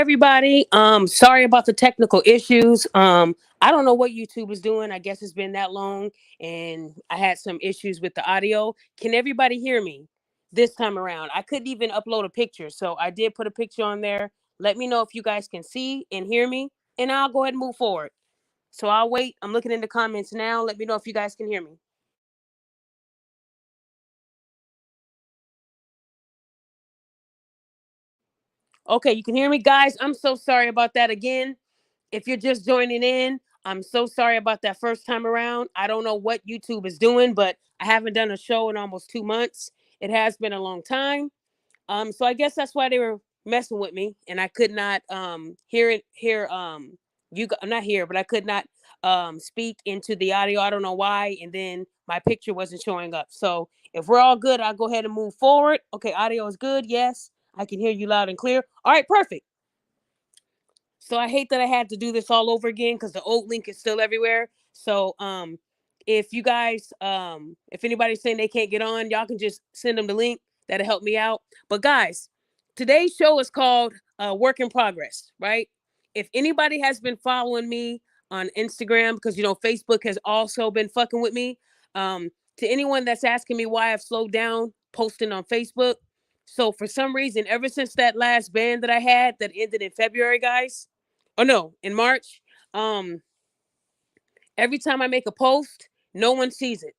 everybody. Sorry about the technical issues. I don't know what YouTube is doing. I guess it's been that long and I had some issues with the audio. Can everybody hear me this time around? I couldn't even upload a picture, so I did put a picture on there. Let me know if you guys can see and hear me, and I'll go ahead and move forward. So I'll wait. I'm looking in the comments now. Let me know if you guys can hear me. Okay, you can hear me, guys. I'm so sorry about that again. If you're just joining in, I'm so sorry about that first time around. I don't know what YouTube is doing, but I haven't done a show in almost 2 months. It has been a long time. So I guess that's why they were messing with me, and I could not hear I'm not here, but I could not speak into the audio. I don't know why, and then my picture wasn't showing up. So if we're all good, I'll go ahead and move forward. Okay, audio is good. Yes, I can hear you loud and clear. All right, perfect. So I hate that I had to do this all over again because the old link is still everywhere. So if you guys if anybody's saying they can't get on, y'all can just send them the link. That'll help me out. But guys, today's show is called Work in Progress, right? If anybody has been following me on Instagram, because Facebook has also been fucking with me. To anyone that's asking me why I've slowed down posting on Facebook. So for some reason, ever since that last ban that I had that ended in February, guys, oh no, in March, um, every time I make a post, no one sees it.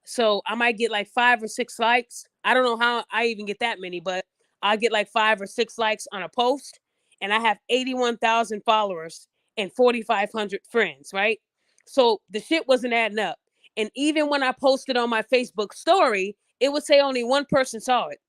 So I might get like 5 or 6 likes. I don't know how I even get that many, but I get like 5 or 6 likes on a post, and I have 81,000 followers and 4,500 friends, right? So the shit wasn't adding up. And even when I posted on my Facebook story, it would say only one person saw it.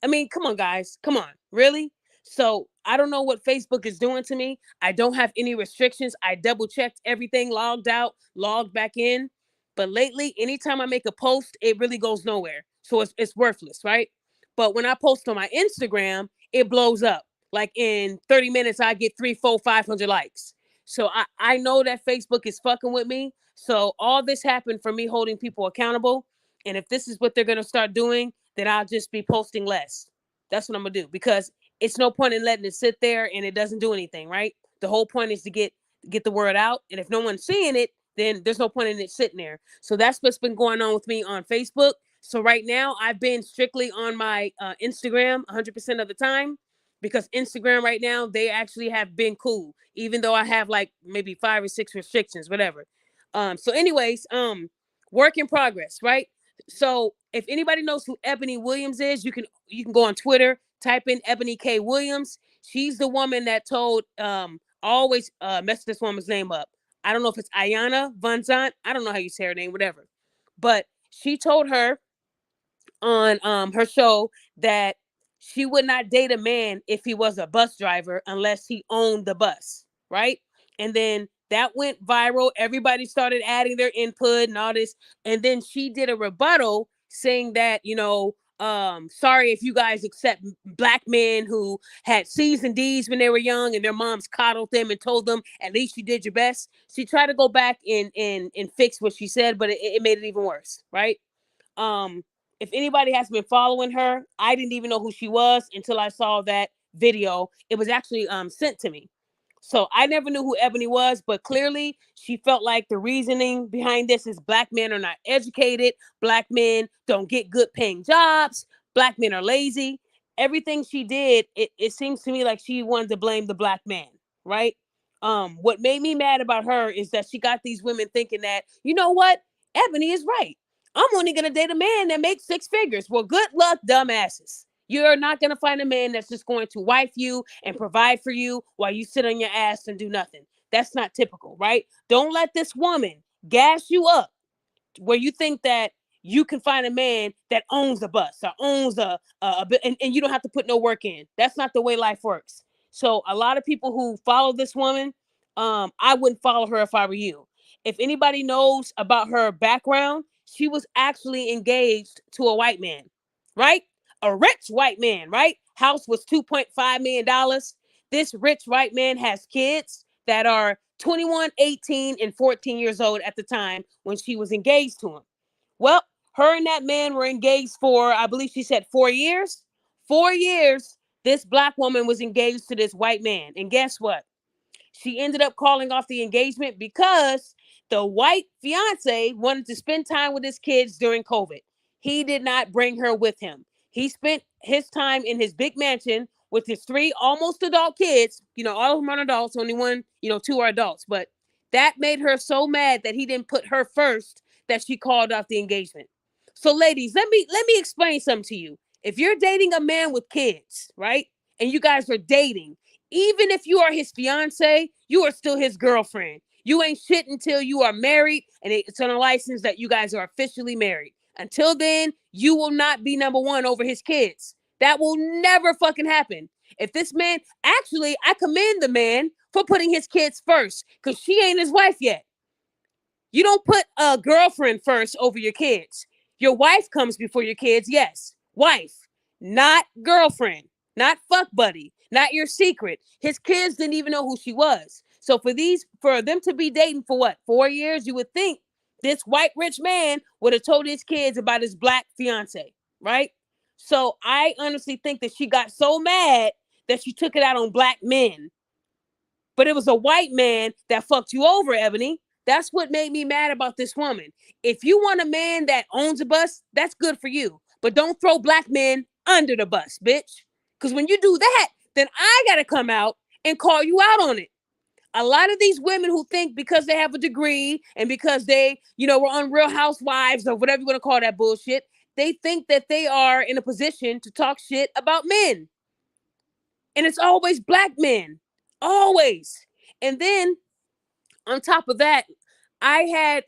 I mean, come on, guys. Come on. Really? So I don't know what Facebook is doing to me. I don't have any restrictions. I double checked everything, logged out, logged back in. But lately, anytime I make a post, it really goes nowhere. So it's worthless, right? But when I post on my Instagram, it blows up. Like in 30 minutes, I get 3, 4, 500 likes. So I know that Facebook is fucking with me. So all this happened for me holding people accountable. And if this is what they're going to start doing, then I'll just be posting less. That's what I'm gonna do because it's no point in letting it sit there and it doesn't do anything, right? The whole point is to get the word out, and if no one's seeing it, then there's no point in it sitting there. So that's what's been going on with me on Facebook. So right now, I've been strictly on my Instagram 100% of the time because Instagram right now they actually have been cool, even though I have like maybe 5 or 6 restrictions, whatever. So, anyways, work in progress, right? So if anybody knows who Ebony Williams is, you can go on Twitter, type in Ebony K. Williams. She's the woman that told always mess this woman's name up. I don't know if it's Ayana Van Zant. I don't know how you say her name, whatever. But she told her on her show that she would not date a man if he was a bus driver unless he owned the bus, right? And then that went viral. Everybody started adding their input and all this. And then she did a rebuttal saying that, sorry if you guys accept black men who had C's and D's when they were young and their moms coddled them and told them at least you did your best. She tried to go back and fix what she said, but it made it even worse, right? Um, if anybody has been following her, I didn't even know who she was until I saw that video. It was actually sent to me. So I never knew who Ebony was, but clearly she felt like the reasoning behind this is black men are not educated, black men don't get good paying jobs, black men are lazy. Everything she did, it seems to me like she wanted to blame the black man, right? What made me mad about her is that she got these women thinking that, you know what? Ebony is right. I'm only going to date a man that makes 6 figures. Well, good luck, dumbasses. You're not going to find a man that's just going to wife you and provide for you while you sit on your ass and do nothing. That's not typical, right? Don't let this woman gas you up where you think that you can find a man that owns a bus or owns and you don't have to put no work in. That's not the way life works. So a lot of people who follow this woman, I wouldn't follow her if I were you. If anybody knows about her background, she was actually engaged to a white man, right? A rich white man, right? House was $2.5 million. This rich white man has kids that are 21, 18, and 14 years old at the time when she was engaged to him. Well, her and that man were engaged for, I believe she said 4 years. 4 years. This black woman was engaged to this white man. And guess what? She ended up calling off the engagement because the white fiance wanted to spend time with his kids during COVID. He did not bring her with him. He spent his time in his big mansion with his three almost adult kids. All of them are adults, only one, two are adults. But that made her so mad that he didn't put her first that she called off the engagement. So ladies, let me explain something to you. If you're dating a man with kids, right? And you guys are dating, even if you are his fiance, you are still his girlfriend. You ain't shit until you are married and it's on a license that you guys are officially married. Until then, you will not be number one over his kids. That will never fucking happen. If this man, actually, I commend the man for putting his kids first because she ain't his wife yet. You don't put a girlfriend first over your kids. Your wife comes before your kids, yes. Wife, not girlfriend, not fuck buddy, not your secret. His kids didn't even know who she was. So for them to be dating for what, 4 years, you would think this white rich man would have told his kids about his black fiance, right? So I honestly think that she got so mad that she took it out on black men. But it was a white man that fucked you over, Ebony. That's what made me mad about this woman. If you want a man that owns a bus, that's good for you. But don't throw black men under the bus, bitch. Because when you do that, then I got to come out and call you out on it. A lot of these women who think because they have a degree and because they, were on Real Housewives or whatever you want to call that bullshit, they think that they are in a position to talk shit about men. And it's always black men. Always. And then on top of that, I had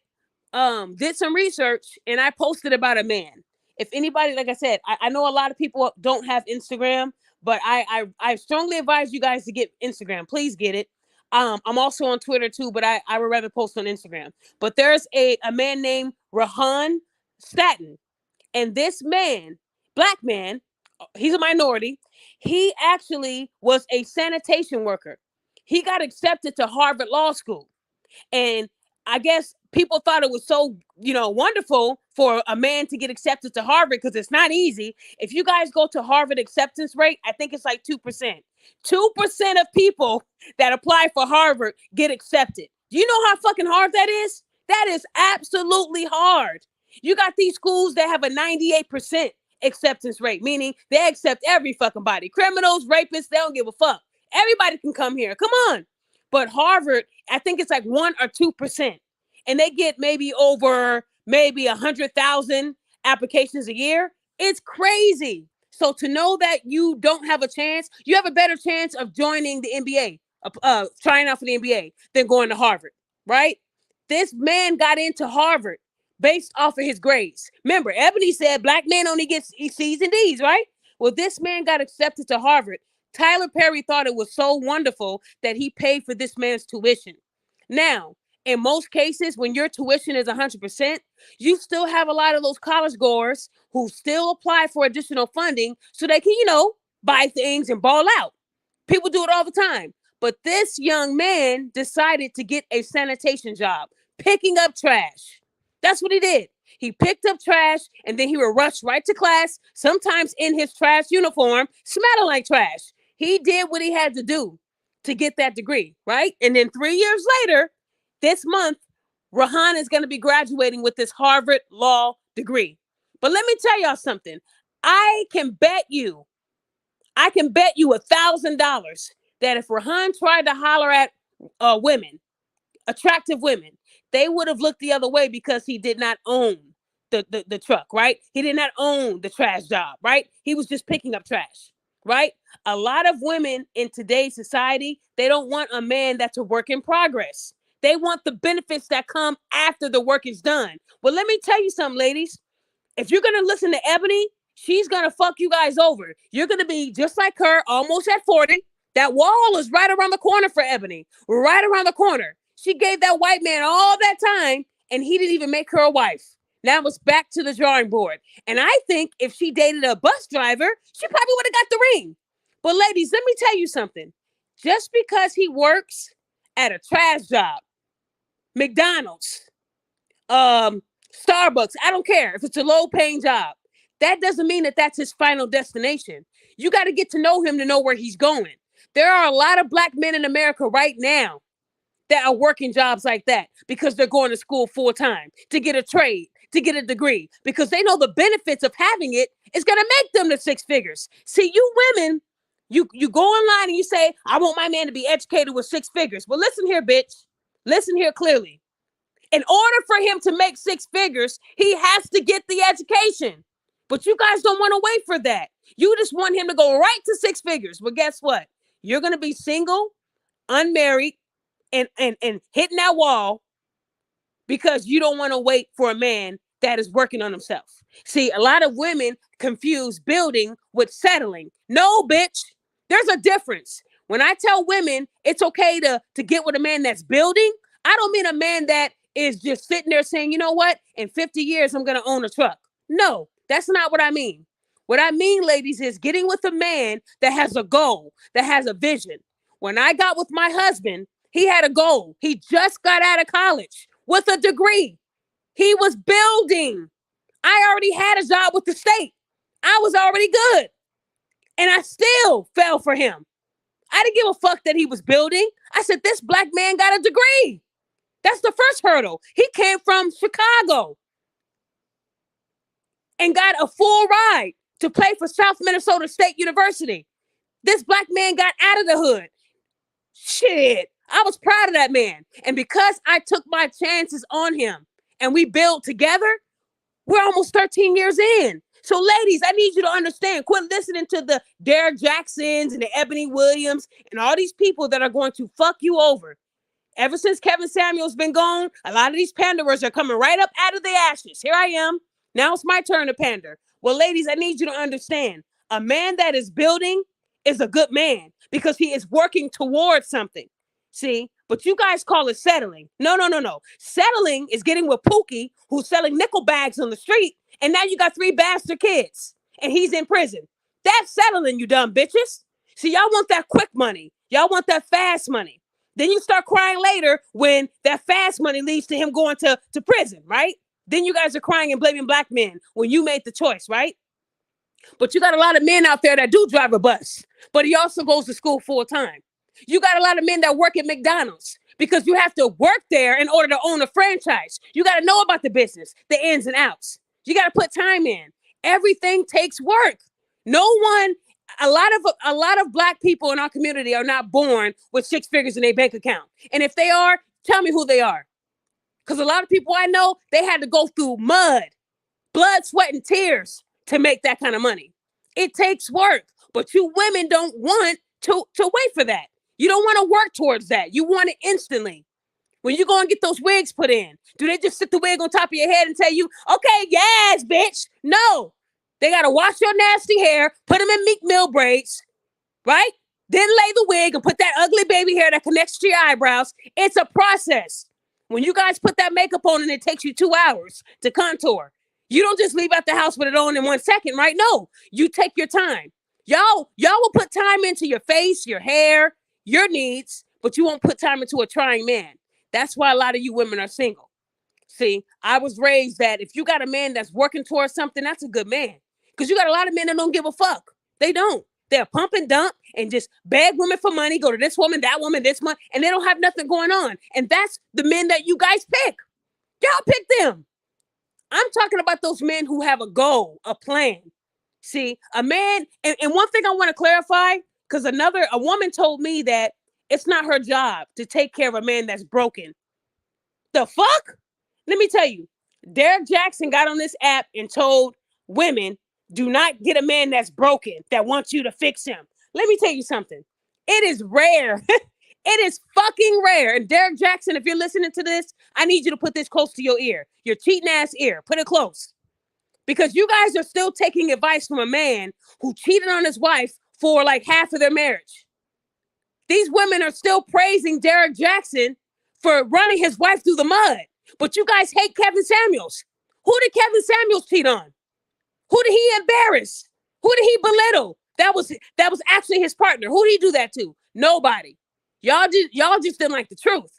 did some research and I posted about a man. If anybody, like I said, I know a lot of people don't have Instagram, but I strongly advise you guys to get Instagram. Please get it. I'm also on Twitter too, but I would rather post on Instagram. But there's a man named Rahan Staten. And this man, black man, he's a minority. He actually was a sanitation worker. He got accepted to Harvard Law School. And I guess people thought it was so, wonderful for a man to get accepted to Harvard because it's not easy. If you guys go to Harvard acceptance rate, I think it's like 2%. 2% of people that apply for Harvard get accepted. Do you know how fucking hard that is? That is absolutely hard. You got these schools that have a 98% acceptance rate, meaning they accept every fucking body. Criminals, rapists, they don't give a fuck. Everybody can come here. Come on. But Harvard, I think it's like 1 or 2%. And they get maybe over 100,000 applications a year. It's crazy. So to know that you don't have a chance, you have a better chance of joining the NBA, trying out for the NBA than going to Harvard, right? This man got into Harvard based off of his grades. Remember, Ebony said black men only get C's and D's, right? Well, this man got accepted to Harvard. Tyler Perry thought it was so wonderful that he paid for this man's tuition. Now, in most cases, when your tuition is 100%, you still have a lot of those college goers who still apply for additional funding so they can, buy things and ball out. People do it all the time. But this young man decided to get a sanitation job, picking up trash. That's what he did. He picked up trash and then he would rush right to class, sometimes in his trash uniform, smelling like trash. He did what he had to do to get that degree, right? And then 3 years later, this month, Rahan is going to be graduating with this Harvard Law degree. But let me tell y'all something. I can bet you $1,000 that if Rahan tried to holler at women, attractive women, they would have looked the other way because he did not own the truck, right? He did not own the trash job, right? He was just picking up trash, right? A lot of women in today's society, they don't want a man that's a work in progress. They want the benefits that come after the work is done. Well, let me tell you something, ladies. If you're going to listen to Ebony, she's going to fuck you guys over. You're going to be just like her, almost at 40. That wall is right around the corner for Ebony, right around the corner. She gave that white man all that time, and he didn't even make her a wife. Now it's back to the drawing board. And I think if she dated a bus driver, she probably would have got the ring. But ladies, let me tell you something. Just because he works at a trash job, McDonald's, Starbucks, I don't care if it's a low-paying job, that doesn't mean that that's his final destination. You got to get to know him to know where he's going. There are a lot of black men in America right now that are working jobs like that because they're going to school full time to get a trade, to get a degree, because they know the benefits of having it is going to make them the six figures. See, you women, you go online and you say, I want my man to be educated with six figures. Well, listen here, bitch. Listen here clearly. In order for him to make six figures, he has to get the education. But you guys don't want to wait for that. You just want him to go right to six figures. But guess what? You're going to be single, unmarried, and hitting that wall because you don't want to wait for a man that is working on himself. See, a lot of women confuse building with settling. No, bitch. There's a difference. When I tell women it's okay to get with a man that's building, I don't mean a man that is just sitting there saying, you know what? In 50 years, I'm going to own a truck. No, that's not what I mean. What I mean, ladies, is getting with a man that has a goal, that has a vision. When I got with my husband, he had a goal. He just got out of college with a degree. He was building. I already had a job with the state. I was already good. And I still fell for him. I didn't give a fuck that he was building. I said, this black man got a degree. That's the first hurdle. He came from Chicago and got a full ride to play for South Minnesota State University. This black man got out of the hood. Shit, I was proud of that man. And because I took my chances on him and we built together, we're almost 13 years in. So ladies, I need you to understand, quit listening to the Derek Jacksons and the Ebony Williams and all these people that are going to fuck you over. Ever since Kevin Samuel's been gone, a lot of these panderers are coming right up out of the ashes. Here I am. Now it's my turn to pander. Well, ladies, I need you to understand, a man that is building is a good man because he is working towards something. See, but you guys call it settling. No. Settling is getting with Pookie, who's selling nickel bags on the street, and now you got 3 bastard kids, and he's in prison. That's settling, you dumb bitches. See, y'all want that quick money. Y'all want that fast money. Then you start crying later when that fast money leads to him going to prison, right? Then you guys are crying and blaming black men when you made the choice, right? But you got a lot of men out there that do drive a bus, but he also goes to school full time. You got a lot of men that work at McDonald's because you have to work there in order to own a franchise. You got to know about the business, the ins and outs. You got to put time in. Everything takes work. A lot of black people in our community are not born with 6 figures in their bank account. And if they are, tell me who they are. Because a lot of people I know, they had to go through mud, blood, sweat, and tears to make that kind of money. It takes work, but you women don't want to wait for that. You don't want to work towards that. You want it instantly. When you go and get those wigs put in, do they just sit the wig on top of your head and tell you, okay, yes, bitch? No. They got to wash your nasty hair, put them in Meek Mill braids, right? Then lay the wig and put that ugly baby hair that connects to your eyebrows. It's a process. When you guys put that makeup on and it takes you 2 hours to contour, you don't just leave out the house with it on in 1 second, right? No, you take your time. Y'all will put time into your face, your hair, your needs, but you won't put time into a trying man. That's why a lot of you women are single. See, I was raised that if you got a man that's working towards something, that's a good man. Because you got a lot of men that don't give a fuck. They don't. They're pump and dump and just beg women for money, go to this woman, that woman, this one, and they don't have nothing going on. And that's the men that you guys pick. Y'all pick them. I'm talking about those men who have a goal, a plan. See, a man, and one thing I want to clarify, because a woman told me that it's not her job to take care of a man that's broken. The fuck? Let me tell you, Derek Jackson got on this app and told women, do not get a man that's broken that wants you to fix him. Let me tell you something. It is rare. It is fucking rare. And Derek Jackson, if you're listening to this, I need you to put this close to your ear. Your cheating ass ear. Put it close. Because you guys are still taking advice from a man who cheated on his wife for like half of their marriage. These women are still praising Derek Jackson for running his wife through the mud. But you guys hate Kevin Samuels. Who did Kevin Samuels cheat on? Who did he embarrass? Who did he belittle? That was actually his partner. Who did he do that to? Nobody. Y'all just didn't like the truth.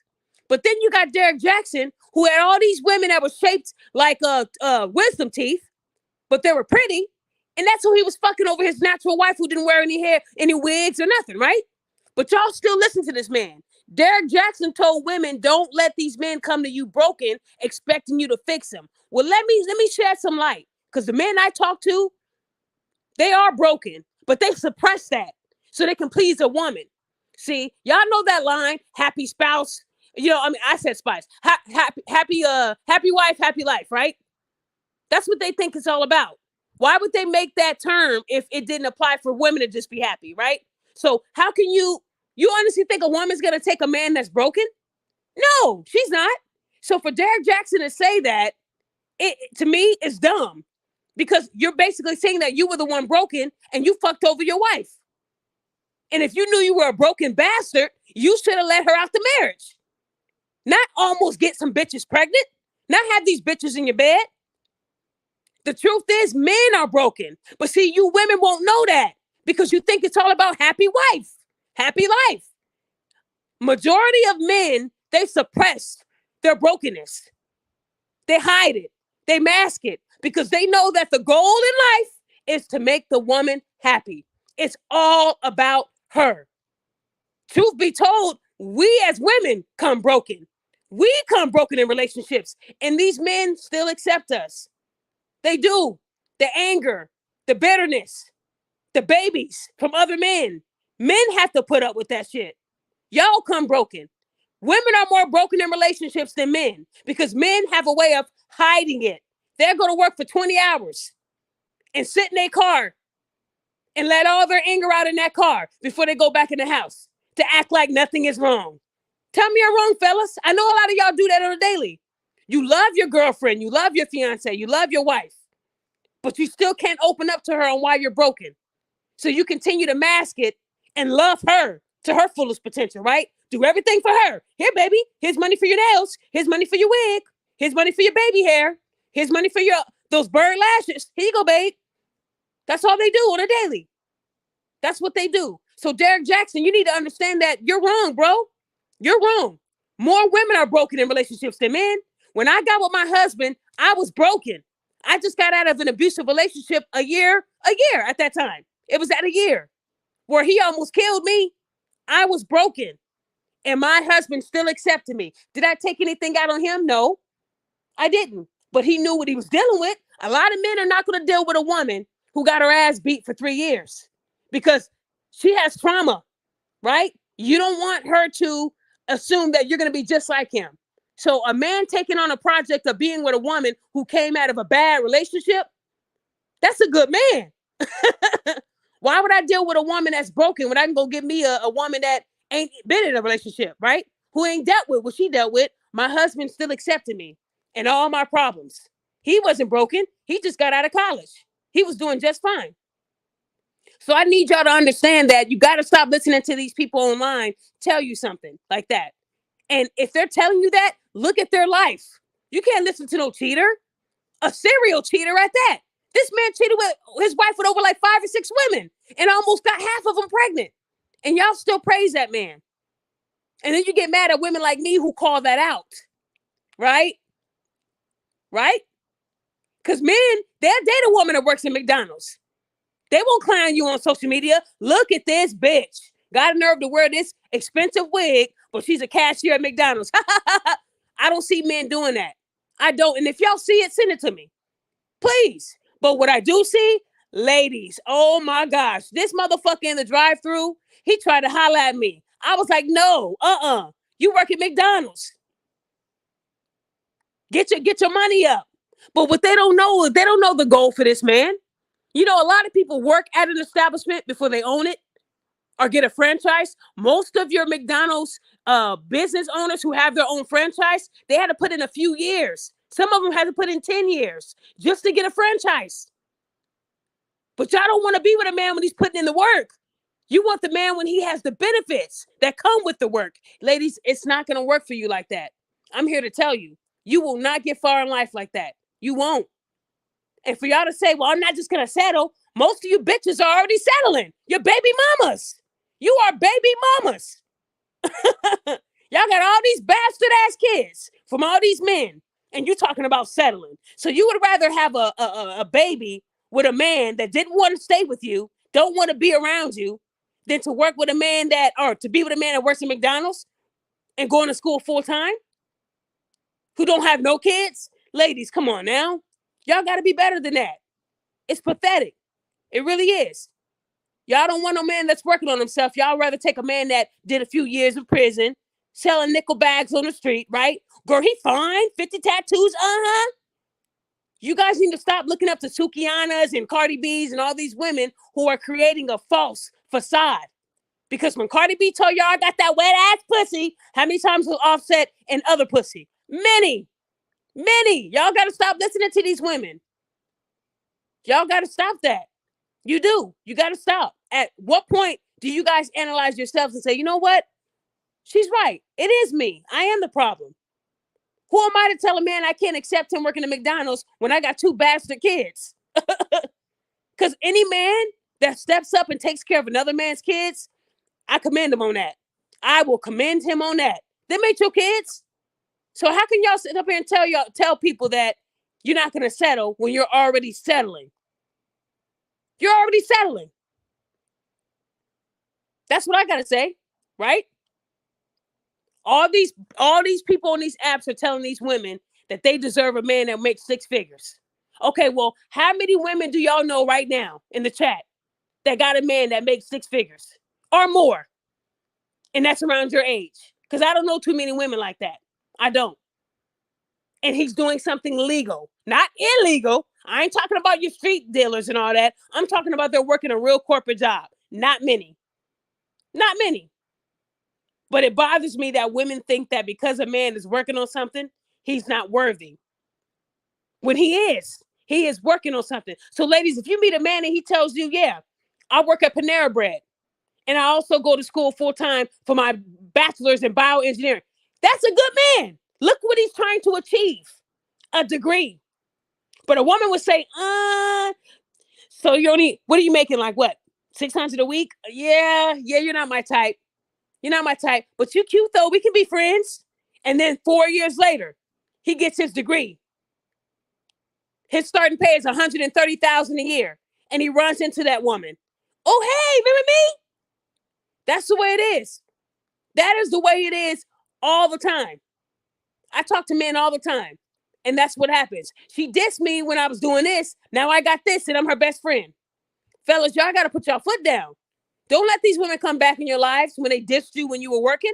But then you got Derek Jackson, who had all these women that were shaped like wisdom teeth, but they were pretty. And that's who he was fucking over, his natural wife who didn't wear any hair, any wigs or nothing, right? But y'all still listen to this man. Derek Jackson told women, don't let these men come to you broken, expecting you to fix them. Well, let me shed some light. Because the men I talk to, they are broken, but they suppress that so they can please a woman. See, y'all know that line, happy spouse. You know, I mean, I said spouse. Happy wife, happy life, right? That's what they think it's all about. Why would they make that term if it didn't apply for women to just be happy, right? So how can you honestly think a woman's going to take a man that's broken? No, she's not. So for Derek Jackson to say that, it to me is dumb, because you're basically saying that you were the one broken and you fucked over your wife. And if you knew you were a broken bastard, you should have let her out the marriage. Not almost get some bitches pregnant, not have these bitches in your bed. The truth is, men are broken. But see, you women won't know that because you think it's all about happy wife, happy life. Majority of men, they suppress their brokenness. They hide it. They mask it because they know that the goal in life is to make the woman happy. It's all about her. Truth be told, we as women come broken. We come broken in relationships, and these men still accept us. They do. The anger, the bitterness, the babies from other men. Men have to put up with that shit. Y'all come broken. Women are more broken in relationships than men because men have a way of hiding it. They're going to work for 20 hours and sit in their car and let all their anger out in that car before they go back in the house to act like nothing is wrong. Tell me I'm wrong, fellas. I know a lot of y'all do that on a daily. You love your girlfriend, you love your fiance, you love your wife, but you still can't open up to her on why you're broken. So you continue to mask it and love her to her fullest potential, right? Do everything for her. Here, baby, here's money for your nails. Here's money for your wig. Here's money for your baby hair. Here's money for those bird lashes. Here you go, babe. That's all they do on a daily. That's what they do. So Derek Jackson, you need to understand that you're wrong, bro. You're wrong. More women are broken in relationships than men. When I got with my husband, I was broken. I just got out of an abusive relationship a year at that time. It was at a year where he almost killed me. I was broken. And my husband still accepted me. Did I take anything out on him? No, I didn't. But he knew what he was dealing with. A lot of men are not going to deal with a woman who got her ass beat for 3 years because she has trauma, right? You don't want her to assume that you're going to be just like him. So a man taking on a project of being with a woman who came out of a bad relationship, that's a good man. Why would I deal with a woman that's broken when I can go get me a woman that ain't been in a relationship, right? Who ain't dealt with what she dealt with? My husband still accepted me and all my problems. He wasn't broken. He just got out of college. He was doing just fine. So I need y'all to understand that you got to stop listening to these people online tell you something like that. And if they're telling you that, look at their life. You can't listen to no cheater, a serial cheater at that. This man cheated with his wife with over like 5 or 6 women and almost got half of them pregnant. And y'all still praise that man. And then you get mad at women like me who call that out. Right? Right? Because men, they'll date a woman that works in McDonald's. They won't clown you on social media. Look at this bitch. Got a nerve to wear this expensive wig, but she's a cashier at McDonald's. I don't see men doing that. I don't. And if y'all see it, send it to me. Please. But what I do see, ladies, oh my gosh, this motherfucker in the drive-thru, he tried to holler at me. I was like, no, you work at McDonald's. Get your money up. But what they don't know the goal for this man. You know, a lot of people work at an establishment before they own it or get a franchise. Most of your McDonald's business owners who have their own franchise, they had to put in a few years. Some of them had to put in 10 years just to get a franchise. But y'all don't want to be with a man when he's putting in the work. You want the man when he has the benefits that come with the work. Ladies, it's not going to work for you like that. I'm here to tell you, you will not get far in life like that. You won't. And for y'all to say, well, I'm not just going to settle. Most of you bitches are already settling. You're baby mamas. You are baby mamas. Y'all got all these bastard ass kids from all these men. And you're talking about settling. So you would rather have a baby with a man that didn't want to stay with you, don't want to be around you, than to work with a man that, or to be with a man that works at McDonald's and going to school full time, who don't have no kids? Ladies, come on now. Y'all got to be better than that. It's pathetic. It really is. Y'all don't want no man that's working on himself. Y'all rather take a man that did a few years in prison, selling nickel bags on the street, right? Girl, he fine. 50 tattoos, uh-huh. You guys need to stop looking up to Sukianas and Cardi B's and all these women who are creating a false facade. Because when Cardi B told y'all I got that wet ass pussy, how many times was Offset and other pussy? Many. Y'all got to stop listening to these women. Y'all got to stop that. You do. You got to stop. At what point do you guys analyze yourselves and say, you know what? She's right. It is me. I am the problem. Who am I to tell a man I can't accept him working at McDonald's when I got 2 bastard kids? Because any man that steps up and takes care of another man's kids, I commend him on that. I will commend him on that. They made your kids. So how can y'all sit up here and tell people that you're not going to settle when you're already settling? You're already settling. That's what I got to say, right? All these people on these apps are telling these women that they deserve a man that makes 6 figures. Okay, well, how many women do y'all know right now in the chat that got a man that makes 6 figures or more? And that's around your age. Because I don't know too many women like that. I don't. And he's doing something legal, not illegal. I ain't talking about your street dealers and all that. I'm talking about they're working a real corporate job. Not many. Not many. But it bothers me that women think that because a man is working on something, he's not worthy. When he is working on something. So ladies, if you meet a man and he tells you, yeah, I work at Panera Bread and I also go to school full time for my bachelor's in bioengineering. That's a good man. Look what he's trying to achieve. A degree. But a woman would say, so you only, what are you making? Like what? 600 a week? Yeah, you're not my type. You're not my type, but you cute though. We can be friends. And then 4 years later, he gets his degree. His starting pay is $130,000 a year. And he runs into that woman. Oh, hey, remember me? That's the way it is. That is the way it is all the time. I talk to men all the time. And that's what happens. She dissed me when I was doing this. Now I got this and I'm her best friend. Fellas, y'all got to put y'all foot down. Don't let these women come back in your lives when they dissed you when you were working.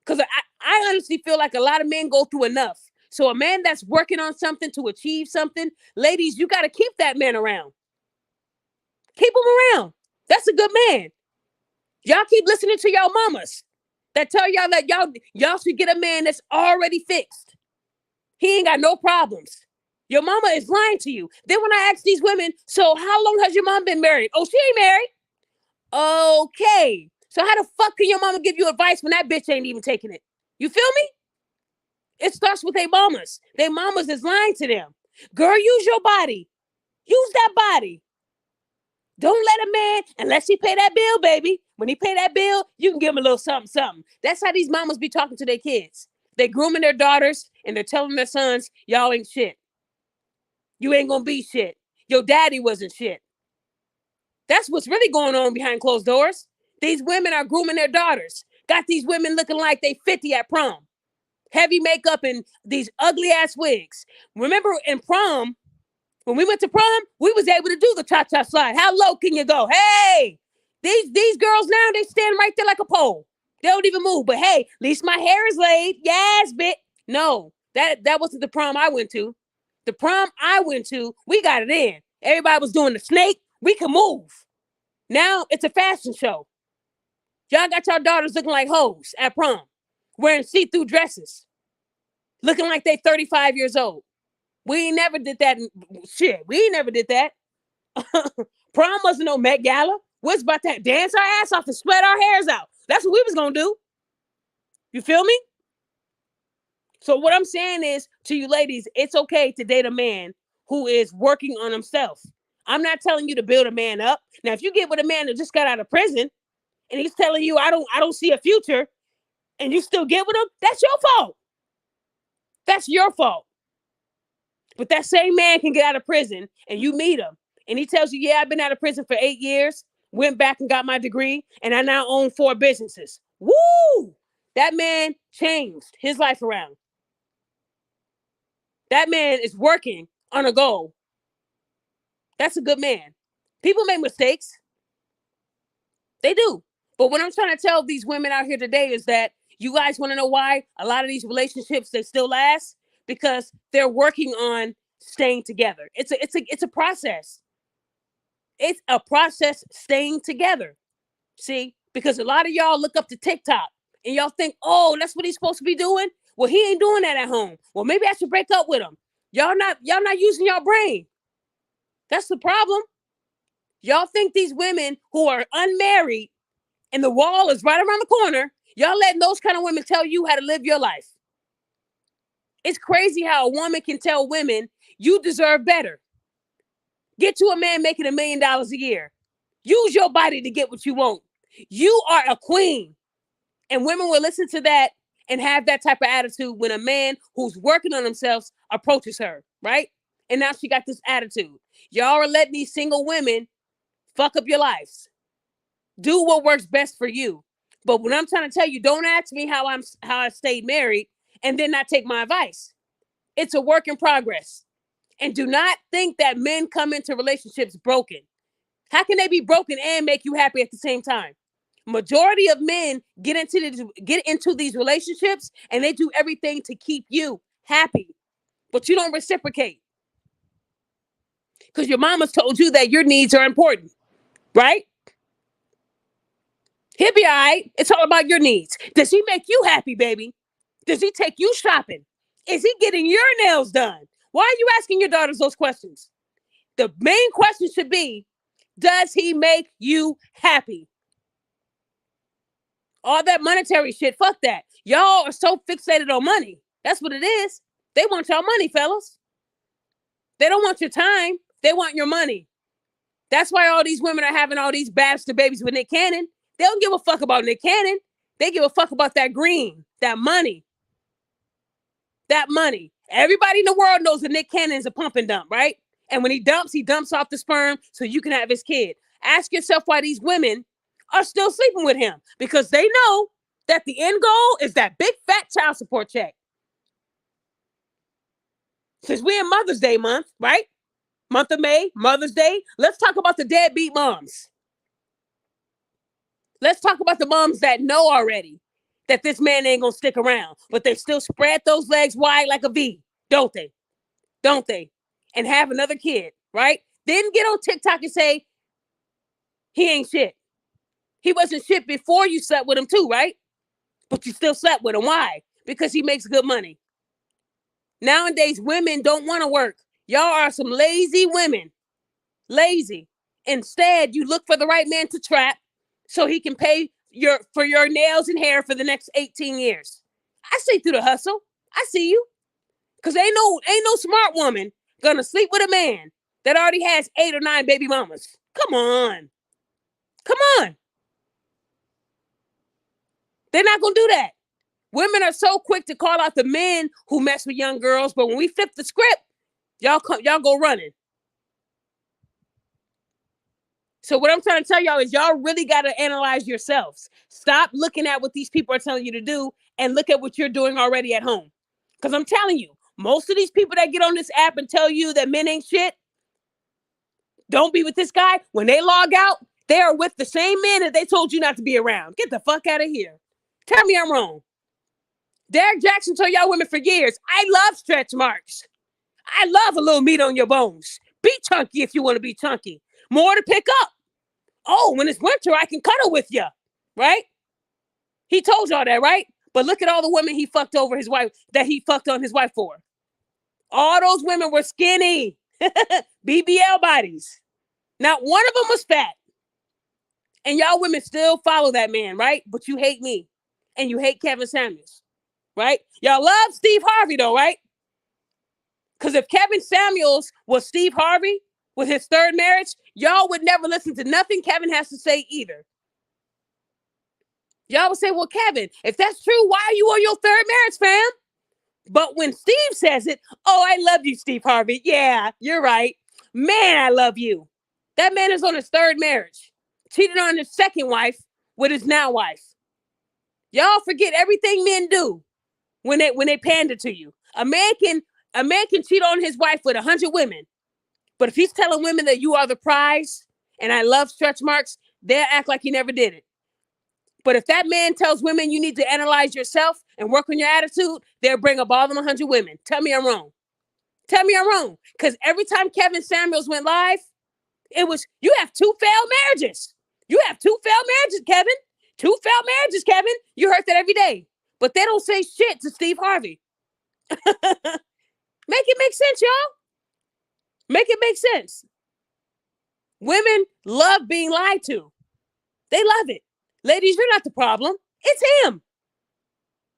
Because I honestly feel like a lot of men go through enough. So a man that's working on something to achieve something, ladies, you got to keep that man around. Keep him around. That's a good man. Y'all keep listening to y'all mamas that tell y'all that y'all should get a man that's already fixed. He ain't got no problems. Your mama is lying to you. Then when I ask these women, so how long has your mom been married? Oh, she ain't married. Okay. So how the fuck can your mama give you advice when that bitch ain't even taking it? You feel me? It starts with their mamas. Their mamas is lying to them. Girl, use your body. Use that body. Don't let a man, unless he pay that bill, baby. When he pay that bill, you can give him a little something. That's how these mamas be talking to their kids. They grooming their daughters and they're telling their sons, y'all ain't shit. You ain't gonna be shit. Your daddy wasn't shit. That's what's really going on behind closed doors. These women are grooming their daughters. Got these women looking like they 50 at prom. Heavy makeup and these ugly ass wigs. Remember in prom, when we went to prom, we was able to do the cha-cha slide. How low can you go? Hey, these girls now, they stand right there like a pole. They don't even move. But hey, at least my hair is laid. Yes, bitch. No, that wasn't the prom I went to. The prom I went to, we got it in. Everybody was doing the snake. We can move. Now it's a fashion show. Y'all got y'all daughters looking like hoes at prom, wearing see-through dresses, looking like they 35 years old. We ain't never did that. Shit, we ain't never did that. Prom wasn't no Met Gala. We was about to dance our ass off and sweat our hairs out. That's what we was going to do. You feel me? So what I'm saying is, to you ladies, it's okay to date a man who is working on himself. I'm not telling you to build a man up. Now, if you get with a man that just got out of prison and he's telling you, I don't see a future, and you still get with him, that's your fault. That's your fault. But that same man can get out of prison and you meet him and he tells you, yeah, I've been out of prison for 8 years, went back and got my degree, and I now own 4 businesses. Woo! That man changed his life around. That man is working on a goal. That's a good man. People make mistakes. They do. But what I'm trying to tell these women out here today is that you guys want to know why a lot of these relationships, they still last? Because they're working on staying together. It's a process. It's a process staying together. See, because a lot of y'all look up to TikTok and y'all think, oh, that's what he's supposed to be doing. Well, he ain't doing that at home. Well, maybe I should break up with him. Y'all not using your brain. That's the problem. Y'all think these women who are unmarried and the wall is right around the corner, y'all letting those kind of women tell you how to live your life. It's crazy how a woman can tell women, you deserve better. Get you a man making $1 million a year. Use your body to get what you want. You are a queen. And women will listen to that and have that type of attitude when a man who's working on themselves approaches her, right? And now she got this attitude. Y'all are letting these single women fuck up your lives. Do what works best for you. But when I'm trying to tell you, don't ask me how I stayed married and then not take my advice. It's a work in progress. And do not think that men come into relationships broken. How can they be broken and make you happy at the same time? Majority of men get into these relationships and they do everything to keep you happy, but you don't reciprocate because your mama's told you that your needs are important, right? He'll be all right. It's all about your needs. Does he make you happy, baby? Does he take you shopping? Is he getting your nails done? Why are you asking your daughters those questions? The main question should be, does he make you happy? All that monetary shit, fuck that. Y'all are so fixated on money. That's what it is. They want y'all money, fellas. They don't want your time. They want your money. That's why all these women are having all these bastard babies with Nick Cannon. They don't give a fuck about Nick Cannon. They give a fuck about that green, that money. That money. Everybody in the world knows that Nick Cannon is a pump and dump, right? And when he dumps off the sperm so you can have his kid. Ask yourself why these women are still sleeping with him, because they know that the end goal is that big fat child support check. Since we're in Mother's Day month, right? Month of May, Mother's Day, let's talk about the deadbeat moms. Let's talk about the moms that know already that this man ain't gonna stick around, but they still spread those legs wide like a V, don't they? Don't they? And have another kid, right? Then get on TikTok and say, he ain't shit. He wasn't shit before you slept with him too, right? But you still slept with him. Why? Because he makes good money. Nowadays, women don't want to work. Y'all are some lazy women. Lazy. Instead, you look for the right man to trap so he can pay for your nails and hair for the next 18 years. I see through the hustle. I see you. Because ain't no smart woman gonna sleep with a man that already has 8 or 9 baby mamas. Come on. Come on. They're not gonna do that. Women are so quick to call out the men who mess with young girls, but when we flip the script, y'all go running. So what I'm trying to tell y'all is y'all really got to analyze yourselves. Stop looking at what these people are telling you to do and look at what you're doing already at home. Because I'm telling you, most of these people that get on this app and tell you that men ain't shit, don't be with this guy, when they log out, they are with the same men that they told you not to be around. Get the fuck out of here. Tell me I'm wrong. Derek Jackson told y'all women for years, I love stretch marks. I love a little meat on your bones. Be chunky if you want to be chunky. More to pick up. Oh, when it's winter, I can cuddle with you. Right? He told y'all that, right? But look at all the women he fucked over his wife, that he fucked on his wife for. All those women were skinny. BBL bodies. Not one of them was fat. And y'all women still follow that man, right? But you hate me. And you hate Kevin Samuels. Right? Y'all love Steve Harvey though, right? Because if Kevin Samuels was Steve Harvey with his third marriage, y'all would never listen to nothing Kevin has to say either. Y'all would say, well, Kevin, if that's true, why are you on your third marriage, fam? But when Steve says it, oh, I love you, Steve Harvey. Yeah, you're right. Man, I love you. That man is on his third marriage. Cheated on his second wife with his now wife. Y'all forget everything men do when they pander to you. A man can cheat on his wife with 100 women. But if he's telling women that you are the prize, and I love stretch marks, they'll act like he never did it. But if that man tells women you need to analyze yourself and work on your attitude, they'll bring up all them 100 women. Tell me I'm wrong. Tell me I'm wrong. Because every time Kevin Samuels went live, it was, you have 2 failed marriages. You have 2 failed marriages, Kevin. 2 failed marriages, Kevin. You heard that every day. But they don't say shit to Steve Harvey. Make it make sense, y'all. Make it make sense. Women love being lied to. They love it. Ladies, you're not the problem. It's him.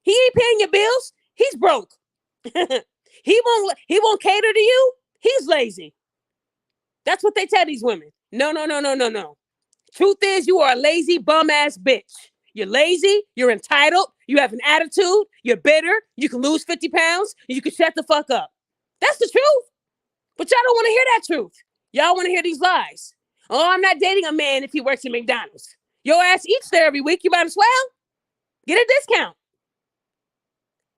He ain't paying your bills. He's broke. He won't cater to you. He's lazy. That's what they tell these women. No. Truth is, you are a lazy bum ass bitch. You're lazy. You're entitled. You have an attitude. You're bitter. You can lose 50 pounds. And you can shut the fuck up. That's the truth. But y'all don't want to hear that truth. Y'all want to hear these lies. Oh, I'm not dating a man if he works at McDonald's. Your ass eats there every week. You might as well get a discount.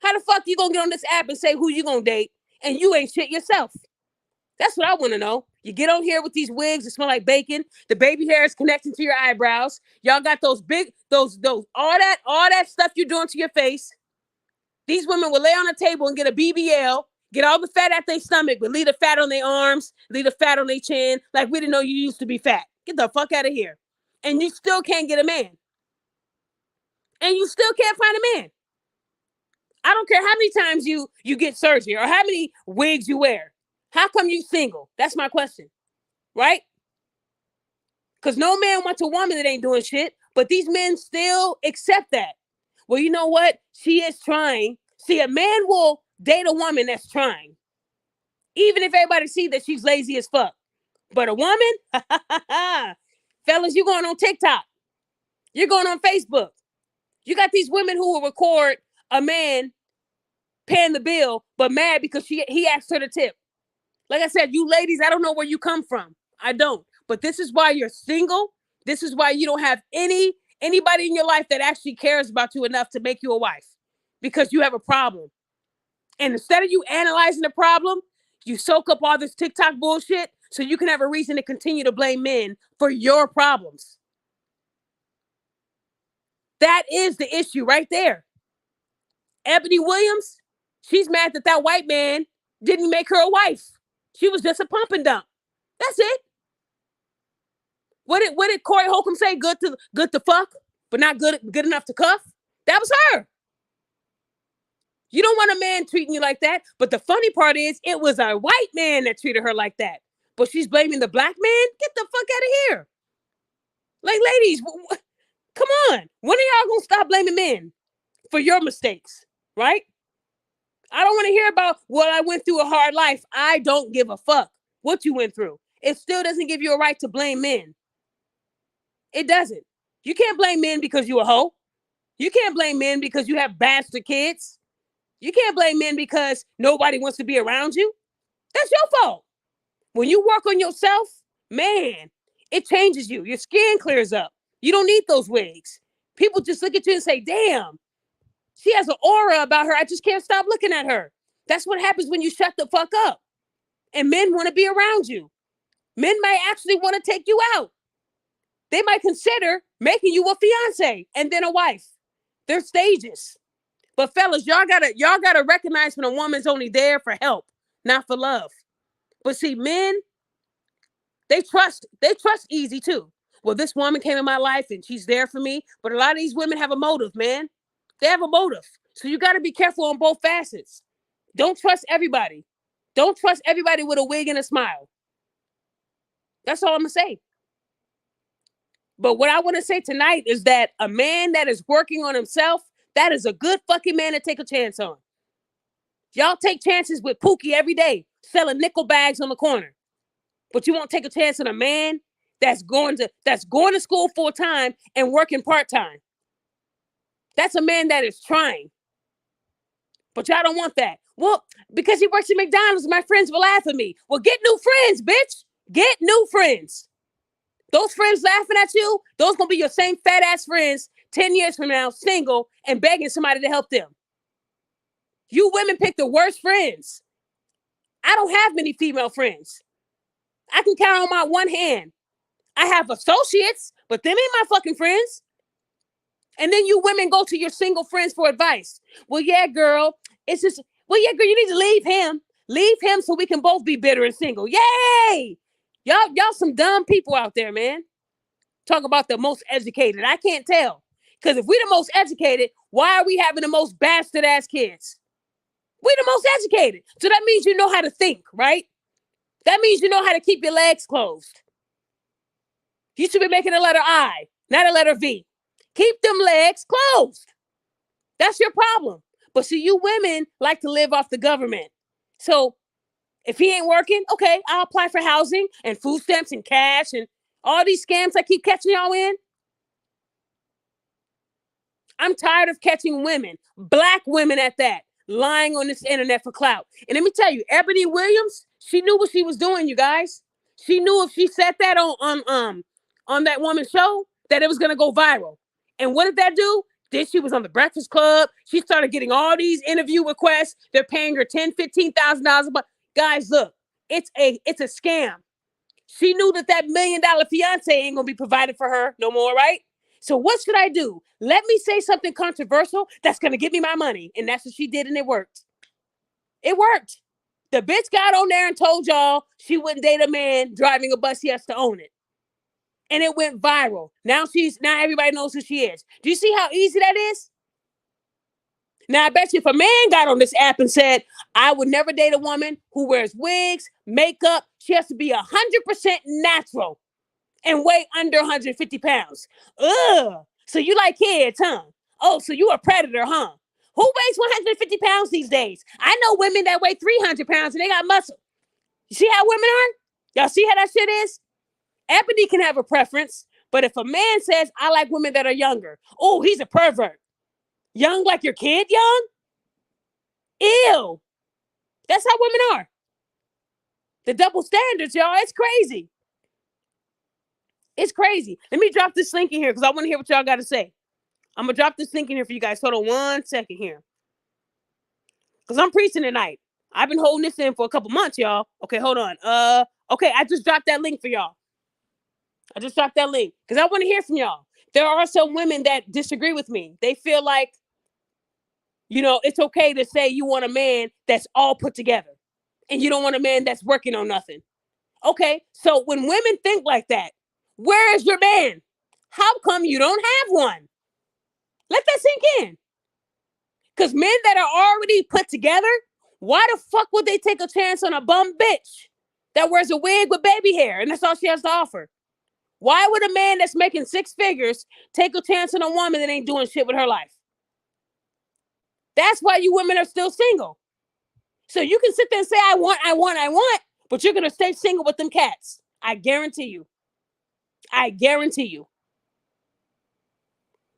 How the fuck you gonna get on this app and say who you gonna date and you ain't shit yourself? That's what I want to know. You get on here with these wigs that smell like bacon. The baby hair is connecting to your eyebrows. Y'all got those big, those, all that stuff you're doing to your face. These women will lay on a table and get a BBL, get all the fat at their stomach, but leave the fat on their arms, leave the fat on their chin, like we didn't know you used to be fat. Get the fuck out of here. And you still can't get a man. And you still can't find a man. I don't care how many times you get surgery or how many wigs you wear. How come you single? That's my question, right? Because no man wants a woman that ain't doing shit, but these men still accept that. Well, you know what? She is trying. See, a man will date a woman that's trying, even if everybody sees that she's lazy as fuck. But a woman, fellas, you're going on TikTok. You're going on Facebook. You got these women who will record a man paying the bill, but mad because he asked her to tip. Like I said, you ladies, I don't know where you come from. I don't. But this is why you're single. This is why you don't have anybody in your life that actually cares about you enough to make you a wife. Because you have a problem. And instead of you analyzing the problem, you soak up all this TikTok bullshit so you can have a reason to continue to blame men for your problems. That is the issue right there. Ebony Williams, she's mad that white man didn't make her a wife. She was just a pump and dump. That's it. What did Corey Holcomb say? Good to fuck, but not good enough to cuff? That was her. You don't want a man treating you like that. But the funny part is, it was a white man that treated her like that. But she's blaming the black man? Get the fuck out of here. Like, ladies, come on. When are y'all going to stop blaming men for your mistakes, right? I don't want to hear about, well, I went through a hard life. I don't give a fuck what you went through. It still doesn't give you a right to blame men. It doesn't. You can't blame men because you a hoe. You can't blame men because you have bastard kids. You can't blame men because nobody wants to be around you. That's your fault. When you work on yourself, man, it changes you. Your skin clears up. You don't need those wigs. People just look at you and say, damn, she has an aura about her. I just can't stop looking at her. That's what happens when you shut the fuck up. And men want to be around you. Men might actually want to take you out. They might consider making you a fiance and then a wife. There's stages. But fellas, y'all gotta recognize when a woman's only there for help, not for love. But see, men, they trust easy too. Well, this woman came in my life and she's there for me. But a lot of these women have a motive, man. They have a motive. So you got to be careful on both facets. Don't trust everybody. Don't trust everybody with a wig and a smile. That's all I'm going to say. But what I want to say tonight is that a man that is working on himself, that is a good fucking man to take a chance on. Y'all take chances with Pookie every day, selling nickel bags on the corner. But you won't take a chance on a man that's going to school full time and working part time. That's a man that is trying. But y'all don't want that. Well, because he works at McDonald's, my friends will laugh at me. Well, get new friends, bitch. Get new friends. Those friends laughing at you, those gonna be your same fat ass friends 10 years from now, single and begging somebody to help them. You women pick the worst friends. I don't have many female friends. I can count on my one hand. I have associates, but them ain't my fucking friends. And then you women go to your single friends for advice. Well, yeah, girl, it's just, well, yeah, girl, you need to leave him. Leave him so we can both be bitter and single. Yay! Y'all some dumb people out there, man. Talk about the most educated. I can't tell. Because if we're the most educated, why are we having the most bastard ass kids? We're the most educated. So that means you know how to think, right? That means you know how to keep your legs closed. You should be making a letter I, not a letter V. Keep them legs closed. That's your problem. But see, you women like to live off the government. So if he ain't working, okay, I'll apply for housing and food stamps and cash and all these scams I keep catching y'all in. I'm tired of catching women, black women at that, lying on this internet for clout. And let me tell you, Ebony Williams, she knew what she was doing, you guys. She knew if she said that on that woman's show, that it was gonna go viral. And what did that do? Then she was on the Breakfast Club. She started getting all these interview requests. They're paying her $10,000, $15,000 a month. Guys, look, it's a scam. She knew that $1 million fiance ain't gonna be provided for her no more, right? So what should I do? Let me say something controversial that's gonna get me my money. And that's what she did, and it worked. It worked. The bitch got on there and told y'all she wouldn't date a man driving a bus. He has to own it. And it went viral. Now everybody knows who she is. Do you see how easy that is? Now, I bet you if a man got on this app and said, I would never date a woman who wears wigs, makeup, she has to be 100% natural and weigh under 150 pounds. Ugh. So you like kids, huh? Oh, so you a predator, huh? Who weighs 150 pounds these days? I know women that weigh 300 pounds and they got muscle. You see how women are? Y'all see how that shit is? Ebony can have a preference, but if a man says, I like women that are younger, oh, he's a pervert. Young like your kid young? Ew. That's how women are. The double standards, y'all, it's crazy. It's crazy. Let me drop this link in here because I want to hear what y'all got to say. I'm going to drop this link in here for you guys. Hold on 1 second here. Because I'm preaching tonight. I've been holding this in for a couple months, y'all. Okay, hold on. Okay, I just dropped that link for y'all. I just dropped that link because I want to hear from y'all. There are some women that disagree with me. They feel like, you know, it's okay to say you want a man that's all put together and you don't want a man that's working on nothing. Okay, so when women think like that, where is your man? How come you don't have one? Let that sink in. Because men that are already put together, why the fuck would they take a chance on a bum bitch that wears a wig with baby hair and that's all she has to offer? Why would a man that's making 6 figures take a chance on a woman that ain't doing shit with her life? That's why you women are still single. So you can sit there and say, I want, but you're going to stay single with them cats. I guarantee you. I guarantee you.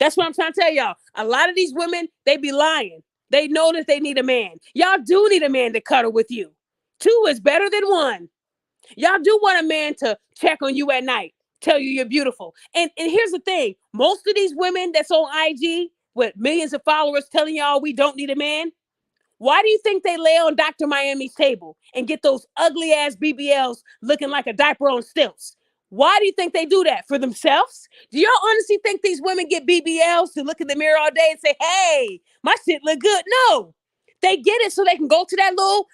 That's what I'm trying to tell y'all. A lot of these women, they be lying. They know that they need a man. Y'all do need a man to cuddle with you. 2 is better than 1. Y'all do want a man to check on you at night, tell you you're beautiful. And here's the thing. Most of these women that's on IG with millions of followers telling y'all we don't need a man, why do you think they lay on Dr. Miami's table and get those ugly ass BBLs looking like a diaper on stilts? Why do you think they do that? For themselves? Do y'all honestly think these women get BBLs to look in the mirror all day and say, hey, my shit look good? No. They get it so they can go to that little,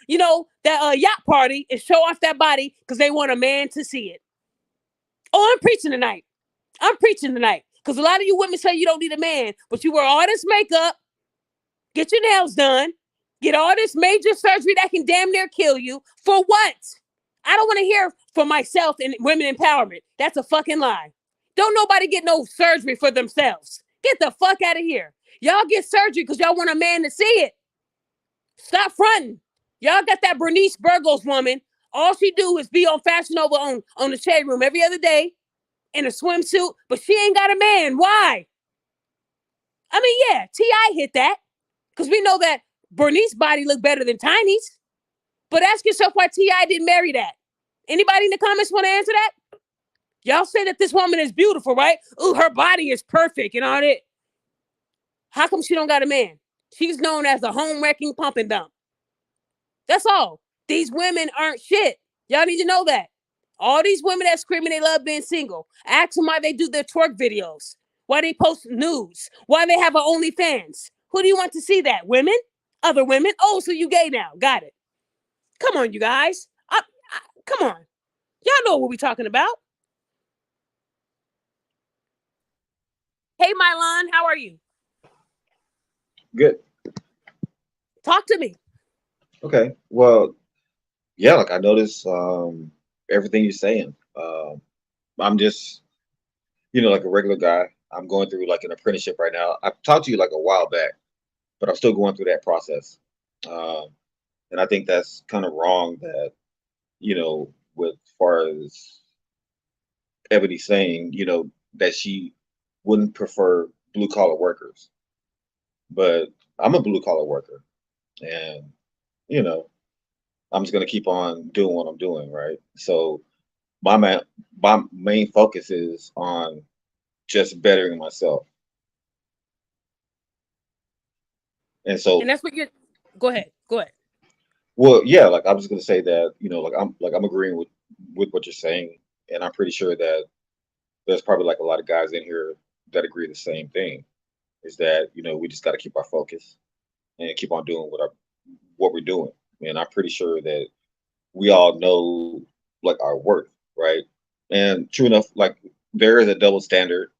that yacht party and show off that body because they want a man to see it. Oh, I'm preaching tonight. Because a lot of you women say you don't need a man, but you wear all this makeup, get your nails done, get all this major surgery that can damn near kill you. For what? I don't want to hear for myself and women empowerment. That's a fucking lie. Don't nobody get no surgery for themselves. Get the fuck out of here. Y'all get surgery because y'all want a man to see it. Stop fronting. Y'all got that Bernice Burgos woman. All she do is be on Fashion Nova on the shade room every other day in a swimsuit, but she ain't got a man. Why? I mean, yeah, T.I. hit that because we know that Bernice's body looked better than Tiny's. But ask yourself why T.I. didn't marry that. Anybody in the comments want to answer that? Y'all say that this woman is beautiful, right? Ooh, her body is perfect and all that. How come she don't got a man? She's known as the home wrecking pump and dump. That's all. These women aren't shit. Y'all need to know that. All these women that screaming they love being single, ask them why they do their twerk videos, why they post nudes, why they have an OnlyFans. Who do you want to see that? Women? Other women? Oh, so you gay now. Got it. Come on, you guys. Come on. Y'all know what we're talking about. Hey, Mylan, how are you? Good. Talk to me. Okay. Well, yeah, like I notice everything you're saying. I'm just, like a regular guy. I'm going through like an apprenticeship right now. I talked to you like a while back, but I'm still going through that process. Um, and I think that's kind of wrong that, with far as Ebony saying, that she wouldn't prefer blue collar workers. But I'm a blue collar worker, and you know, I'm just gonna keep on doing what I'm doing, right? So my man, my main focus is on just bettering myself. And And so, that's what you're. Go ahead. Go ahead. well, yeah, like I'm just gonna say that, like I'm agreeing with what you're saying, and I'm pretty sure that there's probably like a lot of guys in here that agree the same thing. Is that we just got to keep our focus and keep on doing what we're doing. And I'm pretty sure that we all know like our worth, right? And true enough, like there is a double standard.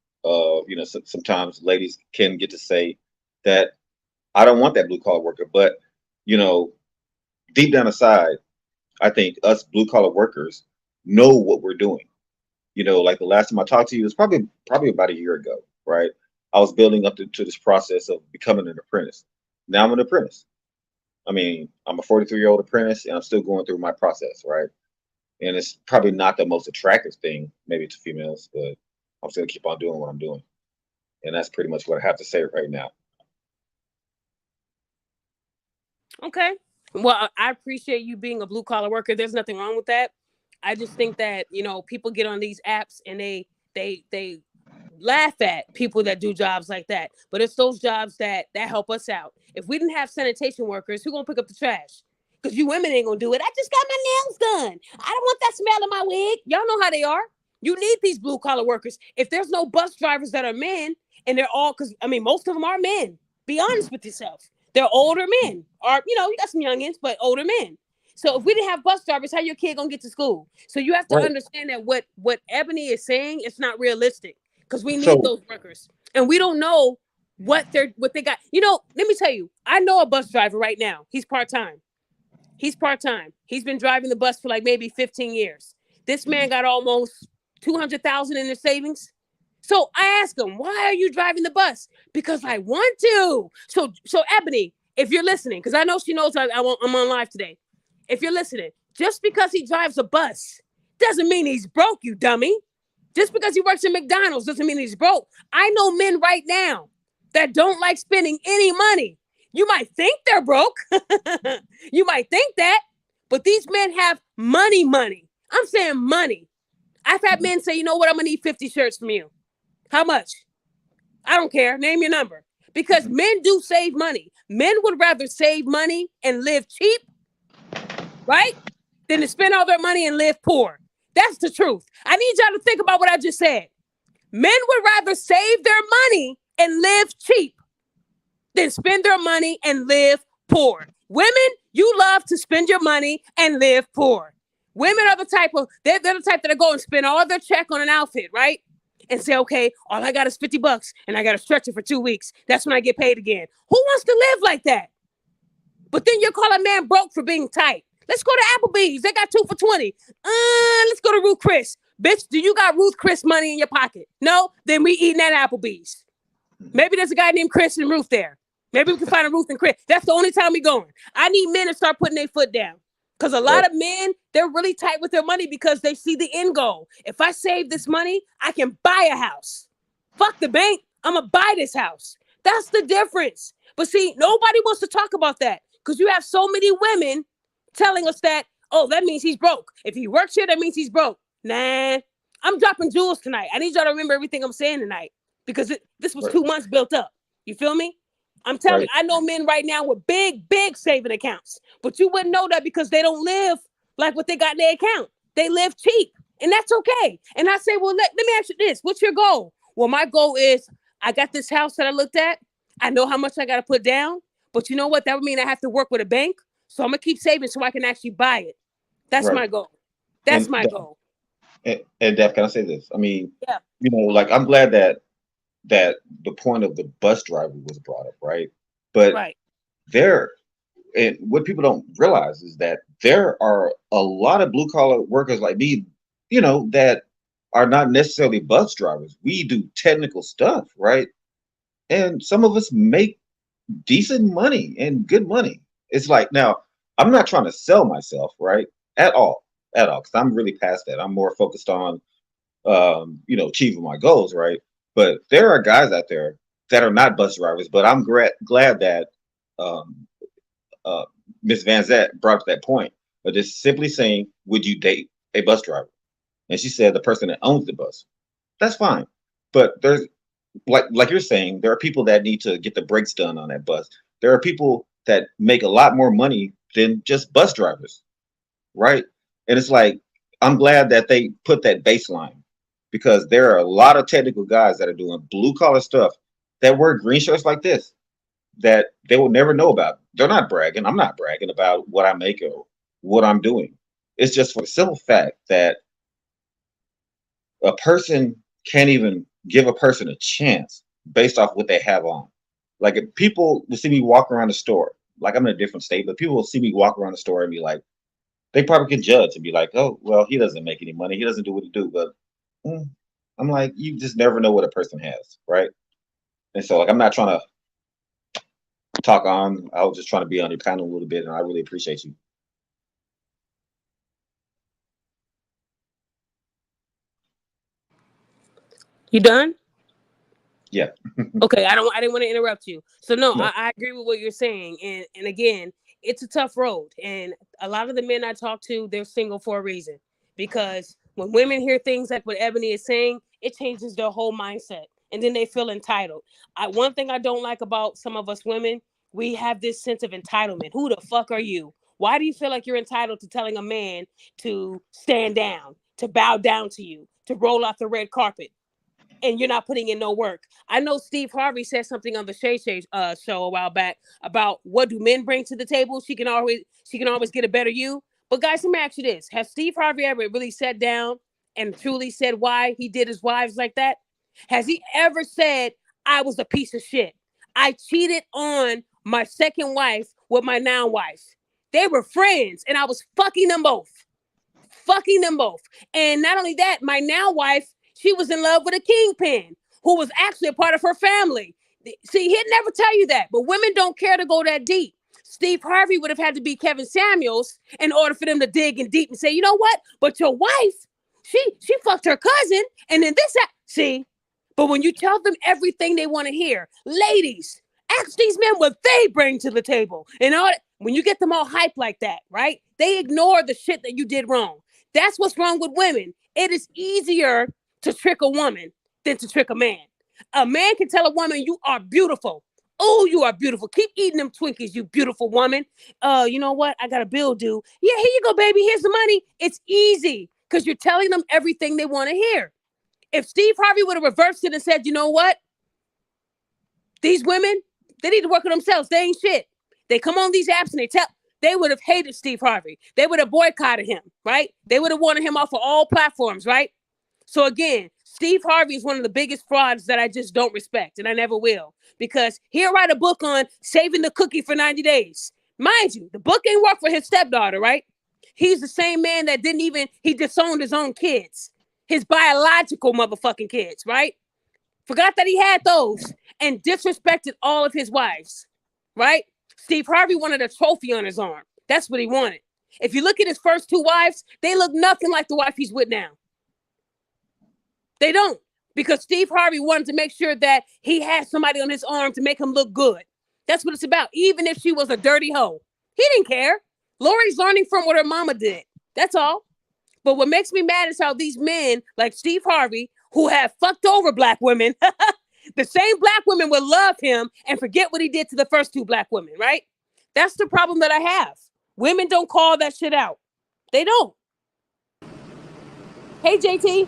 Sometimes ladies can get to say that I don't want that blue collar worker, but you know, deep down inside, I think us blue collar workers know what we're doing. Like the last time I talked to you was probably about a year ago, right? I was building up to this process of becoming an apprentice. Now I'm an apprentice. I mean, I'm a 43-year-old apprentice, and I'm still going through my process, right? And it's probably not the most attractive thing, maybe to females, but I'm still gonna keep on doing what I'm doing, and that's pretty much what I have to say right now. Okay. Well, I appreciate you being a blue collar worker. There's nothing wrong with that. I just think that people get on these apps and they laugh at people that do jobs like that. But it's those jobs that help us out. If we didn't have sanitation workers, who gonna pick up the trash? Because you women ain't gonna do it. I just got my nails done. I don't want that smell in my wig. Y'all know how they are. You need these blue collar workers. If there's no bus drivers that are men, and they're all because most of them are men. Be honest with yourself. They're older men, or you got some youngins, but older men. So if we didn't have bus drivers, how your kid gonna get to school? So you have to Right. understand that what Ebony is saying, it's not realistic because we need So, those workers, and we don't know what they got. Let me tell you, I know a bus driver right now. He's part time. He's part time. He's been driving the bus for like maybe 15 years. This man got almost 200,000 in his savings. So I asked him, "Why are you driving the bus?" Because I want to. So Ebony, if you're listening, because I know she knows I'm on live today. If you're listening, just because he drives a bus doesn't mean he's broke, you dummy. Just because he works at McDonald's doesn't mean he's broke. I know men right now that don't like spending any money. You might think they're broke. You might think that, but these men have money. I'm saying money. I've had men say, you know what, I'm going to need 50 shirts from you. How much? I don't care. Name your number. Because men do save money. Men would rather save money and live cheap, right? Than to spend all their money and live poor. That's the truth. I need y'all to think about what I just said. Men would rather save their money and live cheap than spend their money and live poor. Women, you love to spend your money and live poor. Women are the type they're the type that go and spend all their check on an outfit, right? And say, okay, all I got is $50 and I got to stretch it for 2 weeks. That's when I get paid again. Who wants to live like that? But then you call a man broke for being tight. Let's go to Applebee's. They got 2 for 20. Let's go to Ruth Chris. Bitch, do you got Ruth Chris money in your pocket? No? Then we eating at Applebee's. Maybe there's a guy named Chris and Ruth there. Maybe we can find a Ruth and Chris. That's the only time we going. I need men to start putting their foot down. Because a lot right. of men, they're really tight with their money because they see the end goal. If I save this money, I can buy a house. Fuck the bank. I'm going to buy this house. That's the difference. But see, nobody wants to talk about that. Because you have so many women telling us that, oh, that means he's broke. If he works here, that means he's broke. Nah, I'm dropping jewels tonight. I need y'all to remember everything I'm saying tonight because this was Right. 2 months built up. You feel me? I'm telling you, Right. I know men right now with big, big saving accounts, but you wouldn't know that because they don't live like what they got in their account. They live cheap, and that's okay. And I say, well, let me ask you this. What's your goal? Well, my goal is I got this house that I looked at. I know how much I got to put down, but you know what? That would mean I have to work with a bank. So I'm going to keep saving so I can actually buy it. That's Right. my goal. That's And my goal. and Def, can I say this? I mean, Yeah. like I'm glad that the point of the bus driver was brought up, right? But Right. there, and what people don't realize is that there are a lot of blue collar workers like me, that are not necessarily bus drivers. We do technical stuff, right? And some of us make decent money and good money. It's like now, I'm not trying to sell myself, right? At all, because I'm really past that. I'm more focused on, achieving my goals, right? But there are guys out there that are not bus drivers, but I'm glad that um, uh, Miss Van Zant brought up that point of just simply saying, "Would you date a bus driver?" And she said, "The person that owns the bus." That's fine, but there's like you're saying, there are people that need to get the brakes done on that bus. There are people that make a lot more money than just bus drivers, right? And it's like I'm glad that they put that baseline because there are a lot of technical guys that are doing blue collar stuff that wear green shirts like this that they will never know about. They're not bragging. I'm not bragging about what I make or what I'm doing. It's just for the simple fact that a person can't even give a person a chance based off what they have on. Like if people will see me walk around the store, like I'm in a different state, but people will see me walk around the store and be like, they probably can judge and be like, oh, well, he doesn't make any money. He doesn't do what he do. But mm, I'm like, you just never know what a person has, right? And so like I'm not trying to talk on. I was just trying to be on your panel a little bit, and I really appreciate you. You done? Yeah. Okay, I didn't want to interrupt you. So no, No. I agree with what you're saying. And again, it's a tough road. And a lot of the men I talk to, they're single for a reason. Because when women hear things like what Ebony is saying, it changes their whole mindset. And then they feel entitled. One thing I don't like about some of us women, we have this sense of entitlement. Who the fuck are you? Why do you feel like you're entitled to telling a man to stand down, to bow down to you, to roll out the red carpet? And you're not putting in no work. I know Steve Harvey said something on the Shay Shay show a while back about what do men bring to the table. She can always get a better you. But guys, let me ask you this: has Steve Harvey ever really sat down and truly said why he did his wives like that? Has he ever said I was a piece of shit? I cheated on my second wife with my now wife. They were friends, and I was fucking them both. Fucking them both. And not only that, my now wife, she was in love with a kingpin who was actually a part of her family. See, he'd never tell you that, but women don't care to go that deep. Steve Harvey would have had to be Kevin Samuels in order for them to dig in deep and say, you know what? But your wife, she fucked her cousin, and then this. See, but when you tell them everything they want to hear, ladies, ask these men what they bring to the table. And all when you get them all hyped like that, right? They ignore the shit that you did wrong. That's what's wrong with women. It is easier to trick a woman than to trick a man. A man can tell a woman, you are beautiful. Oh, you are beautiful. Keep eating them Twinkies, you beautiful woman. You know what? I got a bill due. Yeah, here you go, baby. Here's the money. It's easy because you're telling them everything they want to hear. If Steve Harvey would have reversed it and said, you know what? These women, they need to work on themselves. They ain't shit. They come on these apps and they would have hated Steve Harvey. They would have boycotted him, right? They would have wanted him off of all platforms, right? So again, Steve Harvey is one of the biggest frauds that I just don't respect, and I never will, because he'll write a book on saving the cookie for 90 days. Mind you, the book ain't work for his stepdaughter, right? He's the same man that he disowned his own kids, his biological motherfucking kids, right? Forgot that he had those and disrespected all of his wives, right? Steve Harvey wanted a trophy on his arm. That's what he wanted. If you look at his first two wives, they look nothing like the wife he's with now. They don't. Because Steve Harvey wanted to make sure that he had somebody on his arm to make him look good. That's what it's about. Even if she was a dirty hoe. He didn't care. Lori's learning from what her mama did. That's all. But what makes me mad is how these men, like Steve Harvey, who have fucked over black women, the same black women will love him and forget what he did to the first two black women, right? That's the problem that I have. Women don't call that shit out. They don't. Hey, JT.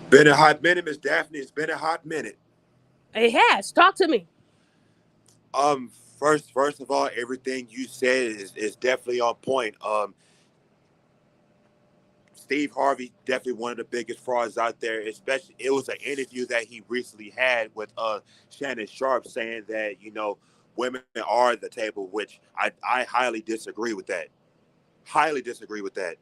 Been a hot minute, Miss Daphne. It's been a hot minute. It has. Talk to me. Um, first of all, everything you said is definitely on point. Steve Harvey, definitely one of the biggest frauds out there. Especially, it was an interview that he recently had with Shannon Sharp, saying that women are the table, which I highly disagree with that. Highly disagree with that.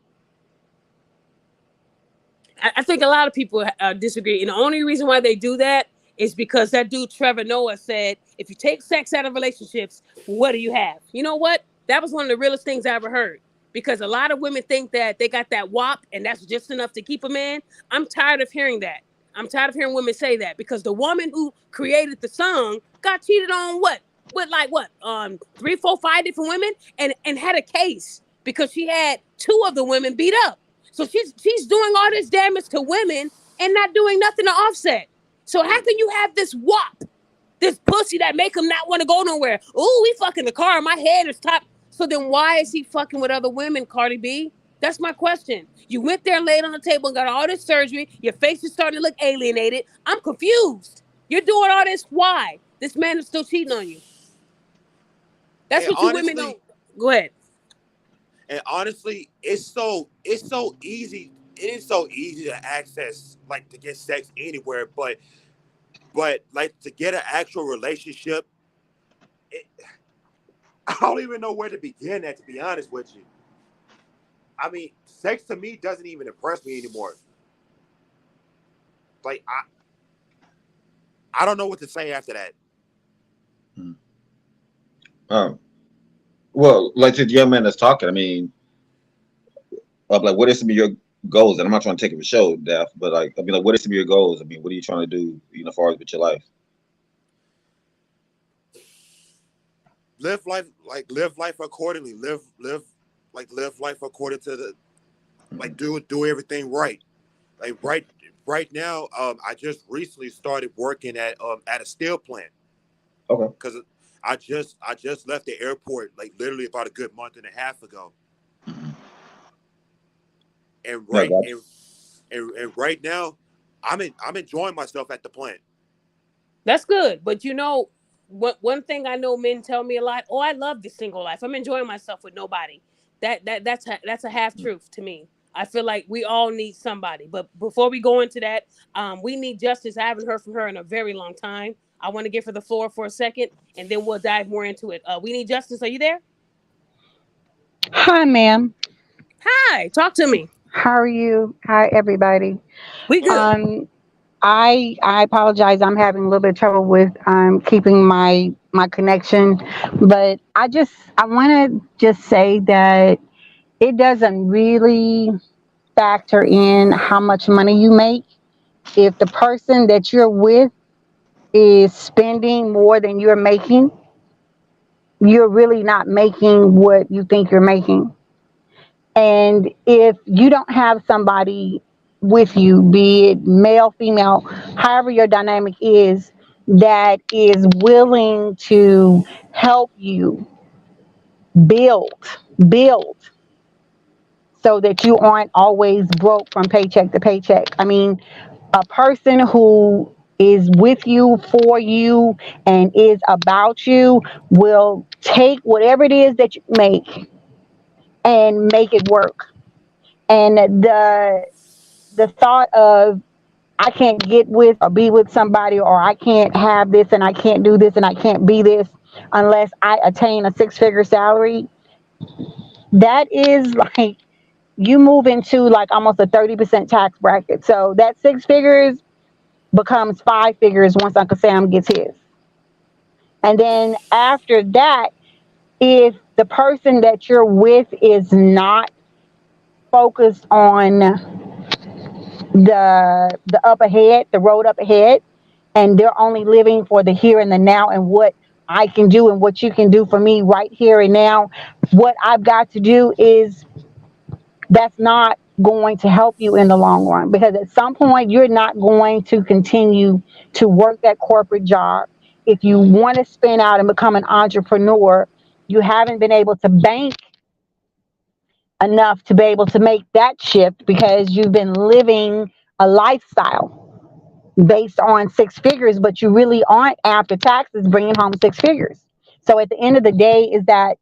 I think a lot of people disagree. And the only reason why they do that is because that dude, Trevor Noah, said, if you take sex out of relationships, what do you have? You know what? That was one of the realest things I ever heard. Because a lot of women think that they got that wop and that's just enough to keep a man. I'm tired of hearing that. I'm tired of hearing women say that because the woman who created the song got cheated on what? With like what? 3, 4, 5 different women and had a case because she had 2 of the women beat up. So she's doing all this damage to women and not doing nothing to offset. So how can you have this wop, this pussy that make him not want to go nowhere? Ooh, we fucking the car. My head is top. So then why is he fucking with other women, Cardi B? That's my question. You went there, laid on the table, and got all this surgery. Your face is starting to look alienated. I'm confused. You're doing all this. Why? This man is still cheating on you. That's And what you women don't. Go ahead. And honestly, it's so easy. It is so easy to access, like to get sex anywhere, but like to get an actual relationship, it, I don't even know where to begin at. To be honest with you, I mean, sex to me doesn't even impress me anymore. Like I don't know what to say after that. Hmm. Um, well, like to the young man that's talking, I mean, like, what are some of your goals? And I'm not trying to take it for show, Daph, but like, I mean, like, what are some of your goals? I mean, what are you trying to do, as far as with your life? Live life accordingly. Live life according to the like do everything right. Like right now, I just recently started working at a steel plant Okay. because I just left the airport like literally about a good month and a half ago, Mhm. and Yeah, right gotcha. and right now, I'm enjoying myself at the plant. That's good. But you know, one thing I know men tell me a lot. Oh, I love the single life. I'm enjoying myself with nobody. That's a half truth to me. I feel like we all need somebody. But before we go into that, we need justice. I haven't heard from her in a very long time. I want to give her the floor for a second, and then we'll dive more into it. We need justice. Are you there? Hi, ma'am. Hi, talk to me. How are you? Hi, everybody. We good. Um, I apologize. I'm having a little bit of trouble with keeping my connection, but I want to just say that it doesn't really factor in how much money you make. If the person that you're with is spending more than you're making, you're really not making what you think you're making. And if you don't have somebody with you, be it male, female, however your dynamic is, that is willing to help you build, build, so that you aren't always broke from paycheck to paycheck. I mean, a person who is with you, for you, and is about you will take whatever it is that you make it work. And the thought of I can't get with or be with somebody, or I can't have this and I can't do this and I can't be this unless I attain a 6-figure salary, that is like you move into like almost a 30% tax bracket. So that 6 figures becomes 5 figures once Uncle Sam gets his. And then after that, if the person that you're with is not focused on the up ahead, the road up ahead, and they're only living for the here and the now and what I can do and what you can do for me right here and now. What I've got to do is that's not going to help you in the long run because at some point you're not going to continue to work that corporate job. If you want to spin out and become an entrepreneur, you haven't been able to bank enough to be able to make that shift because you've been living a lifestyle based on six figures, but you really aren't after taxes bringing home six figures. So at the end of the day, is that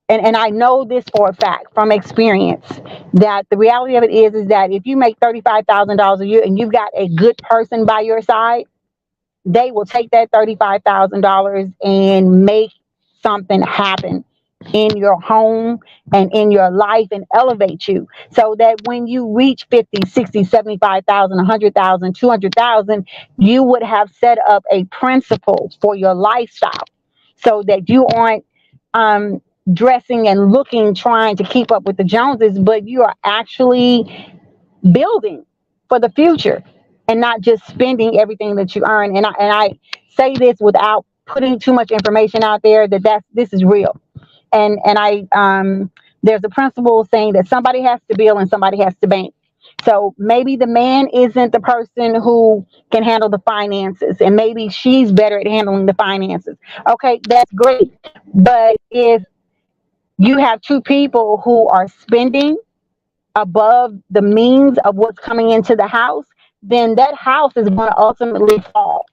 and I know this for a fact from experience that the reality of it is that if you make $35,000 a year and you've got a good person by your side, they will take that $35,000 and make something happen in your home and in your life and elevate you so that when you reach 50, 60, 75,000, 100,000, 200,000, you would have set up a principle for your lifestyle so that you aren't um, dressing and looking, trying to keep up with the Joneses, but you are actually building for the future and not just spending everything that you earn. And I say this without putting too much information out there that this is real. And I there's a principle saying that somebody has to build and somebody has to bank. So maybe the man isn't the person who can handle the finances, and maybe she's better at handling the finances. Okay, that's great. But if you have two people who are spending above the means of what's coming into the house, then that house is going to ultimately fall.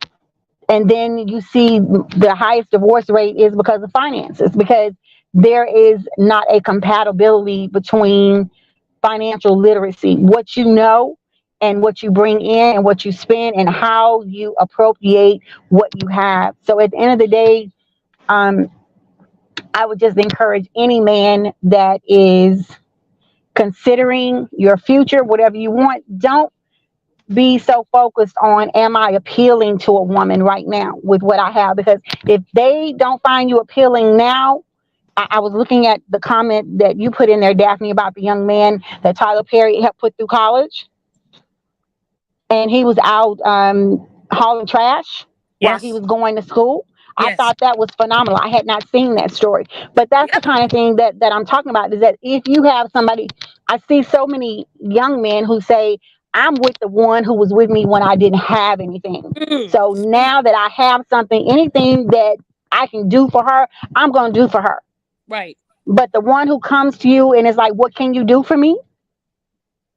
And then you see the highest divorce rate is because of finances, because there is not a compatibility between financial literacy, what you know and what you bring in and what you spend and how you appropriate what you have. So at the end of the day, um, I would just encourage any man that is considering your future, whatever you want, don't be so focused on am I appealing to a woman right now with what I have? Because if they don't find you appealing now, I was looking at the comment that you put in there, Daphne, about the young man that Tyler Perry helped put through college, and he was out hauling trash while he Yes. was going to school. I Yes. thought that was phenomenal. I had not seen that story, but that's the Yep. kind of thing that I'm talking about. Is that if you have somebody, I see so many young men who say, "I'm with the one who was with me when I didn't have anything. So See? now that I have something, anything that I can do for her, I'm going to do for her." Right. But the one who comes to you and is like, "What can you do for me?"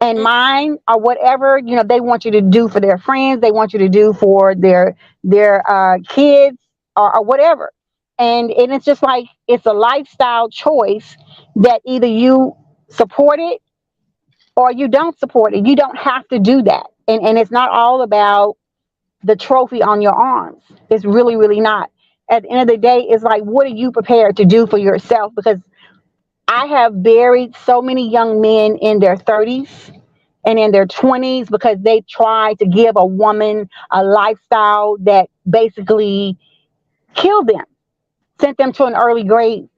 and Mm, mine or whatever they want you to do for their friends, they want you to do for their kids or whatever, and it's just like it's a lifestyle choice that either you support it or you don't support it. You don't have to do that, and it's not all about the trophy on your arms. It's really not. At the end of the day, it's like, what are you prepared to do for yourself? Because I have buried so many young men in their 30s and in their 20s because they tried to give a woman a lifestyle that basically killed them, sent them to an early grave.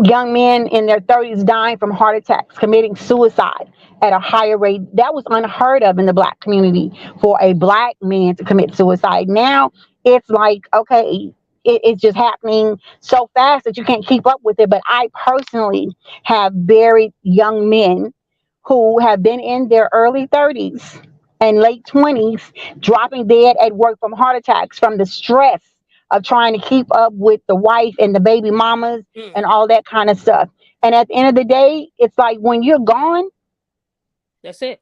Young men in their 30s dying from heart attacks, committing suicide at a higher rate. That was unheard of in the black community for a black man to commit suicide. Now it's like, okay, it's just happening so fast that you can't keep up with it. But I personally have buried young men who have been in their early 30s and late 20s dropping dead at work from heart attacks from the stress of trying to keep up with the wife and the baby mamas mm. and all that kind of stuff. And at the end of the day, it's like when you're gone, That's it.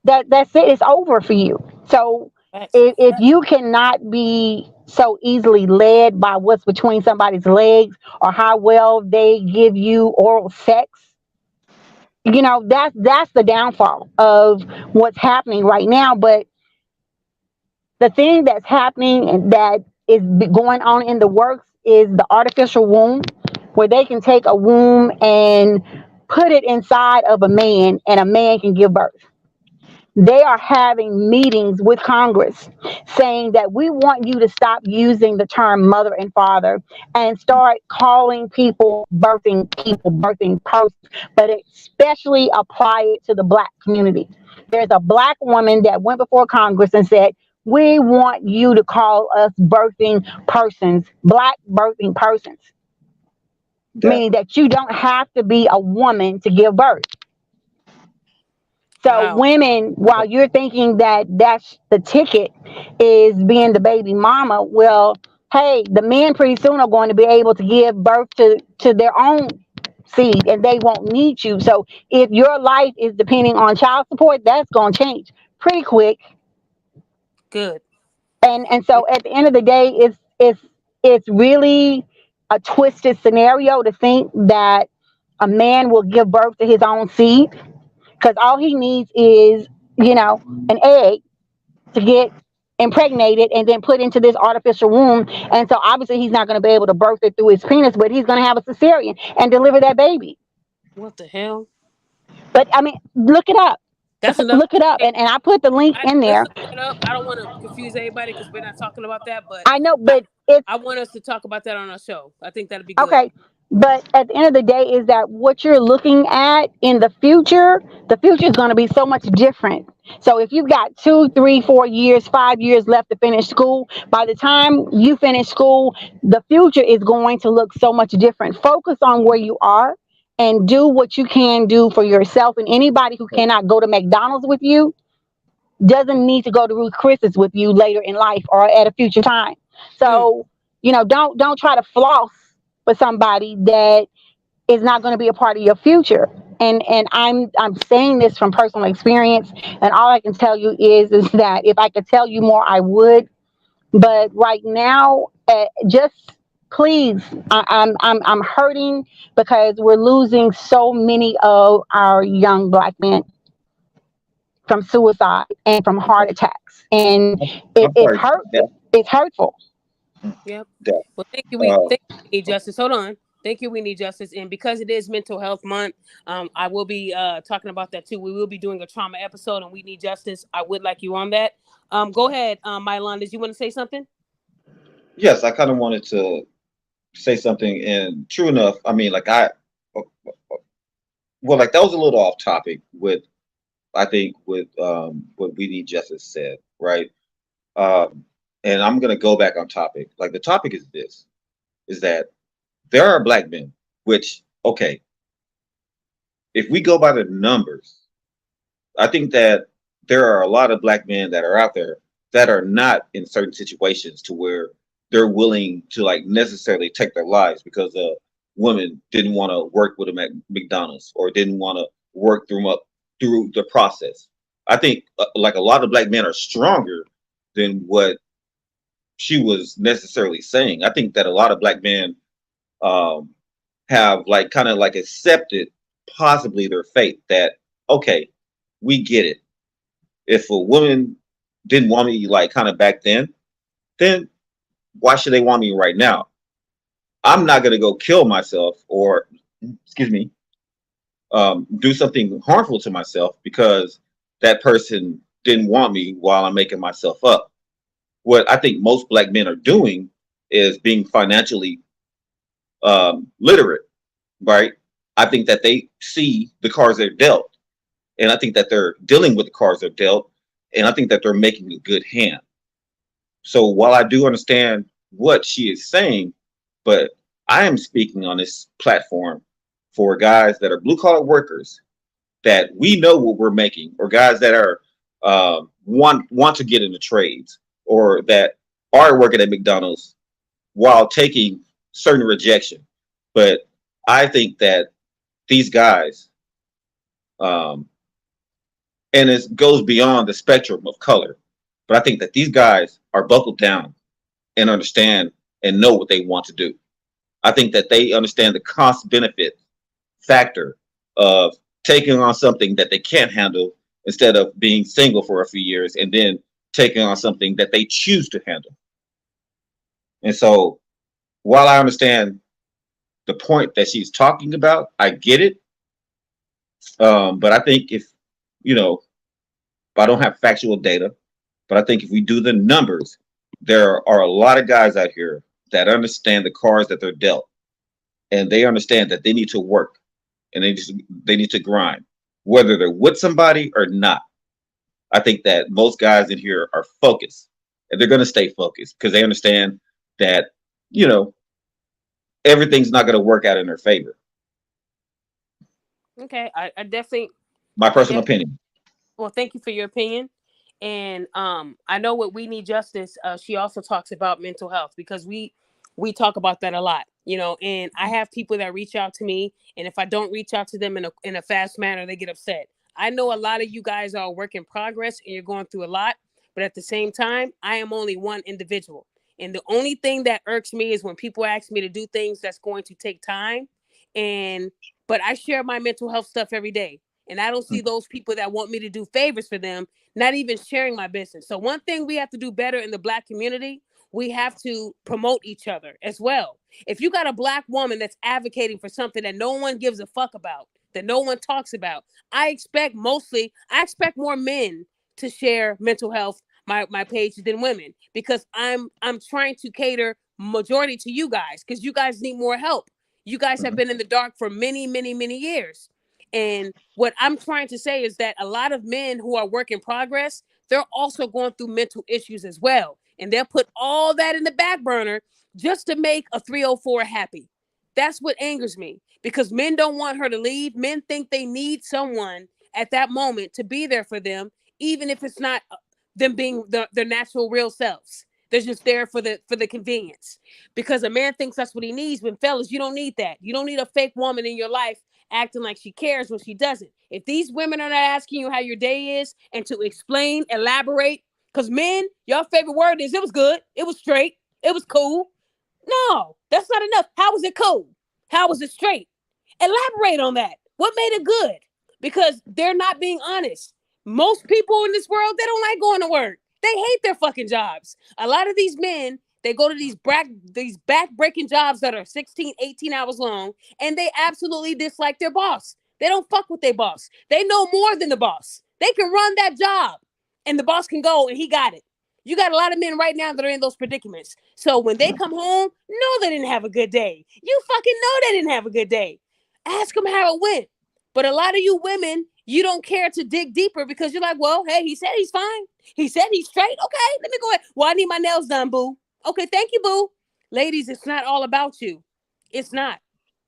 that's it. It's over for you. So That's if you cannot be so easily led by what's between somebody's legs or how well they give you oral sex, that's the downfall of what's happening right now. But the thing that's happening and that is going on in the works is the artificial womb, where they can take a womb and put it inside of a man, and a man can give birth. They are having meetings with Congress saying that we want you to stop using the term mother and father and start calling people birthing persons, but especially apply it to the black community. There's a black woman that went before Congress and said, We want you to call us birthing persons, black birthing persons, That meaning that you don't have to be a woman to give birth. So Wow. women, while you're thinking that that's the ticket is being the baby mama, well, hey, the men pretty soon are going to be able to give birth to their own seed and they won't need you. So if your life is depending on child support, that's going to change pretty quick. Good. And so at the end of the day, it's really a twisted scenario to think that a man will give birth to his own seed because all he needs is, an egg to get impregnated and then put into this artificial womb. And so obviously he's not going to be able to birth it through his penis, but he's going to have a cesarean and deliver that baby. What the hell? But I mean, look it up. That's another Look it up. thing. And I put the link in Let's there. look that up. I don't want to confuse everybody because we're not talking about that, but I know, I, but it's I want us to talk about that on our show. I think that'd be good. okay. But at the end of the day, is that what you're looking at in the future is going to be so much different. So if you've got 2, 3, 4 years, 5 years left to finish school, by the time you finish school, the future is going to look so much different. Focus on where you are and do what you can do for yourself. And anybody who cannot go to McDonald's with you doesn't need to go to Ruth Chris's with you later in life or at a future time. Mm, So, don't try to floss for somebody that is not going to be a part of your future. And I'm saying this from personal experience, and all I can tell you is that if I could tell you more, I would. But right now, just please, I'm hurting because we're losing so many of our young black men from suicide and from heart attacks, and I'm it sorry. hurt. It's hurtful. yep. That Well, uh, thank you. We need justice. Hold on. Thank you. We need justice, and because it is Mental Health Month, I will be talking about that too. We will be doing a trauma episode, and we need justice. I would like you on that. Go ahead, Mylon. Did you want to say something? yes, I kind of wanted to say something, and true enough, I mean, like well, like that was a little off topic with I think with what we need justice said, right? Um, and I'm gonna go back on topic. Like the topic is this: is that there are black men, which okay, if we go by the numbers, I think that there are a lot of black men that are out there that are not in certain situations to where they're willing to like necessarily take their lives because a woman didn't want to work with them at McDonald's or didn't want to work through the process. I think like a lot of black men are stronger than what she was necessarily saying. I think that a lot of black men um, have like kind of like accepted possibly their fate that okay, we get it. If a woman didn't want me like kind of back then why should they want me right now? I'm not gonna go kill myself or excuse me, do something harmful to myself because that person didn't want me while I'm making myself up. What I think most black men are doing is being financially literate, right? I think that they see the cards they're dealt, and I think that they're dealing with the cards they're dealt, and I think that they're making a good hand. So while I do understand what she is saying, but I am speaking on this platform for guys that are blue collar workers that we know what we're making, or guys that are want to get into trades, or that are working at McDonald's while taking certain rejection. But I think that these guys, um, and it goes beyond the spectrum of color, but I think that these guys are buckled down and understand and know what they want to do. I think that they understand the cost benefit factor of taking on something that they can't handle instead of being single for a few years and then taking on something that they choose to handle. And so while I understand the point that she's talking about, I get it. But I think if, you know, I don't have factual data, but I think if we do the numbers, there are a lot of guys out here that understand the cards that they're dealt, and they understand that they need to work and they need to grind, whether they're with somebody or not. I think that most guys in here are focused, and they're going to stay focused because they understand that, you know, everything's not going to work out in their favor. Okay, I definitely, My I personal definitely. opinion. Well, thank you for your opinion. And I know what We Need Justice. She also talks about mental health because we talk about that a lot, you know. And I have people that reach out to me, and if I don't reach out to them in a fast manner, they get upset. I know a lot of you guys are a work in progress, and you're going through a lot. But at the same time, I am only one individual, and the only thing that irks me is when people ask me to do things that's going to take time. And but I share my mental health stuff every day. And I don't see those people that want me to do favors for them not even sharing my business. So one thing we have to do better in the Black community, we have to promote each other as well. If you got a Black woman that's advocating for something that no one gives a fuck about, that no one talks about, I expect more men to share mental health my page than women, because I'm trying to cater majority to you guys, because you guys need more help. You guys have Mhm. been in the dark for many, many, many years. And what I'm trying to say is that a lot of men who are work in progress, they're also going through mental issues as well. And they'll put all that in the back burner just to make a 304 happy. That's what angers me, because men don't want her to leave. Men think they need someone at that moment to be there for them, even if it's not them being their natural real selves. They're just there for the convenience, because a man thinks that's what he needs. When fellas, you don't need that. You don't need a fake woman in your life acting like she cares when she doesn't. If these women are not asking you how your day is and to explain, elaborate, because men, your favorite word is it was good, it was straight, it was cool. No, that's not enough. How was it cool? How was it straight? Elaborate on that. What made it good? Because they're not being honest. Most people in this world, they don't like going to work. They hate their fucking jobs. A lot of these men, they go to these back-breaking jobs that are 16, 18 hours long, and they absolutely dislike their boss. They don't fuck with their boss. They know more than the boss. They can run that job, and the boss can go, and he got it. You got a lot of men right now that are in those predicaments. So when they come home, no, they didn't have a good day. You fucking know they didn't have a good day. Ask them how it went. But a lot of you women, you don't care to dig deeper because you're like, well, hey, he said he's fine. He said he's straight. Okay, let me go ahead. Well, I need my nails done, boo. Okay, thank you, boo. Ladies, it's not all about you. It's not.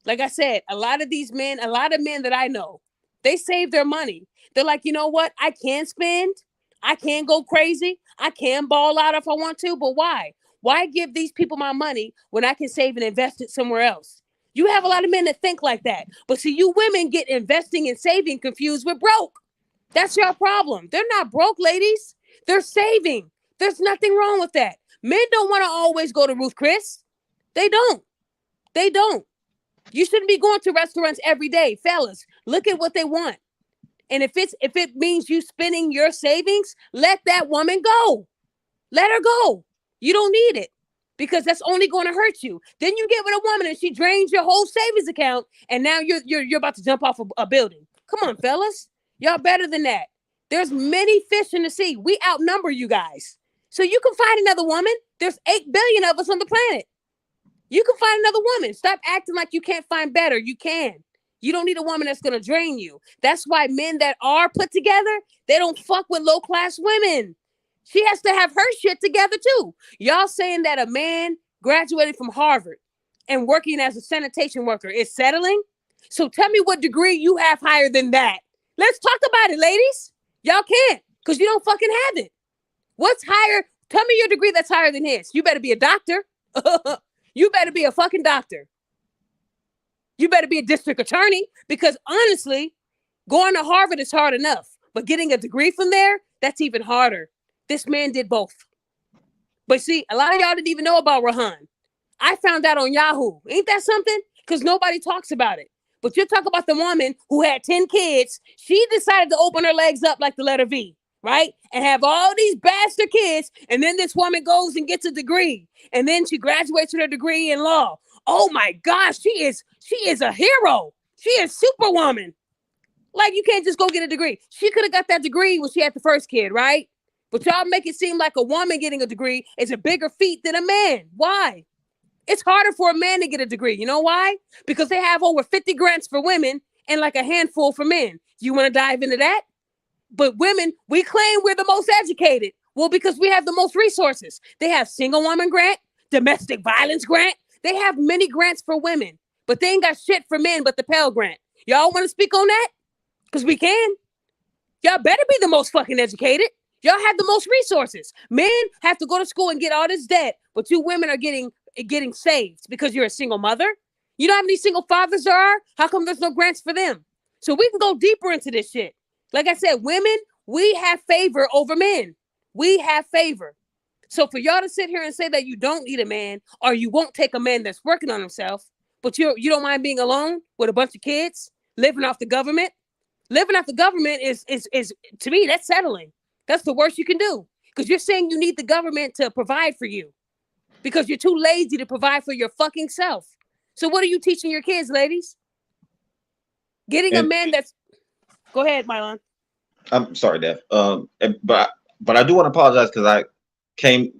Like I said, a lot of these men, a lot of men that I know, they save their money. They're like, you know what? I can spend. I can go crazy. I can ball out if I want to, but why? Why give these people my money when I can save and invest it somewhere else? You have a lot of men that think like that. But see, you women get investing and saving confused with broke. That's your problem. They're not broke, ladies. They're saving. There's nothing wrong with that. Men don't want to always go to Ruth Chris. They don't. They don't. You shouldn't be going to restaurants every day. Fellas, look at what they want. And if it means you spending your savings, let that woman go. Let her go. You don't need it, because that's only going to hurt you. Then you get with a woman and she drains your whole savings account, and now you're about to jump off a building. Come on, fellas. Y'all better than that. There's many fish in the sea. We outnumber you guys. So you can find another woman. There's 8 billion of us on the planet. You can find another woman. Stop acting like you can't find better. You can. You don't need a woman that's going to drain you. That's why men that are put together, they don't fuck with low class women. She has to have her shit together too. Y'all saying that a man graduated from Harvard and working as a sanitation worker is settling? So tell me what degree you have higher than that. Let's talk about it, ladies. Y'all can't, because you don't fucking have it. What's higher? Tell me your degree that's higher than his. You better be a doctor. You better be a fucking doctor. You better be a district attorney, because honestly, going to Harvard is hard enough, but getting a degree from there, that's even harder. This man did both. But see, a lot of y'all didn't even know about Rahan. I found out on Yahoo. Ain't that something? Because nobody talks about it. But you talk about the woman who had 10 kids. She decided to open her legs up like the letter V, right? And have all these bastard kids. And then this woman goes and gets a degree. And then she graduates with her degree in law. Oh my gosh, she is a hero. She is superwoman. Like, you can't just go get a degree. She could have got that degree when she had the first kid, right? But y'all make it seem like a woman getting a degree is a bigger feat than a man. Why? It's harder for a man to get a degree. You know why? Because they have over 50 grants for women and like a handful for men. You want to dive into that? But women, we claim we're the most educated. Well, because we have the most resources. They have single woman grant, domestic violence grant. They have many grants for women, but they ain't got shit for men but the Pell Grant. Y'all want to speak on that? Because we can. Y'all better be the most fucking educated. Y'all have the most resources. Men have to go to school and get all this debt, but you women are getting saved because you're a single mother. You know how many single fathers there are? How come there's no grants for them? So we can go deeper into this shit. Like I said, women, we have favor over men. We have favor. So for y'all to sit here and say that you don't need a man or you won't take a man that's working on himself, but you don't mind being alone with a bunch of kids, living off the government. Living off the government is to me, that's settling. That's the worst you can do. Because you're saying you need the government to provide for you. Because you're too lazy to provide for your fucking self. So what are you teaching your kids, ladies? Getting a man that's... Go ahead, Mylon. I'm sorry, Dev. But I do want to apologize because I came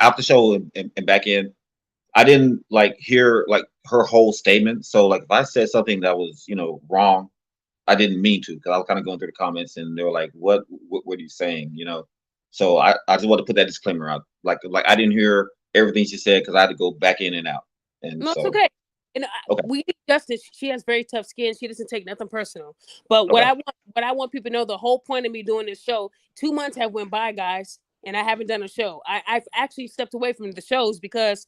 out the show and back in. I didn't like hear like her whole statement. So like if I said something that was wrong, I didn't mean to, because I was kind of going through the comments and they were like, what are you saying? So I just want to put that disclaimer out. Like I didn't hear everything she said because I had to go back in and out. And no, so it's okay. And okay. we need justice. She has very tough skin. She doesn't take nothing personal. But Okay. what I want people to know, the whole point of me doing this show, 2 months have went by, guys, and I haven't done a show. I've actually stepped away from the shows because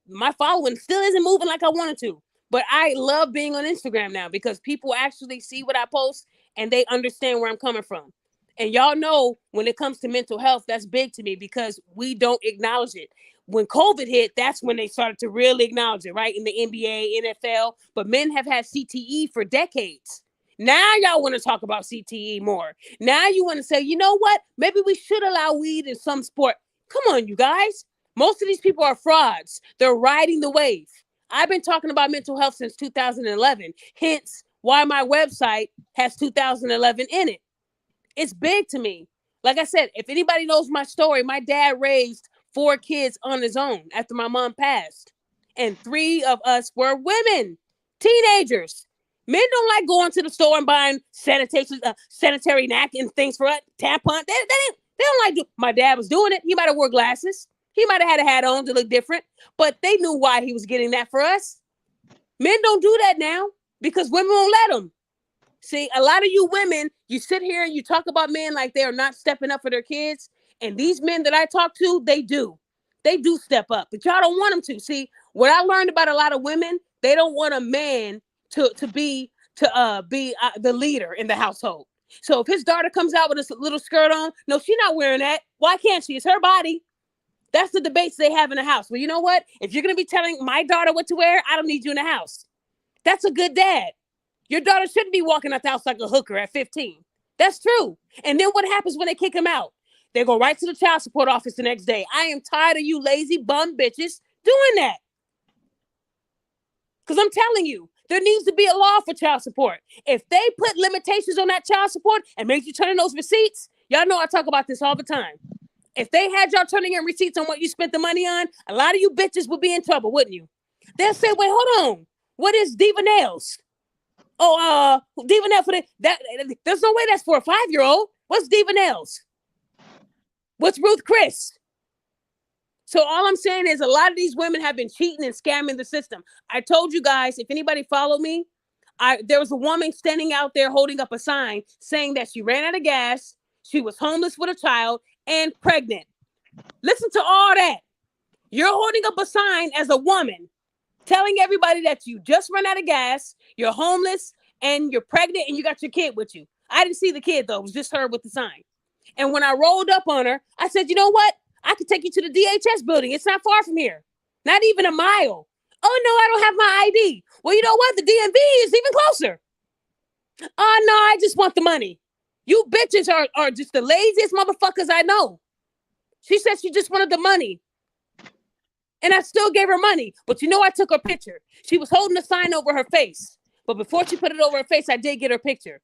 my following still isn't moving like I wanted to. But I love being on Instagram now because people actually see what I post and they understand where I'm coming from. And y'all know when it comes to mental health, that's big to me because we don't acknowledge it. When COVID hit, that's when they started to really acknowledge it, right? In the NBA, NFL. But men have had CTE for decades. Now y'all want to talk about CTE more. Now you want to say, you know what? Maybe we should allow weed in some sport. Come on, you guys. Most of these people are frauds. They're riding the wave. I've been talking about mental health since 2011. Hence why my website has 2011 in it. It's big to me. Like I said, if anybody knows my story, my dad raised 4 kids on his own after my mom passed. And 3 of us were women, teenagers. Men don't like going to the store and buying sanitary napkin things for us, tampon. They don't like my dad was doing it. He might have wore glasses. He might have had a hat on to look different, but they knew why he was getting that for us. Men don't do that now because women won't let them. See, a lot of you women, you sit here and you talk about men like they are not stepping up for their kids. And these men that I talk to, they do. They do step up, but y'all don't want them to. See, what I learned about a lot of women, they don't want a man to be the leader in the household. So if his daughter comes out with a little skirt on, no, she's not wearing that. Why can't she? It's her body. That's the debates they have in the house. Well, you know what? If you're going to be telling my daughter what to wear, I don't need you in the house. That's a good dad. Your daughter shouldn't be walking out the house like a hooker at 15. That's true. And then what happens when they kick him out? They go right to the child support office the next day. I am tired of you lazy bum bitches doing that. Because I'm telling you, there needs to be a law for child support. If they put limitations on that child support and make you turn in those receipts, y'all know I talk about this all the time. If they had y'all turning in receipts on what you spent the money on, a lot of you bitches would be in trouble, wouldn't you? They'll say, wait, hold on. What is Diva Nails? Oh, Diva Nails for that. There's no way that's for a 5-year-old. What's Diva Nails? What's Ruth Chris? So all I'm saying is a lot of these women have been cheating and scamming the system. I told you guys, if anybody follow me, there was a woman standing out there holding up a sign saying that she ran out of gas, she was homeless with a child, and pregnant. Listen to all that. You're holding up a sign as a woman, telling everybody that you just run out of gas, you're homeless, and you're pregnant, and you got your kid with you. I didn't see the kid, though. It was just her with the sign. And when I rolled up on her, I said, you know what? I could take you to the DHS building. It's not far from here. Not even a mile. Oh, no, I don't have my ID. Well, you know what? The DMV is even closer. Oh, no, I just want the money. You bitches are just the laziest motherfuckers I know. She said she just wanted the money. And I still gave her money. But you know, I took her picture. She was holding a sign over her face. But before she put it over her face, I did get her picture.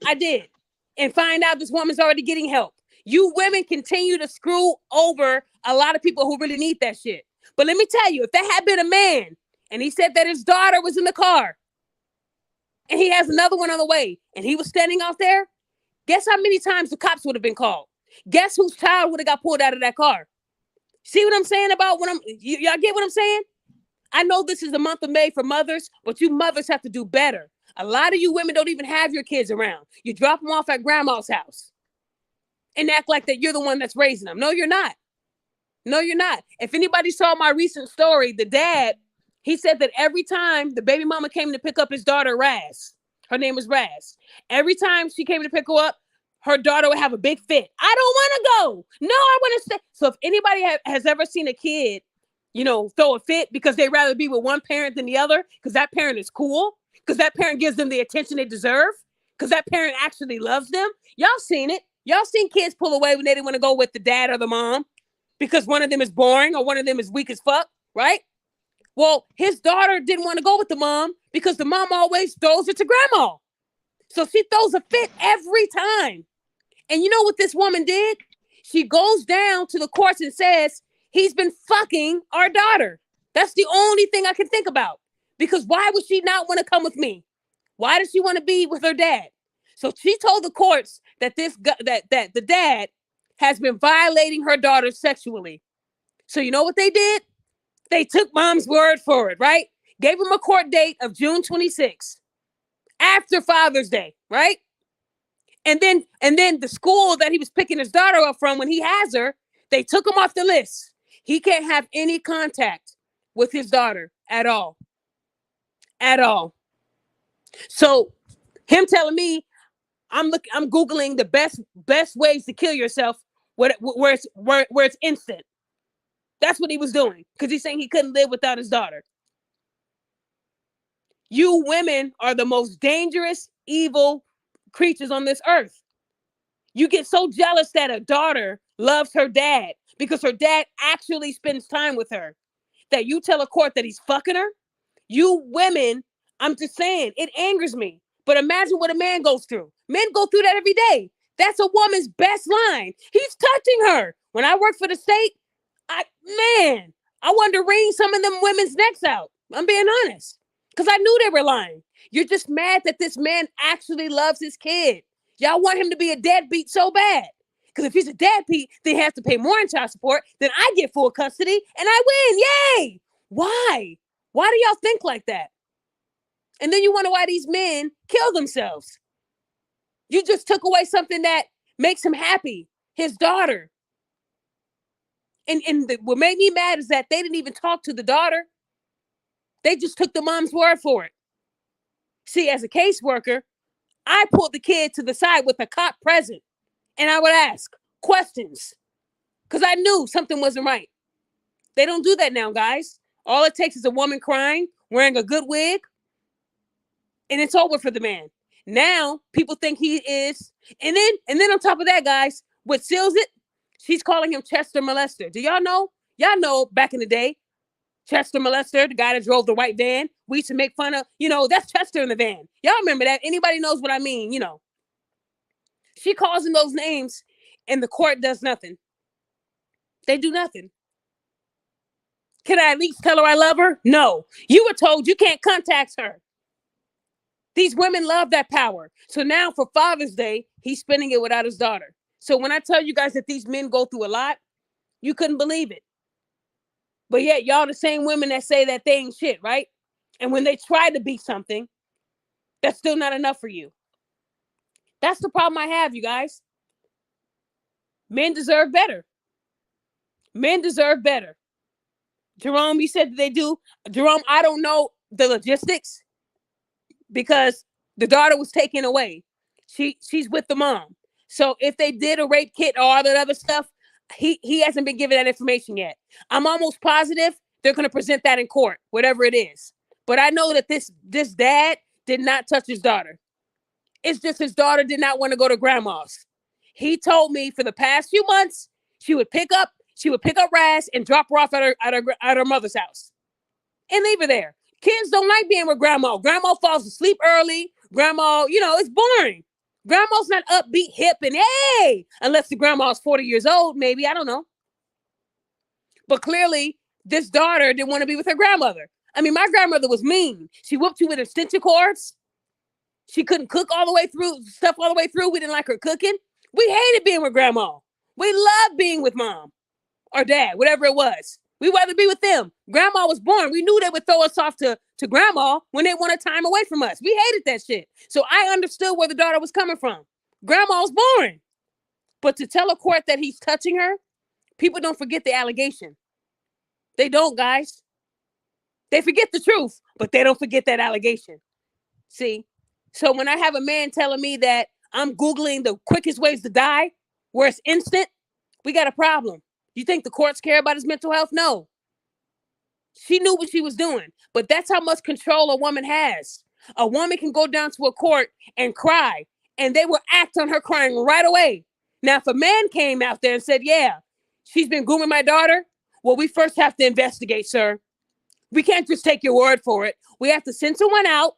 I did. And find out this woman's already getting help. You women continue to screw over a lot of people who really need that shit. But let me tell you, if that had been a man and he said that his daughter was in the car and he has another one on the way and he was standing out there, guess how many times the cops would have been called? Guess whose child would have got pulled out of that car? See what I'm saying about what y'all get what I'm saying? I know this is the month of May for mothers, but you mothers have to do better. A lot of you women don't even have your kids around. You drop them off at grandma's house and act like that you're the one that's raising them. No, you're not. No, you're not. If anybody saw my recent story, the dad, he said that every time the baby mama came to pick up his daughter, Raz, her name was Raz. Every time she came to pick her up, her daughter would have a big fit. I don't want to go. No, I want to stay. So if anybody has ever seen a kid, throw a fit because they'd rather be with one parent than the other, because that parent is cool, because that parent gives them the attention they deserve, because that parent actually loves them. Y'all seen it. Y'all seen kids pull away when they didn't want to go with the dad or the mom because one of them is boring or one of them is weak as fuck, right? Well, his daughter didn't want to go with the mom because the mom always throws it to grandma. So she throws a fit every time. And you know what this woman did? She goes down to the courts and says, he's been fucking our daughter. That's the only thing I can think about. Because why would she not want to come with me? Why does she want to be with her dad? So she told the courts that that the dad has been violating her daughter sexually. So you know what they did? They took mom's word for it, right? Gave him a court date of June 26th, after Father's Day, right? And then the school that he was picking his daughter up from when he has her, they took him off the list. He can't have any contact with his daughter at all. At all. So him telling me I'm Googling the best ways to kill yourself where it's instant. That's what he was doing because he's saying he couldn't live without his daughter. You women are the most dangerous, evil creatures on this earth. You get so jealous that a daughter loves her dad because her dad actually spends time with her, that you tell a court that he's fucking her. You women, I'm just saying, it angers me. But imagine what a man goes through. Men go through that every day. That's a woman's best line. He's touching her. When I worked for the state, I wanted to wring some of them women's necks out. I'm being honest. Because I knew they were lying. You're just mad that this man actually loves his kid. Y'all want him to be a deadbeat so bad. Because if he's a deadbeat, then he has to pay more in child support. Then I get full custody and I win. Yay! Why? Why do y'all think like that? And then you wonder why these men kill themselves. You just took away something that makes him happy. His daughter. And what made me mad is that they didn't even talk to the daughter. They just took the mom's word for it. See, as a caseworker, I pulled the kid to the side with a cop present. And I would ask questions. Because I knew something wasn't right. They don't do that now, guys. All it takes is a woman crying, wearing a good wig, and it's over for the man. Now, people think he is. And then on top of that, guys, what seals it, she's calling him Chester Molester. Do y'all know? Y'all know back in the day, Chester Molester, the guy that drove the white van, we used to make fun of, that's Chester in the van. Y'all remember that? Anybody knows what I mean, She calls him those names and the court does nothing. They do nothing. Can I at least tell her I love her? No. You were told you can't contact her. These women love that power. So now for Father's Day, he's spending it without his daughter. So when I tell you guys that these men go through a lot, you couldn't believe it. But yet y'all the same women that say that they ain't shit, right? And when they try to be something, that's still not enough for you. That's the problem I have, you guys. Men deserve better. Men deserve better. Jerome, you said that they do. Jerome, I don't know the logistics because the daughter was taken away. She's with the mom. So if they did a rape kit or all that other stuff, he hasn't been given that information yet. I'm almost positive they're going to present that in court, whatever it is. But I know that this dad did not touch his daughter. It's just his daughter did not want to go to grandma's. He told me for the past few months, she would pick up Raz and drop her off at her mother's house and leave her there. Kids don't like being with grandma. Grandma falls asleep early. Grandma, it's boring. Grandma's not upbeat, hip, and hey, unless the grandma's 40 years old, maybe, I don't know. But clearly, this daughter didn't want to be with her grandmother. I mean, my grandmother was mean. She whooped you with extension cords. She couldn't cook all the way through. We didn't like her cooking. We hated being with grandma. We love being with mom or dad, whatever it was. We'd rather be with them. Grandma was born. We knew they would throw us off to grandma when they wanted time away from us. We hated that shit. So I understood where the daughter was coming from. Grandma was born. But to tell a court that he's touching her, people don't forget the allegation. They don't, guys. They forget the truth, but they don't forget that allegation. See? So when I have a man telling me that I'm Googling the quickest ways to die, where it's instant, we got a problem. You think the courts care about his mental health? No. She knew what she was doing, but that's how much control a woman has. A woman can go down to a court and cry, and they will act on her crying right away. Now, if a man came out there and said, yeah, she's been grooming my daughter, well, we first have to investigate, sir. We can't just take your word for it. We have to send someone out,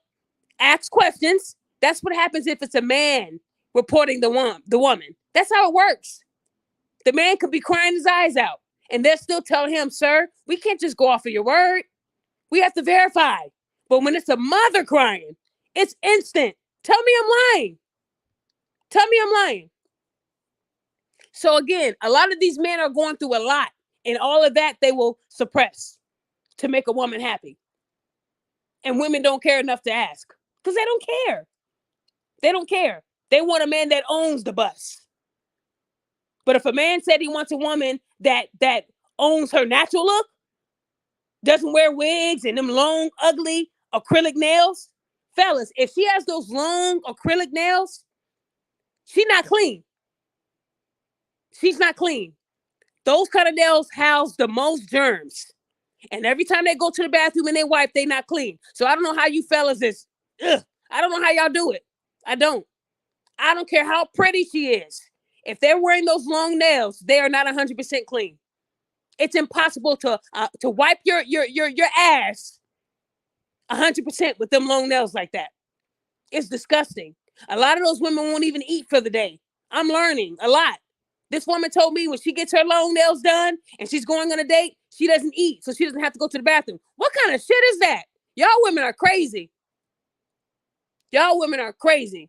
ask questions. That's what happens if it's a man reporting the woman. That's how it works. The man could be crying his eyes out, and they're still telling him, sir, we can't just go off of your word. We have to verify. But when it's a mother crying, it's instant. Tell me I'm lying. Tell me I'm lying. So again, a lot of these men are going through a lot, and all of that they will suppress to make a woman happy. And women don't care enough to ask because they don't care. They don't care. They want a man that owns the bus. But if a man said he wants a woman that owns her natural look, doesn't wear wigs and them long, ugly acrylic nails, fellas, if she has those long acrylic nails, she's not clean. She's not clean. Those kind of nails house the most germs. And every time they go to the bathroom and they wipe, they not clean. So I don't know how you fellas is. I don't know how y'all do it. I don't care how pretty she is. If they're wearing those long nails, they are not 100% clean. It's impossible to wipe your ass 100% with them long nails like that. It's disgusting. A lot of those women won't even eat for the day. I'm learning a lot. This woman told me when she gets her long nails done and she's going on a date, she doesn't eat, so she doesn't have to go to the bathroom. What kind of shit is that? Y'all women are crazy. Y'all women are crazy.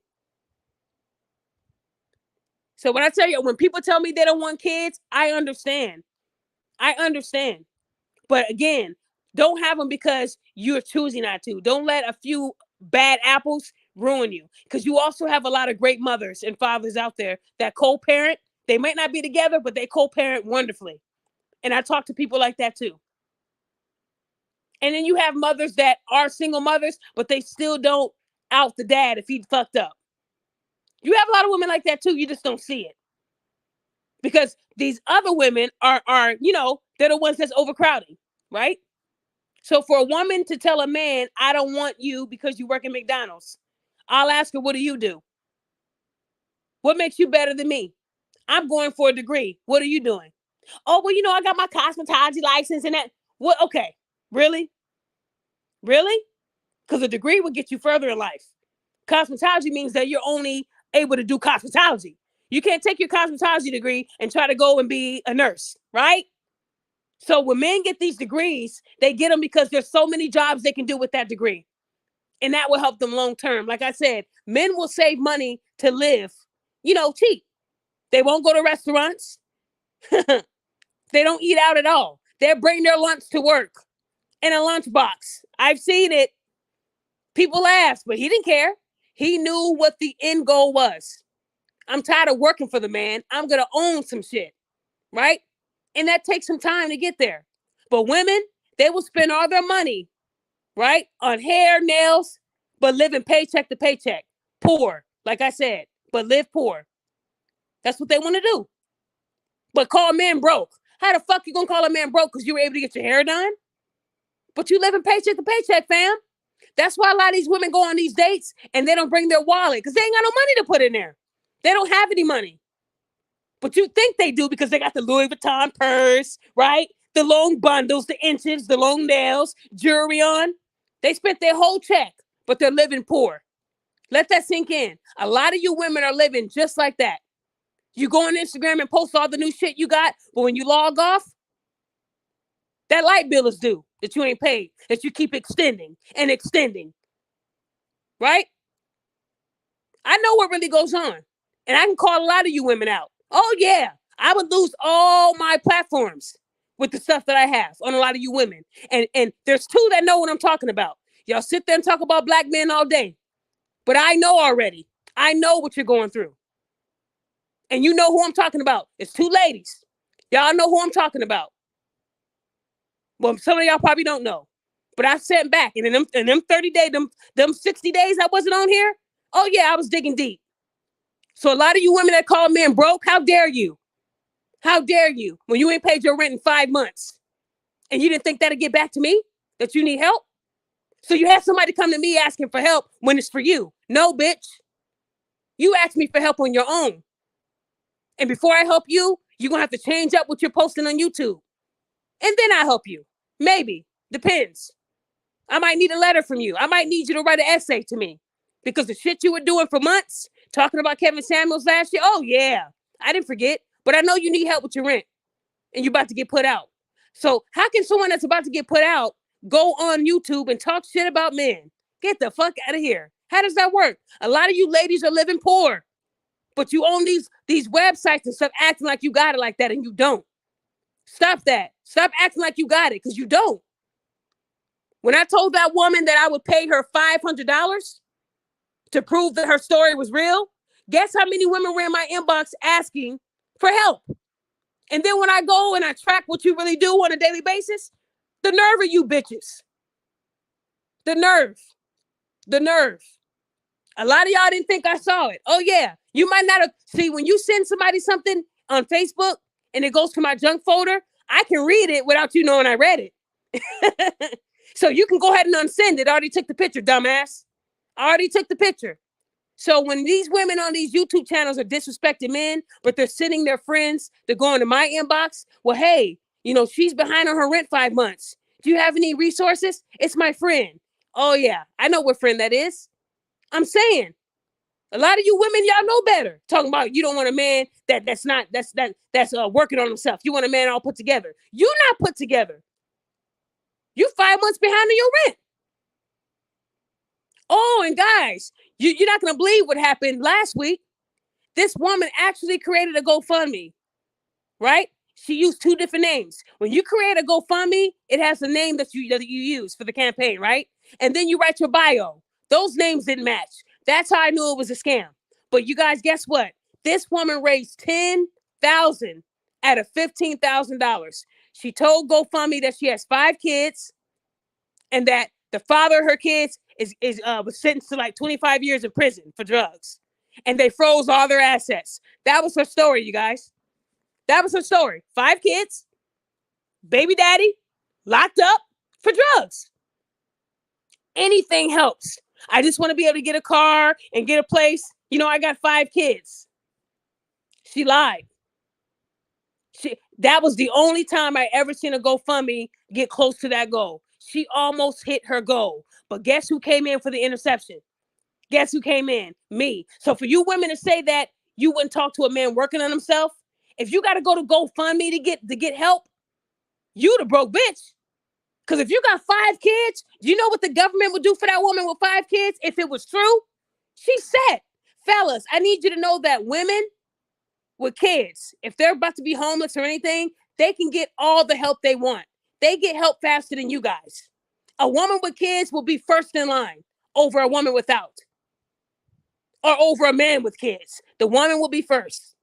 So when I tell you, when people tell me they don't want kids, I understand. I understand. But again, don't have them because you're choosing not to. Don't let a few bad apples ruin you. Because you also have a lot of great mothers and fathers out there that co-parent. They might not be together, but they co-parent wonderfully. And I talk to people like that too. And then you have mothers that are single mothers, but they still don't out the dad if he fucked up. You have a lot of women like that too. You just don't see it. Because these other women are they're the ones that's overcrowding, right? So for a woman to tell a man, I don't want you because you work at McDonald's, I'll ask her, what do you do? What makes you better than me? I'm going for a degree. What are you doing? Oh, well, I got my cosmetology license and that. What? Okay. Really? Really? Because a degree will get you further in life. Cosmetology means that you're only able to do cosmetology. You can't take your cosmetology degree and try to go and be a nurse, right? So when men get these degrees, they get them because there's so many jobs they can do with that degree. And that will help them long term. Like I said, men will save money to live, cheap. They won't go to restaurants. They don't eat out at all. They bring their lunch to work in a lunchbox. I've seen it. People ask, but he didn't care. He knew what the end goal was. I'm tired of working for the man. I'm going to own some shit, right? And that takes some time to get there. But women, they will spend all their money, right, on hair, nails, but living paycheck to paycheck. Poor, like I said, but live poor. That's what they want to do. But call men broke. How the fuck you gonna call a man broke because you were able to get your hair done? But you living paycheck to paycheck, fam. That's why a lot of these women go on these dates and they don't bring their wallet because they ain't got no money to put in there. They don't have any money. But you think they do because they got the Louis Vuitton purse, right? The long bundles, the inches, the long nails, jewelry on. They spent their whole check, but they're living poor. Let that sink in. A lot of you women are living just like that. You go on Instagram and post all the new shit you got, but when you log off, that light bill is due that you ain't paid, that you keep extending and extending, right? I know what really goes on, and I can call a lot of you women out. Oh, yeah, I would lose all my platforms with the stuff that I have on a lot of you women. And there's two that know what I'm talking about. Y'all sit there and talk about black men all day. But I know already. I know what you're going through. And you know who I'm talking about. It's two ladies. Y'all know who I'm talking about. Well, some of y'all probably don't know. But I sat back, and in them 30 days, them 60 days I wasn't on here, oh yeah, I was digging deep. So a lot of you women that call men broke, how dare you? How dare you when you ain't paid your rent in 5 months? And you didn't think that'd get back to me? That you need help? So you have somebody come to me asking for help when it's for you. No, bitch. You asked me for help on your own. And before I help you, you're going to have to change up what you're posting on YouTube. And then I help you. Maybe. Depends. I might need a letter from you. I might need you to write an essay to me. Because the shit you were doing for months, talking about Kevin Samuels last year, oh yeah, I didn't forget. But I know you need help with your rent. And you're about to get put out. So how can someone that's about to get put out go on YouTube and talk shit about men? Get the fuck out of here. How does that work? A lot of you ladies are living poor. But you own these websites and stuff acting like you got it like that, and you don't. Stop that. Stop acting like you got it, because you don't. When I told that woman that I would pay her $500 to prove that her story was real, guess how many women were in my inbox asking for help? And then when I go and I track what you really do on a daily basis, the nerve of you bitches. The nerve. The nerve. A lot of y'all didn't think I saw it. Oh, yeah. You might not have. See, when you send somebody something on Facebook and it goes to my junk folder, I can read it without you knowing I read it. So you can go ahead and unsend it. I already took the picture, dumbass. I already took the picture. So when these women on these YouTube channels are disrespecting men, but they're sending their friends, they're going to my inbox. Well, hey, you know, she's behind on her rent 5 months. Do you have any resources? It's my friend. Oh, yeah. I know what friend that is. I'm saying. A lot of you women, y'all know better. Talking about you don't want a man that's working on himself. You want a man all put together. You're not put together. You 5 months behind on your rent. Oh, and guys, you're not going to believe what happened last week. This woman actually created a GoFundMe, right? She used 2 different names. When you create a GoFundMe, it has the name that you use for the campaign, right? And then you write your bio. Those names didn't match. That's how I knew it was a scam. But you guys, guess what? This woman raised $10,000 out of $15,000. She told GoFundMe that she has 5 kids and that the father of her kids was sentenced to like 25 years in prison for drugs. And they froze all their assets. That was her story, you guys. That was her story. 5 kids, baby daddy, locked up for drugs. Anything helps. I just want to be able to get a car and get a place. You know, I got 5 kids. She lied. That was the only time I ever seen a GoFundMe get close to that goal. She almost hit her goal. But guess who came in for the interception? Guess who came in? Me. So for you women to say that you wouldn't talk to a man working on himself, if you got to go to GoFundMe to get help, you the broke bitch. Because if you got 5 kids, do you know what the government would do for that woman with 5 kids if it was true? She said, fellas, I need you to know that women with kids, if they're about to be homeless or anything, they can get all the help they want. They get help faster than you guys. A woman with kids will be first in line over a woman without. Or over a man with kids. The woman will be first.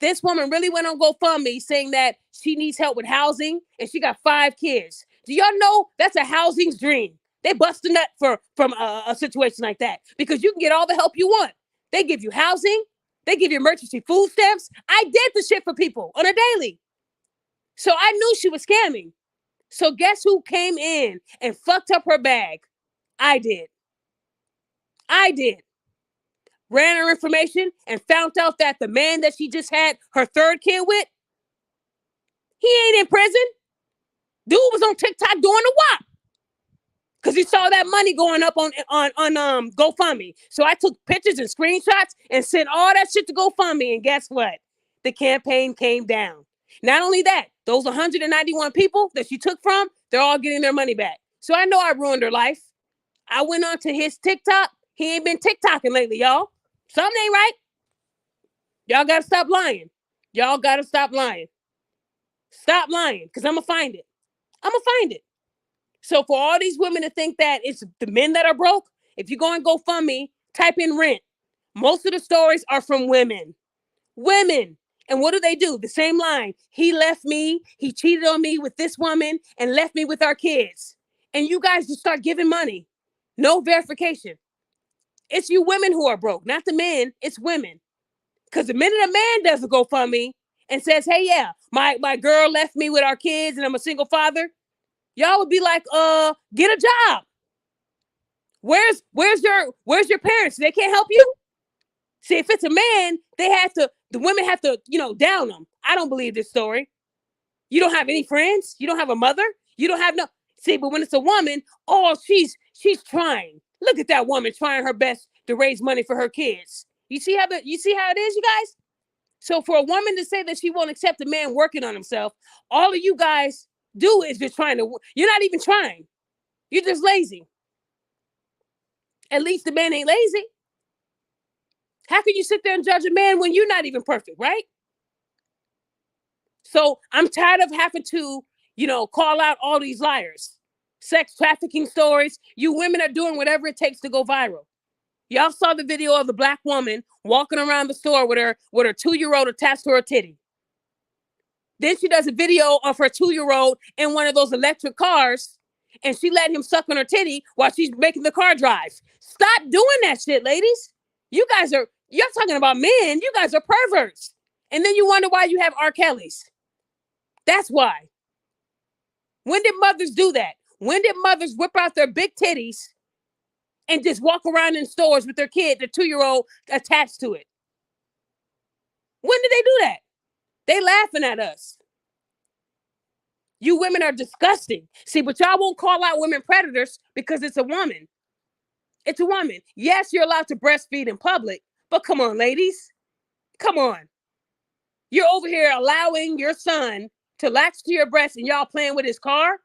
This woman really went on GoFundMe saying that she needs help with housing and she got 5 kids. Do y'all know that's a housing's dream? They bust a nut from a situation like that because you can get all the help you want. They give you housing. They give you emergency food stamps. I did the shit for people on a daily. So I knew she was scamming. So guess who came in and fucked up her bag? I did. Ran her information and found out that the man that she just had her 3rd kid with, he ain't in prison. Dude was on TikTok doing the WAP. Because he saw that money going up on GoFundMe. So I took pictures and screenshots and sent all that shit to GoFundMe. And guess what? The campaign came down. Not only that, those 191 people that she took from, they're all getting their money back. So I know I ruined her life. I went on to his TikTok. He ain't been TikToking lately, y'all. Something ain't right. Y'all got to stop lying. Y'all gotta stop lying. Stop lying, because I'm gonna find it. I'm gonna find it. So for all these women to think that it's the men that are broke, if you go and GoFundMe, type in rent. Most of the stories are from women. Women. And what do? The same line. He left me. He cheated on me with this woman and left me with our kids. And you guys just start giving money. No verification. It's you women who are broke, not the men. It's women. Because the minute a man does a GoFundMe and says, hey, yeah, my girl left me with our kids and I'm a single father, y'all would be like, get a job. Where's your parents? They can't help you? See, if it's a man, the women have to, down them. I don't believe this story. You don't have any friends. You don't have a mother. You don't have no. See, but when it's a woman, she's trying. Look at that woman trying her best to raise money for her kids. You see how it is, you guys? So for a woman to say that she won't accept a man working on himself, all of you guys do is just trying to. You're not even trying. You're just lazy. At least the man ain't lazy. How can you sit there and judge a man when you're not even perfect, right? So I'm tired of having to, call out all these liars. Sex trafficking stories. You women are doing whatever it takes to go viral. Y'all saw the video of the black woman walking around the store with her 2-year-old attached to her titty. Then she does a video of her 2-year-old in one of those electric cars, and she let him suck on her titty while she's making the car drive. Stop doing that shit, ladies. You're talking about men. You guys are perverts. And then you wonder why you have R. Kelly's. That's why. When did mothers do that? When did mothers whip out their big titties and just walk around in stores with their kid, their 2-year-old, attached to it? When did they do that? They laughing at us. You women are disgusting. See, but y'all won't call out women predators because it's a woman. It's a woman. Yes, you're allowed to breastfeed in public, but come on, ladies. Come on. You're over here allowing your son to latch to your breast and y'all playing with his car,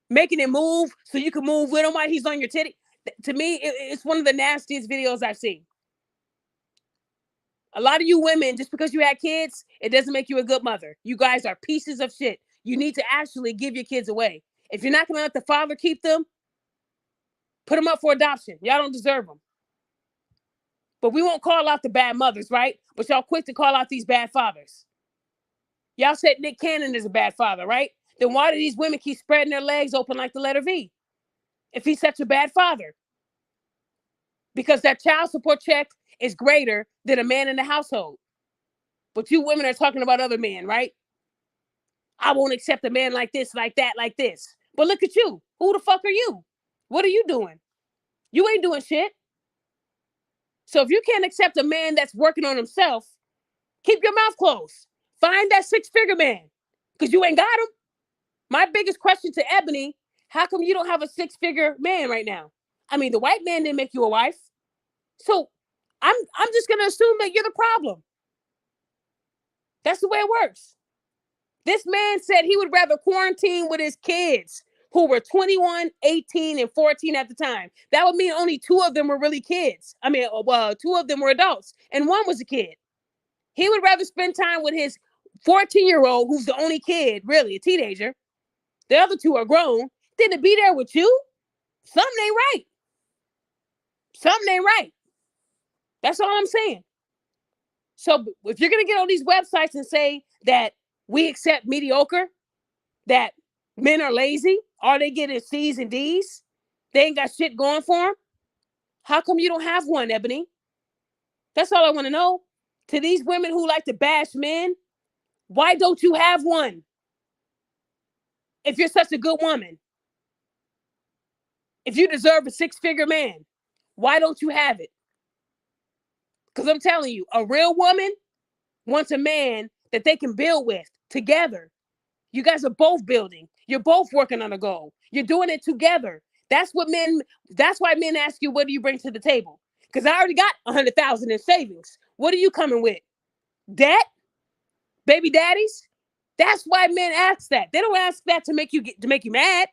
making it move so you can move with him while he's on your titty. To me, it's one of the nastiest videos I've seen. A lot of you women, just because you had kids, it doesn't make you a good mother. You guys are pieces of shit. You need to actually give your kids away. If you're not going to let the father keep them, put them up for adoption. Y'all don't deserve them. But we won't call out the bad mothers, right? But y'all quick to call out these bad fathers. Y'all said Nick Cannon is a bad father, right? Then why do these women keep spreading their legs open like the letter V? If he's such a bad father. Because that child support check is greater than a man in the household. But you women are talking about other men, right? I won't accept a man like this, like that, like this. But look at you. Who the fuck are you? What are you doing? You ain't doing shit. So if you can't accept a man that's working on himself, keep your mouth closed. Find that 6-figure man, because you ain't got him. My biggest question to Ebony, how come you don't have a 6-figure man right now? I mean, the white man didn't make you a wife. So I'm just going to assume that you're the problem. That's the way it works. This man said he would rather quarantine with his kids, who were 21, 18, and 14 at the time. That would mean only 2 of them were really kids. I mean, 2 of them were adults, and 1 was a kid. He would rather spend time with his 14-year-old, who's the only kid, really, a teenager. The other 2 are grown, than to be there with you. Something ain't right. Something ain't right. That's all I'm saying. So if you're going to get on these websites and say that we accept mediocre, that men are lazy, all they get is C's and D's, they ain't got shit going for them, how come you don't have one, Ebony? That's all I want to know. To these women who like to bash men, why don't you have one? If you're such a good woman, if you deserve a 6-figure man, why don't you have it? Because I'm telling you, a real woman wants a man that they can build with together. You guys are both building. You're both working on a goal. You're doing it together. That's why men ask you, what do you bring to the table? Because I already got 100,000 in savings. What are you coming with? Debt? Baby daddies? That's why men ask that. They don't ask that to make you mad.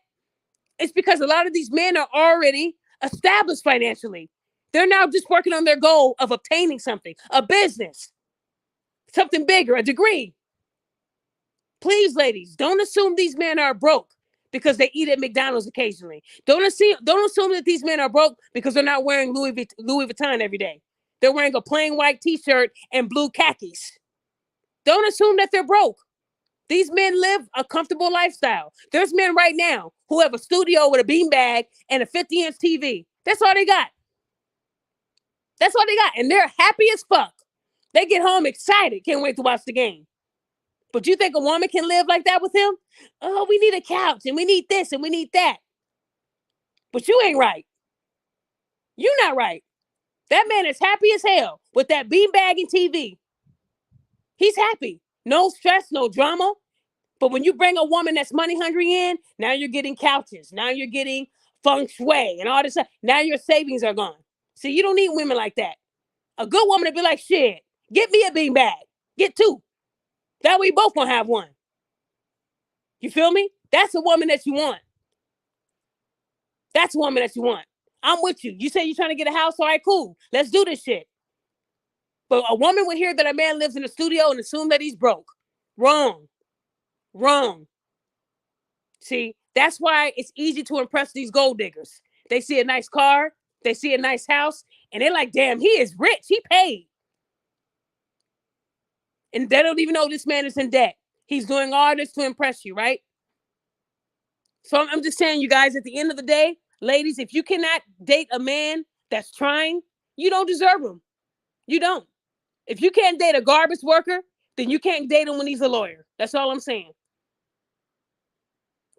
It's because a lot of these men are already established financially. They're now just working on their goal of obtaining something, a business. something bigger, a degree. Please, ladies, don't assume these men are broke because they eat at McDonald's occasionally. Don't assume that these men are broke because they're not wearing Louis Vuitton every day. They're wearing a plain white t-shirt and blue khakis. Don't assume that they're broke. These men live a comfortable lifestyle. There's men right now who have a studio with a beanbag and a 50-inch TV. That's all they got. That's all they got. And they're happy as fuck. They get home excited. Can't wait to watch the game. But you think a woman can live like that with him? Oh, we need a couch and we need this and we need that. But you ain't right. You're not right. That man is happy as hell with that beanbag and TV. He's happy. No stress, no drama. But when you bring a woman that's money hungry in, now you're getting couches. Now you're getting feng shui and all this stuff. Now your savings are gone. See, you don't need women like that. A good woman to be like, shit, get me a beanbag. Get two. That way we both gonna have one. You feel me? That's a woman that you want. That's a woman that you want. I'm with you. You say you're trying to get a house? All right, cool. Let's do this shit. But a woman would hear that a man lives in a studio and assume that he's broke. Wrong. Wrong. See, that's why it's easy to impress these gold diggers. They see a nice car, they see a nice house, and they're like, damn, he is rich. He paid. And they don't even know this man is in debt. He's doing all this to impress you, right? So I'm just saying, you guys, at the end of the day, ladies, if you cannot date a man that's trying, you don't deserve him. You don't. If you can't date a garbage worker, then you can't date him when he's a lawyer. That's all I'm saying.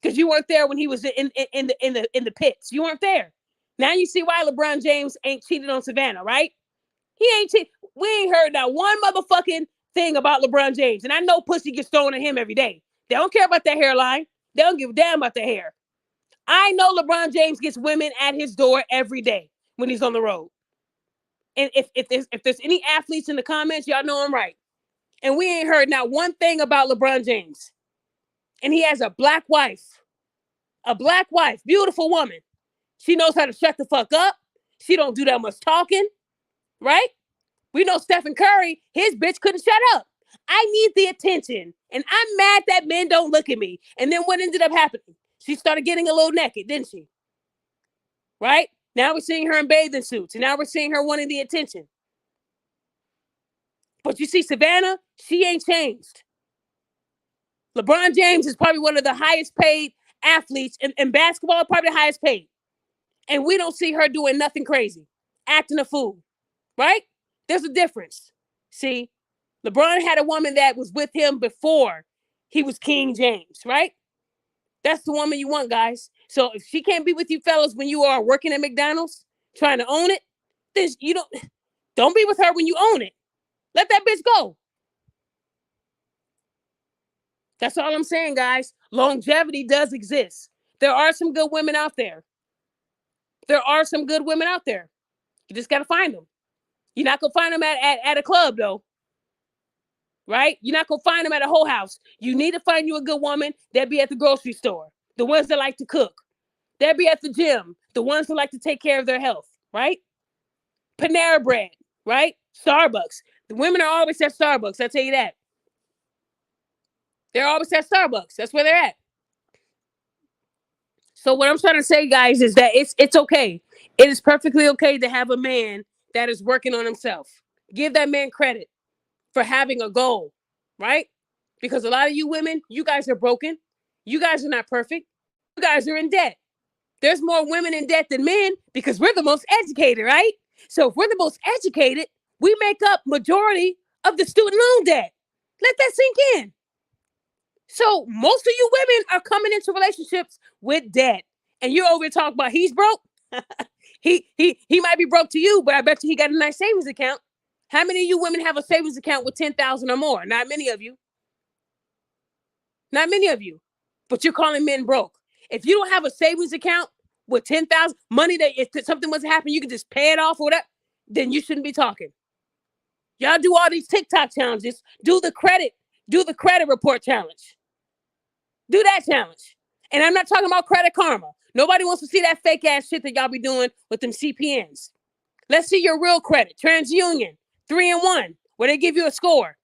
Because you weren't there when he was in the pits. You weren't there. Now you see why LeBron James ain't cheated on Savannah, right? He ain't cheated. We ain't heard not one motherfucking thing about LeBron James. And I know pussy gets thrown at him every day. They don't care about that hairline. They don't give a damn about the hair. I know LeBron James gets women at his door every day when he's on the road. And if there's any athletes in the comments, y'all know I'm right. And we ain't heard not one thing about LeBron James. And he has a black wife, beautiful woman. She knows how to shut the fuck up. She don't do that much talking, right? We know Stephen Curry, his bitch couldn't shut up. I need the attention. And I'm mad that men don't look at me. And then what ended up happening? She started getting a little naked, didn't she? Right? Now we're seeing her in bathing suits. And now we're seeing her wanting the attention. But you see, Savannah, she ain't changed. LeBron James is probably one of the highest paid athletes in basketball, probably the highest paid. And we don't see her doing nothing crazy, acting a fool, right? There's a difference. See, LeBron had a woman that was with him before he was King James, right? That's the woman you want, guys. So if she can't be with you fellas when you are working at McDonald's, trying to own it, then you don't be with her when you own it. Let that bitch go. That's all I'm saying, guys. Longevity does exist. There are some good women out there. There are some good women out there. You just got to find them. You're not going to find them at a club, though. Right? You're not going to find them at a whole house. You need to find you a good woman that be at the grocery store. The ones that like to cook. They'll be at the gym. The ones who like to take care of their health. Right? Panera Bread. Right? Starbucks. The women are always at Starbucks. I'll tell you that. They're always at Starbucks. That's where they're at. So what I'm trying to say, guys, is that it's okay. It is perfectly okay to have a man that is working on himself. Give that man credit for having a goal, right? Because a lot of you women, you guys are broken. You guys are not perfect. You guys are in debt. There's more women in debt than men because we're the most educated, right? So if we're the most educated, we make up majority of the student loan debt. Let that sink in. So most of you women are coming into relationships with debt. And you're over here talking about he's broke. he might be broke to you, but I bet you he got a nice savings account. How many of you women have a savings account with 10,000 or more? Not many of you. Not many of you. But you're calling men broke. If you don't have a savings account with 10,000, money that if something was to happen, you can just pay it off or whatever, then you shouldn't be talking. Y'all do all these TikTok challenges. Do the credit report challenge. Do that challenge. And I'm not talking about Credit Karma. Nobody wants to see that fake ass shit that y'all be doing with them CPNs. Let's see your real credit. TransUnion, 3-in-1, where they give you a score.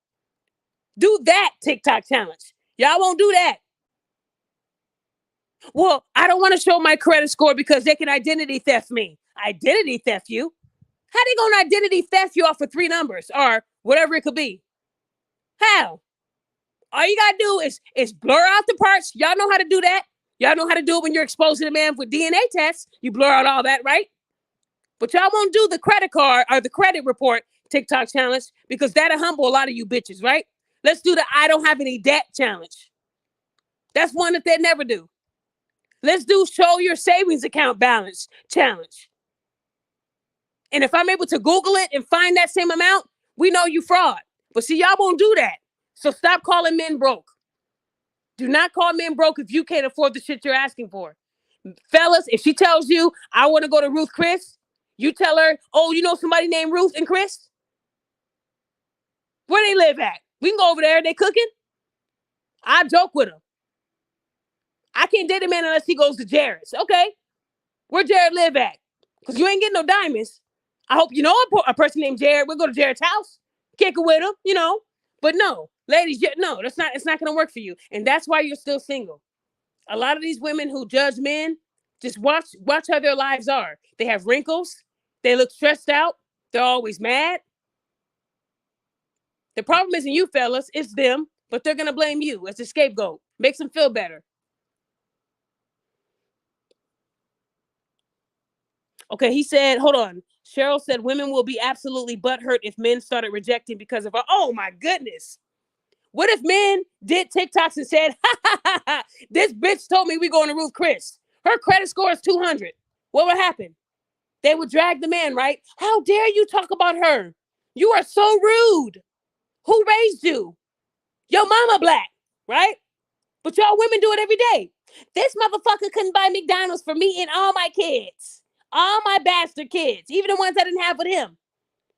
Do that TikTok challenge. Y'all won't do that. Well, I don't want to show my credit score because they can identity theft me. Identity theft you? How they gonna identity theft you off for 3 numbers or whatever it could be? How? All you gotta do is blur out the parts. Y'all know how to do that. Y'all know how to do it when you're exposing a man for DNA tests. You blur out all that, right? But y'all won't do the credit card or the credit report TikTok challenge because that'll humble a lot of you bitches, right? Let's do the I don't have any debt challenge. That's one that they never do. Let's do show your savings account balance challenge. And if I'm able to Google it and find that same amount, we know you fraud. But see, y'all won't do that. So stop calling men broke. Do not call men broke if you can't afford the shit you're asking for. Fellas, if she tells you, I want to go to Ruth Chris, you tell her, oh, you know somebody named Ruth and Chris? Where they live at? We can go over there. They cooking? I joke with them. I can't date a man unless he goes to Jared's. Okay. Where Jared live at? Because you ain't getting no diamonds. I hope you know a person named Jared. We'll go to Jared's house. Kick it with him, you know. But no, ladies, no, it's not going to work for you. And that's why you're still single. A lot of these women who judge men, just watch how their lives are. They have wrinkles. They look stressed out. They're always mad. The problem isn't you, fellas. It's them. But they're going to blame you as the scapegoat. Makes them feel better. Okay, he said, hold on. Cheryl said women will be absolutely butthurt if men started rejecting because of her. Oh, my goodness. What if men did TikToks and said, this bitch told me we going to Ruth Chris. Her credit score is 200. What would happen? They would drag the man, right? How dare you talk about her? You are so rude. Who raised you? Your mama black, right? But y'all women do it every day. This motherfucker couldn't buy McDonald's for me and all my kids. All my bastard kids, even the ones I didn't have with him.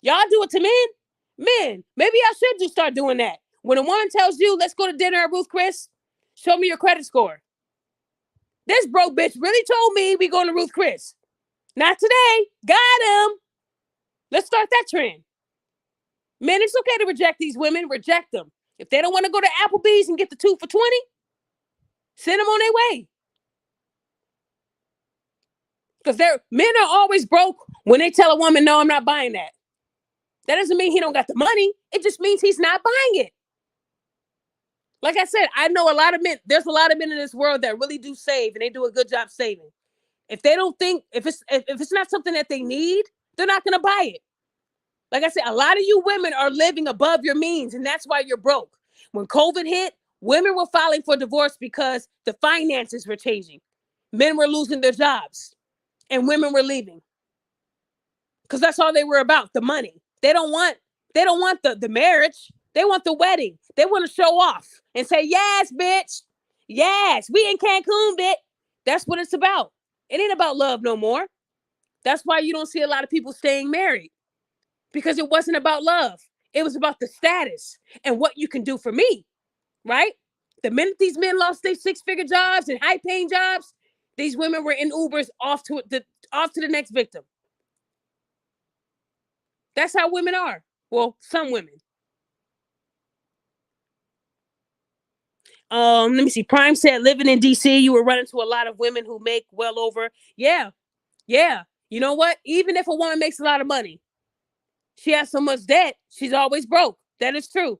Y'all do it to men? Men, maybe y'all should just start doing that. When a woman tells you, let's go to dinner at Ruth Chris, show me your credit score. This broke bitch really told me we going to Ruth Chris. Not today. Got him. Let's start that trend. Men, it's okay to reject these women. Reject them. If they don't want to go to Applebee's and get the 2 for $20, send them on their way. Because men are always broke when they tell a woman, no, I'm not buying that. That doesn't mean he don't got the money. It just means he's not buying it. Like I said, I know a lot of men. There's a lot of men in this world that really do save, and they do a good job saving. If they don't think, if it's not something that they need, they're not going to buy it. Like I said, a lot of you women are living above your means, and that's why you're broke. When COVID hit, women were filing for divorce because the finances were changing. Men were losing their jobs, and women were leaving. Because that's all they were about, the money. They don't want the marriage. They want the wedding. They want to show off and say, yes, bitch. Yes, we in Cancun, bitch. That's what it's about. It ain't about love no more. That's why you don't see a lot of people staying married. Because it wasn't about love. It was about the status and what you can do for me, right? The minute these men lost their 6-figure jobs and high-paying jobs, these women were in Ubers off to the next victim. That's how women are. Well, some women. Let me see. Prime said, living in DC, you will run into a lot of women who make well over. Yeah. You know what? Even if a woman makes a lot of money, she has so much debt, she's always broke. That is true.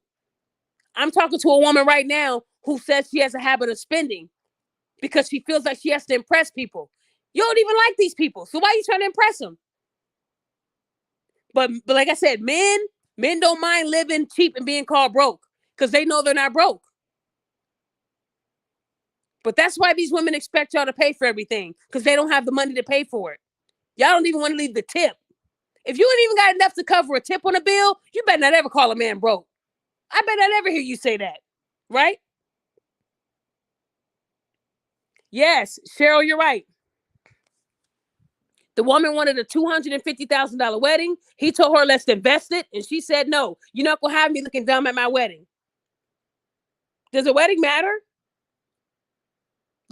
I'm talking to a woman right now who says she has a habit of spending because she feels like she has to impress people. You don't even like these people. So why are you trying to impress them? But like I said, men don't mind living cheap and being called broke because they know they're not broke. But that's why these women expect y'all to pay for everything because they don't have the money to pay for it. Y'all don't even want to leave the tip. If you ain't even got enough to cover a tip on a bill, you better not ever call a man broke. I better not ever hear you say that, right? Yes, Cheryl, you're right. The woman wanted a $250,000 wedding. He told her, let's invest it. And she said, no, you're not going to have me looking dumb at my wedding. Does a wedding matter?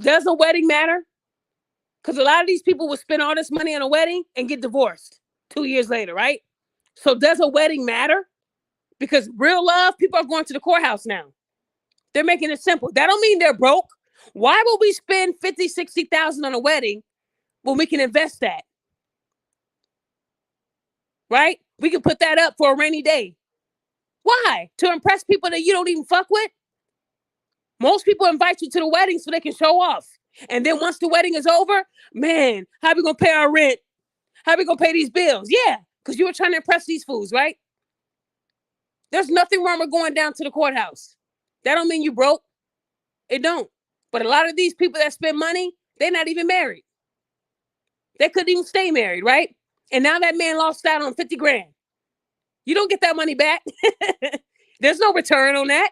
Does a wedding matter? Because a lot of these people will spend all this money on a wedding and get divorced 2 years later, right? So does a wedding matter? Because real love, people are going to the courthouse now. They're making it simple. That don't mean they're broke. Why would we spend 50, 60,000 on a wedding when we can invest that? Right? We can put that up for a rainy day. Why? To impress people that you don't even fuck with? Most people invite you to the wedding so they can show off. And then once the wedding is over, man, how we gonna pay our rent? How we gonna pay these bills? Yeah, because you were trying to impress these fools, right? There's nothing wrong with going down to the courthouse. That don't mean you broke. It don't. But a lot of these people that spend money, they're not even married. They couldn't even stay married, right? And now that man lost out on 50 grand. You don't get that money back. There's no return on that.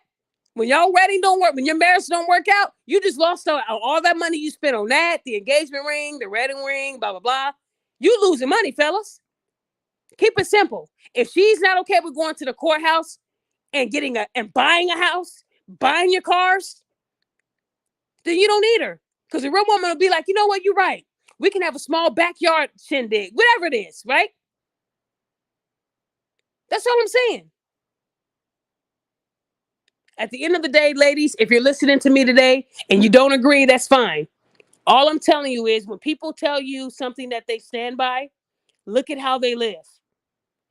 When y'all wedding don't work, when your marriage don't work out, you just lost all that money you spent on that, the engagement ring, the wedding ring, blah, blah, blah. You losing money, fellas. Keep it simple. If she's not okay with going to the courthouse and buying a house, buying your cars, then you don't need her. Because the real woman will be like, you know what, you're right. We can have a small backyard shindig, whatever it is, right? That's all I'm saying. At the end of the day, ladies, if you're listening to me today and you don't agree, that's fine. All I'm telling you is when people tell you something that they stand by, look at how they live.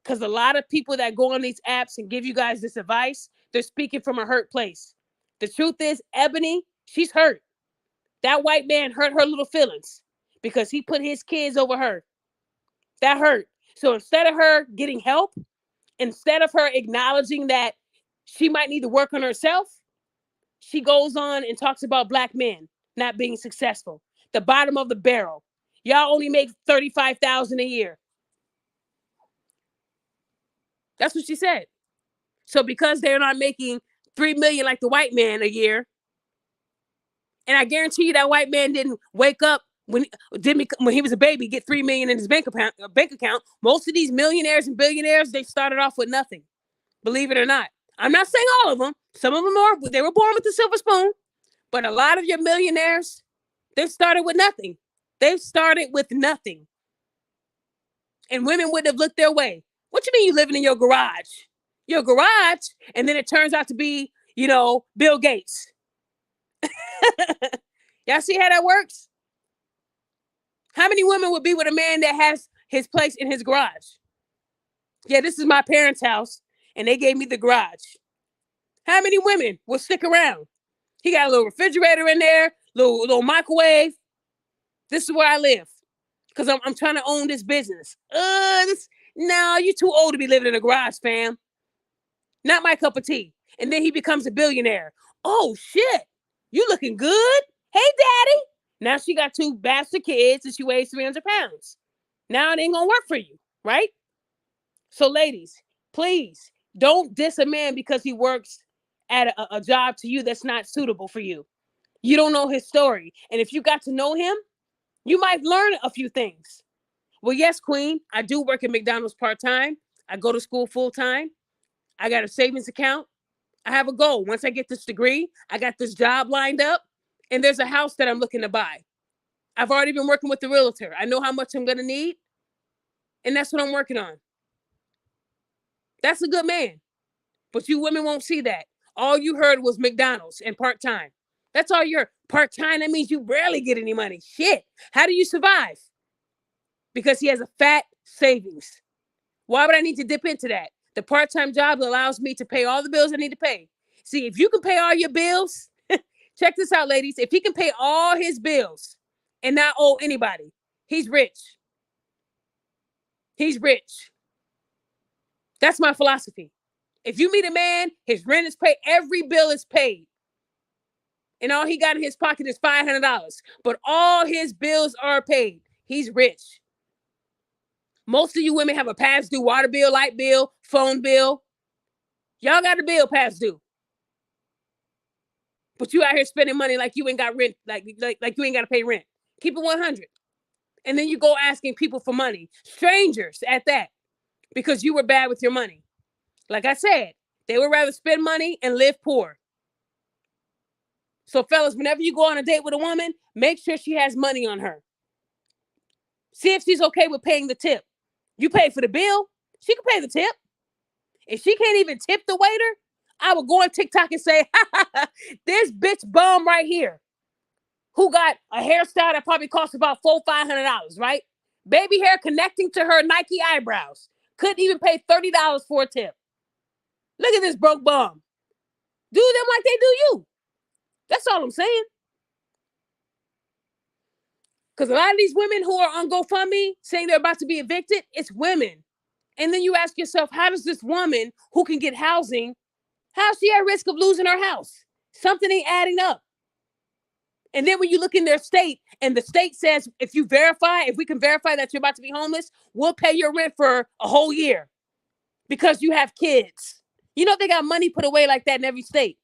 Because a lot of people that go on these apps and give you guys this advice, they're speaking from a hurt place. The truth is, Ebony, she's hurt. That white man hurt her little feelings because he put his kids over her. That hurt. So instead of her getting help, instead of her acknowledging that she might need to work on herself, she goes on and talks about black men not being successful. The bottom of the barrel. Y'all only make $35,000 a year. That's what she said. So because they're not making $3 million like the white man a year, and I guarantee you that white man didn't wake up when he was a baby, get $3 million in his bank account. Most of these millionaires and billionaires, they started off with nothing. Believe it or not. I'm not saying all of them. Some of them they were born with a silver spoon. But a lot of your millionaires, they started with nothing. They started with nothing. And women wouldn't have looked their way. What you mean you living in your garage? Your garage, and then it turns out to be, Bill Gates. Y'all see how that works? How many women would be with a man that has his place in his garage? Yeah, this is my parents' house, and they gave me the garage. How many women will stick around? He got a little refrigerator in there, little microwave. This is where I live because I'm trying to own this business. No, you're too old to be living in a garage, fam. Not my cup of tea. And then he becomes a billionaire. Oh, shit. You looking good? Hey, daddy. Now she got 2 bastard kids and she weighs 300 pounds. Now it ain't going to work for you, right? So, ladies, please don't diss a man because he works at a job to you that's not suitable for you. You don't know his story. And if you got to know him, you might learn a few things. Well, yes, Queen, I do work at McDonald's part-time. I go to school full-time. I got a savings account. I have a goal. Once I get this degree, I got this job lined up, and there's a house that I'm looking to buy. I've already been working with the realtor. I know how much I'm going to need, and that's what I'm working on. That's a good man. But you women won't see that. All you heard was McDonald's and part-time. That's all you heard. Part-time, that means you barely get any money. Shit. How do you survive? Because he has a fat savings. Why would I need to dip into that? The part-time job allows me to pay all the bills I need to pay. See, if you can pay all your bills, check this out, ladies. If he can pay all his bills and not owe anybody, he's rich. He's rich. That's my philosophy. If you meet a man, his rent is paid, every bill is paid. And all he got in his pocket is $500. But all his bills are paid. He's rich. Most of you women have a past due water bill, light bill, phone bill. Y'all got a bill past due. But you out here spending money like you ain't got rent, like you ain't got to pay rent. Keep it 100. And then you go asking people for money. Strangers at that. Because you were bad with your money. Like I said, they would rather spend money and live poor. So fellas, whenever you go on a date with a woman, make sure she has money on her. See if she's okay with paying the tip. You pay for the bill, she can pay the tip. If she can't even tip the waiter, I would go on TikTok and say, this bitch bum right here who got a hairstyle that probably costs about $400-$500, right? Baby hair connecting to her Nike eyebrows. Couldn't even pay $30 for a tip. Look at this broke bum. Do them like they do you. That's all I'm saying. Because a lot of these women who are on GoFundMe saying they're about to be evicted, it's women. And then you ask yourself, how does this woman who can get housing, how's she at risk of losing her house? Something ain't adding up. And then when you look in their state and the state says, if we can verify that you're about to be homeless, we'll pay your rent for a whole year because you have kids. You know, they got money put away like that in every state,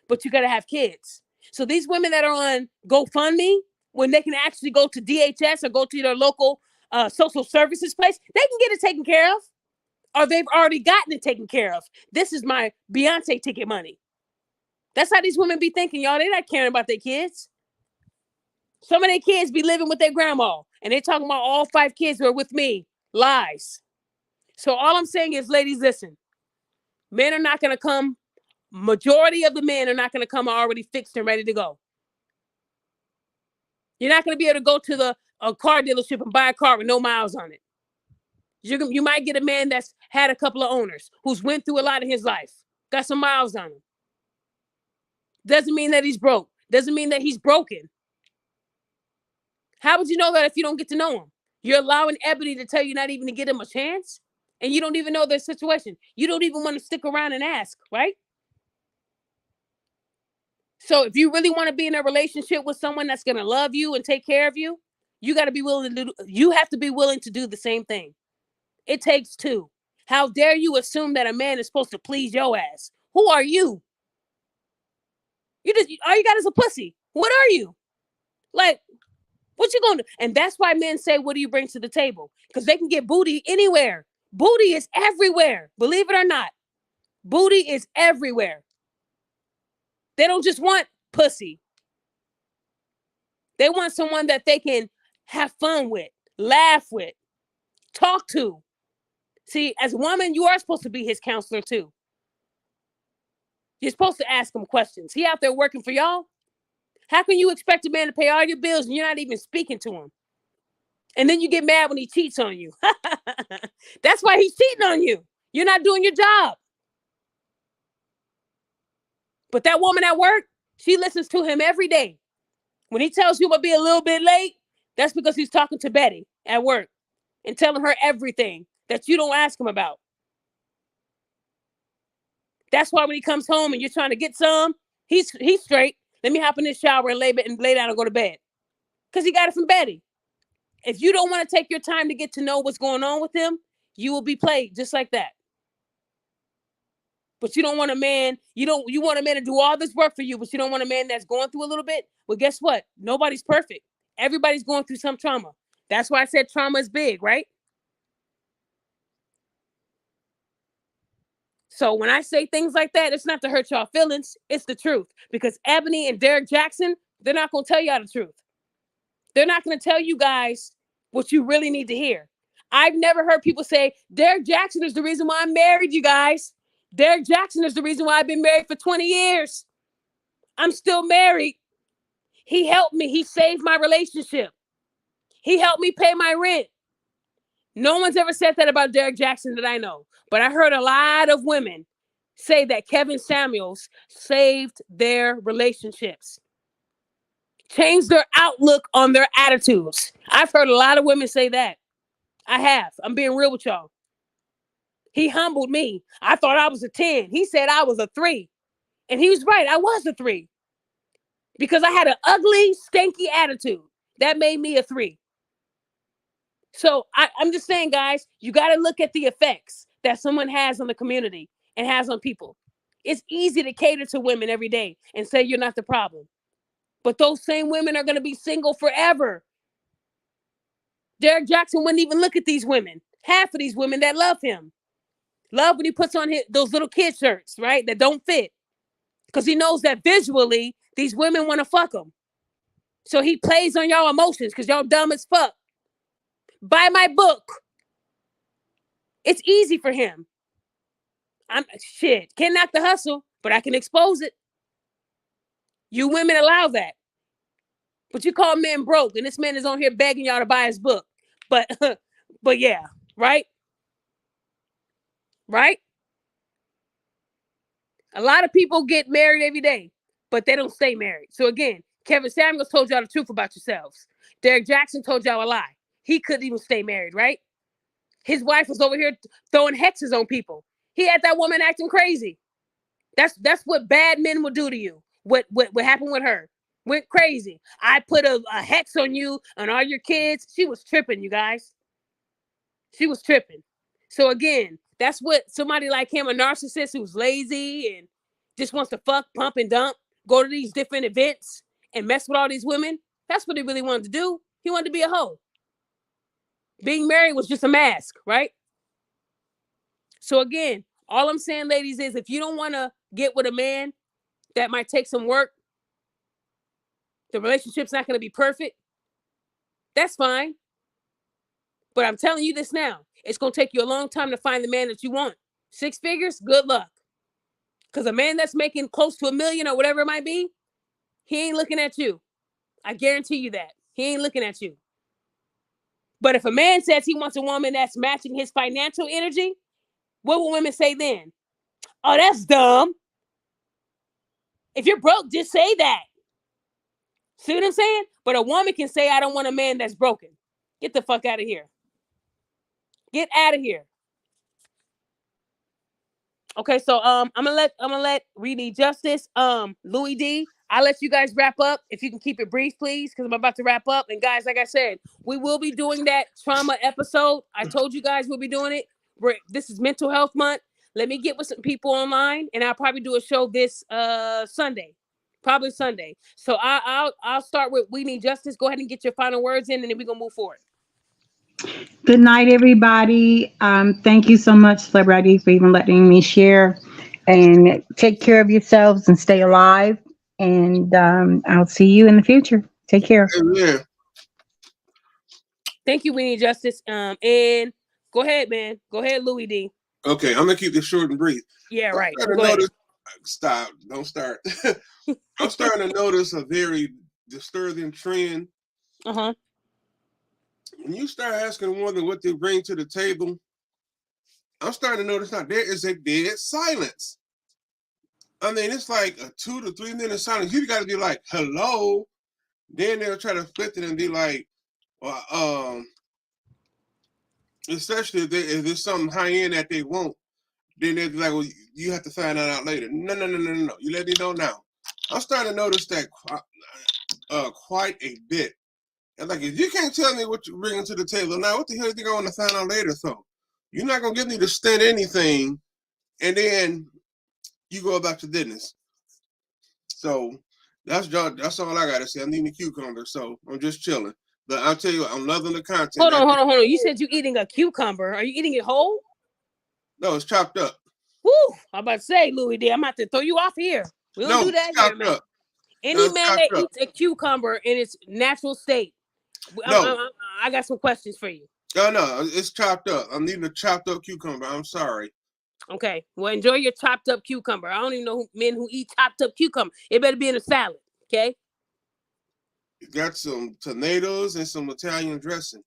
but you got to have kids. So these women that are on GoFundMe, when they can actually go to DHS or go to their local social services place, they can get it taken care of, or they've already gotten it taken care of. This is my Beyonce ticket money. That's how these women be thinking, y'all. They're not caring about their kids. Some of their kids be living with their grandma, and they're talking about all 5 kids who are with me. Lies. So all I'm saying is, ladies, listen. Men are not going to come. Majority of the men are not going to come already fixed and ready to go. You're not going to be able to go to a car dealership and buy a car with no miles on it. You might get a man that's had a couple of owners, who's went through a lot in his life, got some miles on him. Doesn't mean that he's broke. Doesn't mean that he's broken. How would you know that if you don't get to know him? You're allowing Ebony to tell you not even to give him a chance, and you don't even know their situation. You don't even want to stick around and ask, right? So if you really want to be in a relationship with someone that's going to love you and take care of you, you got to be willing to do, you have to be willing to do the same thing. It takes 2. How dare you assume that a man is supposed to please your ass? Who are you? All you got is a pussy. What are you? Like, what you gonna do? And that's why men say, what do you bring to the table? Because they can get booty anywhere. Booty is everywhere. Believe it or not. Booty is everywhere. They don't just want pussy. They want someone that they can have fun with, laugh with, talk to. See, as a woman, you are supposed to be his counselor too. You're supposed to ask him questions. He out there working for y'all. How can you expect a man to pay all your bills and you're not even speaking to him? And then you get mad when he cheats on you. That's why he's cheating on you. You're not doing your job. But that woman at work, she listens to him every day. When he tells you he'll be a little bit late, that's because he's talking to Betty at work and telling her everything that you don't ask him about. That's why when he comes home and you're trying to get some, he's straight. Let me hop in this shower and lay down and go to bed. Because he got it from Betty. If you don't want to take your time to get to know what's going on with him, you will be played just like that. But you don't want a man, you want a man to do all this work for you, but you don't want a man that's going through a little bit. Well, guess what? Nobody's perfect. Everybody's going through some trauma. That's why I said trauma is big, right? So when I say things like that, it's not to hurt y'all feelings. It's the truth. Because Ebony and Derek Jackson, they're not going to tell y'all the truth. They're not going to tell you guys what you really need to hear. I've never heard people say, Derek Jackson is the reason why I'm married, you guys. Derek Jackson is the reason why I've been married for 20 years. I'm still married. He helped me. He saved my relationship. He helped me pay my rent. No one's ever said that about Derek Jackson that I know. But I heard a lot of women say that Kevin Samuels saved their relationships. Changed their outlook on their attitudes. I've heard a lot of women say that. I have. I'm being real with y'all. He humbled me. I thought I was a 10. He said I was a 3. And he was right. I was a 3. Because I had an ugly, stinky attitude. That made me a 3. So I'm just saying, guys, you got to look at the effects that someone has on the community and has on people. It's easy to cater to women every day and say you're not the problem. But those same women are going to be single forever. Derek Jackson wouldn't even look at these women. Half of these women that love him. Love when he puts on those little kid shirts, right? That don't fit. Because he knows that visually, these women want to fuck him. So he plays on y'all emotions because y'all dumb as fuck. Buy my book. It's easy for him. I'm shit. Can't knock the hustle, but I can expose it. You women allow that. But you call men broke, and this man is on here begging y'all to buy his book. But but yeah, right? Right? A lot of people get married every day, but they don't stay married. So again, Kevin Samuels told y'all the truth about yourselves. Derek Jackson told y'all a lie. He couldn't even stay married, right? His wife was over here throwing hexes on people. He had that woman acting crazy. That's what bad men will do to you. What happened with her? Went crazy. I put a hex on you and all your kids. She was tripping, you guys. She was tripping. So again, that's what somebody like him, a narcissist who's lazy and just wants to fuck, pump, and dump, go to these different events and mess with all these women. That's what he really wanted to do. He wanted to be a hoe. Being married was just a mask, right? So again, all I'm saying, ladies, is if you don't want to get with a man that might take some work, the relationship's not going to be perfect, that's fine. But I'm telling you this now. It's going to take you a long time to find the man that you want. 6 figures, good luck. Because a man that's making close to $1 million or whatever it might be, he ain't looking at you. I guarantee you that. He ain't looking at you. But if a man says he wants a woman that's matching his financial energy, what will women say then? Oh, that's dumb. If you're broke, just say that. See what I'm saying? But a woman can say, I don't want a man that's broken. Get the fuck out of here. Get out of here. Okay, so I'm gonna let We Need Justice, Louis D. I'll let you guys wrap up if you can keep it brief, please, because I'm about to wrap up. And guys, like I said, we will be doing that trauma episode. I told you guys we'll be doing it. This is Mental Health Month. Let me get with some people online, and I'll probably do a show this Sunday, probably Sunday. So I'll start with We Need Justice. Go ahead and get your final words in, and then we're gonna move forward. Good night, everybody. Thank you so much, CelebriD, for even letting me share. And take care of yourselves and stay alive. And I'll see you in the future. Take care. Amen. Thank you, We Need Justice. And go ahead, man. Go ahead, Louis D. Okay, I'm gonna keep this short and brief. Yeah, right. I'm Go ahead. Stop. Don't start. I'm starting to notice a very disturbing trend. Uh-huh. When you start asking a woman what they bring to the table, I'm starting to notice now there is a dead silence. I mean, it's like a 2 to 3 minute silence. You got to be like, hello. Then they'll try to flip it and be like, well, especially if there's something high end that they want, then they'll be like, well, you have to find that out later. No. You let me know now. I'm starting to notice that quite a bit. And like, if you can't tell me what you're bringing to the table now, what the hell do you think I want to find out later? So you're not going to give me to stand anything, and then you go about your business. So that's all I got to say. I'm eating a cucumber, so I'm just chilling. But I'll tell you what, I'm loving the content. Hold on. You said you're eating a cucumber. Are you eating it whole? No, it's chopped up. Woo! I'm about to say, Louis D, I'm about to throw you off here. We don't do that here, man. Up. Any man that eats a cucumber in its natural state, I got some questions for you. No, it's chopped up. I'm eating a chopped up cucumber. I'm sorry. Okay, well, enjoy your chopped up cucumber. I don't even know men who eat chopped up cucumber. It better be in a salad, okay? It got some tomatoes and some Italian dressing.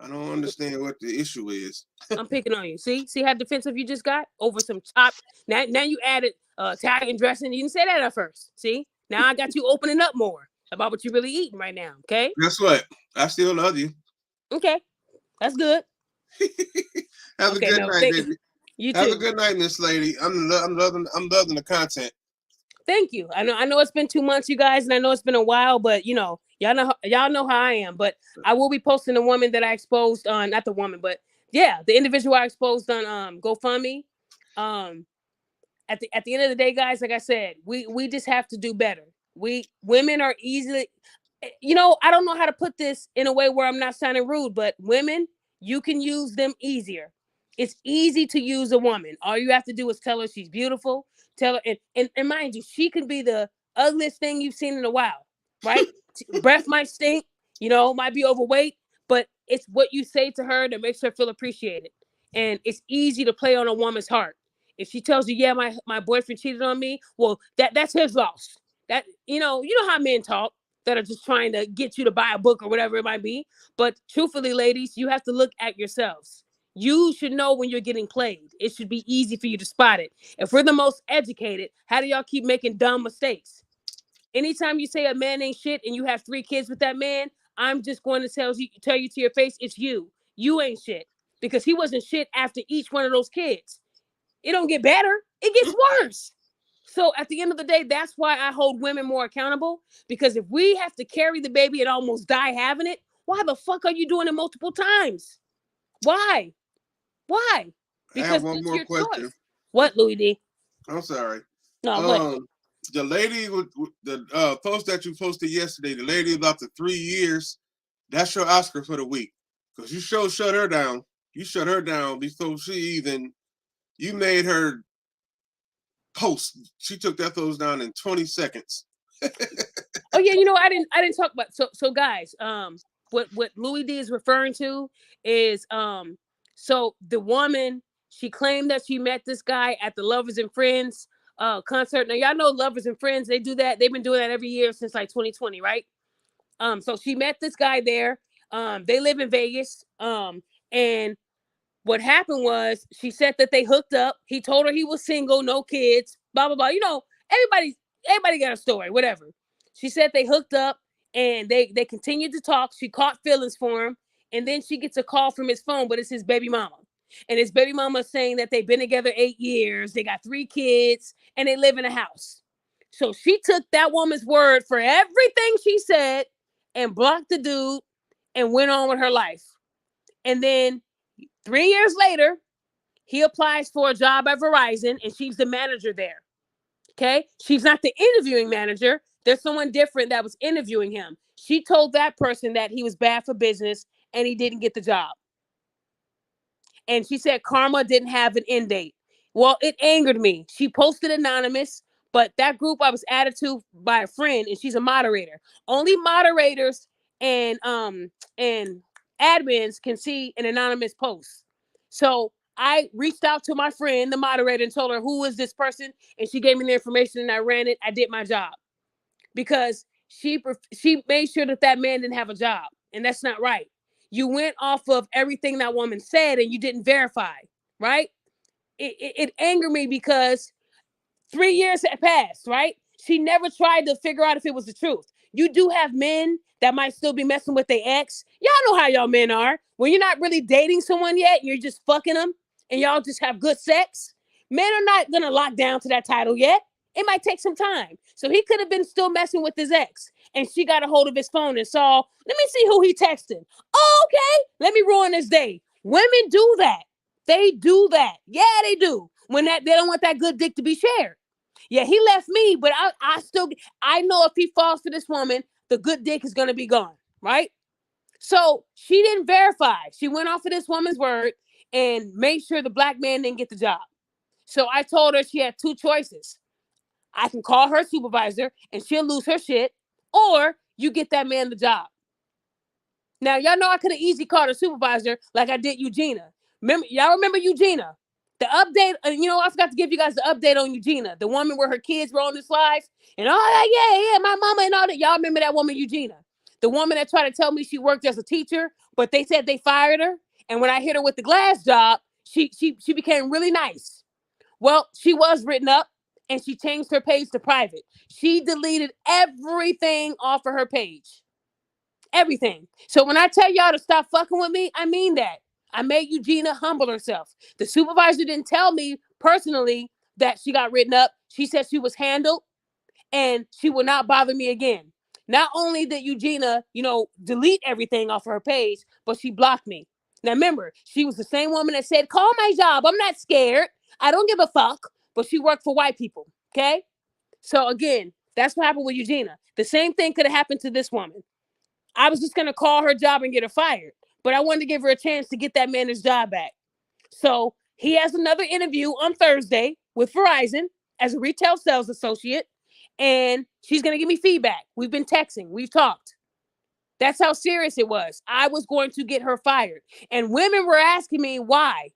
I don't understand what the issue is. I'm picking on you. See how defensive you just got over some chopped. Now you added Italian dressing. You didn't say that at first. See, now I got you opening up more about what you're really eating right now. Okay. Guess what? I still love you. Okay, that's good. Have a good night, baby. You too. Have a good night, Miss Lady. I'm loving the content. Thank you. I know it's been 2 months, you guys, and I know it's been a while, but y'all know how I am. But I will be posting the woman that I exposed on, not the woman, but yeah, the individual I exposed on GoFundMe. At the end of the day, guys, like I said, we just have to do better. Women are easily, I don't know how to put this in a way where I'm not sounding rude, but women, you can use them easier. It's easy to use a woman. All you have to do is tell her she's beautiful. Tell her, and mind you, she can be the ugliest thing you've seen in a while, right? Breath might stink, might be overweight, but it's what you say to her that makes her feel appreciated. And it's easy to play on a woman's heart. If she tells you, yeah, my boyfriend cheated on me, well, that's his loss. That you know how men talk that are just trying to get you to buy a book or whatever it might be. But truthfully, ladies, you have to look at yourselves. You should know when you're getting played. It should be easy for you to spot it. If we're the most educated, how do y'all keep making dumb mistakes? Anytime you say a man ain't shit and you have 3 kids with that man, I'm just going to tell you to your face, it's you. You ain't shit. Because he wasn't shit after each one of those kids. It don't get better. It gets worse. So at the end of the day, that's why I hold women more accountable. Because if we have to carry the baby and almost die having it, why the fuck are you doing it multiple times? Why? Why? I have Because one it's more your question. choice. What, Louis D? I'm sorry. No, go ahead. The lady with the post that you posted yesterday, the lady about the 3 years, that's your Oscar for the week. Because you shut her down. You shut her down before she even, you made her post. She took that post down in 20 seconds. Oh yeah, I didn't talk about so guys, what Louis D is referring to is so the woman, she claimed that she met this guy at the Lovers and Friends concert. Now y'all know Lovers and Friends, they do that. They've been doing that every year since like 2020, right? So she met this guy there. They live in Vegas. And what happened was she said that they hooked up. He told her he was single, no kids, blah, blah, blah. Everybody got a story, whatever. She said they hooked up and they continued to talk. She caught feelings for him. And then she gets a call from his phone, but it's his baby mama. And his baby mama saying that they've been together 8 years. They got 3 kids and they live in a house. So she took that woman's word for everything she said and blocked the dude and went on with her life. And then 3 years later, he applies for a job at Verizon and she's the manager there. Okay. She's not the interviewing manager. There's someone different that was interviewing him. She told that person that he was bad for business and he didn't get the job. And she said karma didn't have an end date. Well, it angered me. She posted anonymous, but that group I was added to by a friend and she's a moderator. Only moderators and admins can see an anonymous post. So I reached out to my friend, the moderator, and told her, who is this person? And she gave me the information and I ran it. I did my job because she made sure that man didn't have a job. And that's not right. You went off of everything that woman said and you didn't verify, right? It angered me because 3 years had passed, right? She never tried to figure out if it was the truth. You do have men that might still be messing with their ex. Y'all know how y'all men are. When you're not really dating someone yet, you're just fucking them and y'all just have good sex. Men are not going to lock down to that title yet. It might take some time. So he could have been still messing with his ex. And she got a hold of his phone and saw, let me see who he texting. Oh, okay. Let me ruin his day. Women do that. They do that. Yeah, they do. When they don't want that good dick to be shared. Yeah, he left me, but I know if he falls for this woman, the good dick is going to be gone, right? So she didn't verify. She went off of this woman's word and made sure the black man didn't get the job. So I told her she had 2 choices. I can call her supervisor and she'll lose her shit, or you get that man the job. Now, y'all know I could have easily called a supervisor like I did Eugenia. Y'all remember Eugenia? The update, I forgot to give you guys the update on Eugenia, the woman where her kids were on the slides and all that. Yeah, my mama and all that. Y'all remember that woman, Eugenia? The woman that tried to tell me she worked as a teacher, but they said they fired her. And when I hit her with the glass job, she became really nice. Well, she was written up and she changed her page to private. She deleted everything off of her page. Everything. So when I tell y'all to stop fucking with me, I mean that. I made Eugenia humble herself. The supervisor didn't tell me personally that she got written up. She said she was handled and she will not bother me again. Not only did Eugenia, delete everything off of her page, but she blocked me. Now remember, she was the same woman that said, call my job. I'm not scared. I don't give a fuck. But she worked for white people. Okay? So again, that's what happened with Eugenia. The same thing could have happened to this woman. I was just going to call her job and get her fired. But I wanted to give her a chance to get that man his job back. So he has another interview on Thursday with Verizon as a retail sales associate. And she's going to give me feedback. We've been texting. We've talked. That's how serious it was. I was going to get her fired. And women were asking me why.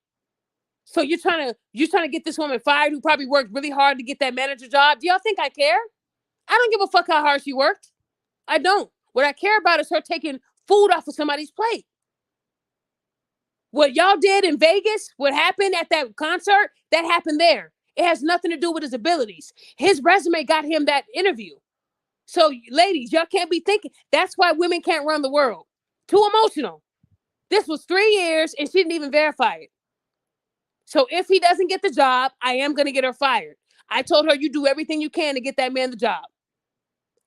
So you're trying to get this woman fired who probably worked really hard to get that manager job. Do y'all think I care? I don't give a fuck how hard she worked. I don't. What I care about is her taking food off of somebody's plate. What y'all did in Vegas, what happened at that concert, that happened there. It has nothing to do with his abilities. His resume got him that interview. So, ladies, y'all can't be thinking. That's why women can't run the world. Too emotional. This was 3 years and she didn't even verify it. So if he doesn't get the job, I am going to get her fired. I told her, you do everything you can to get that man the job.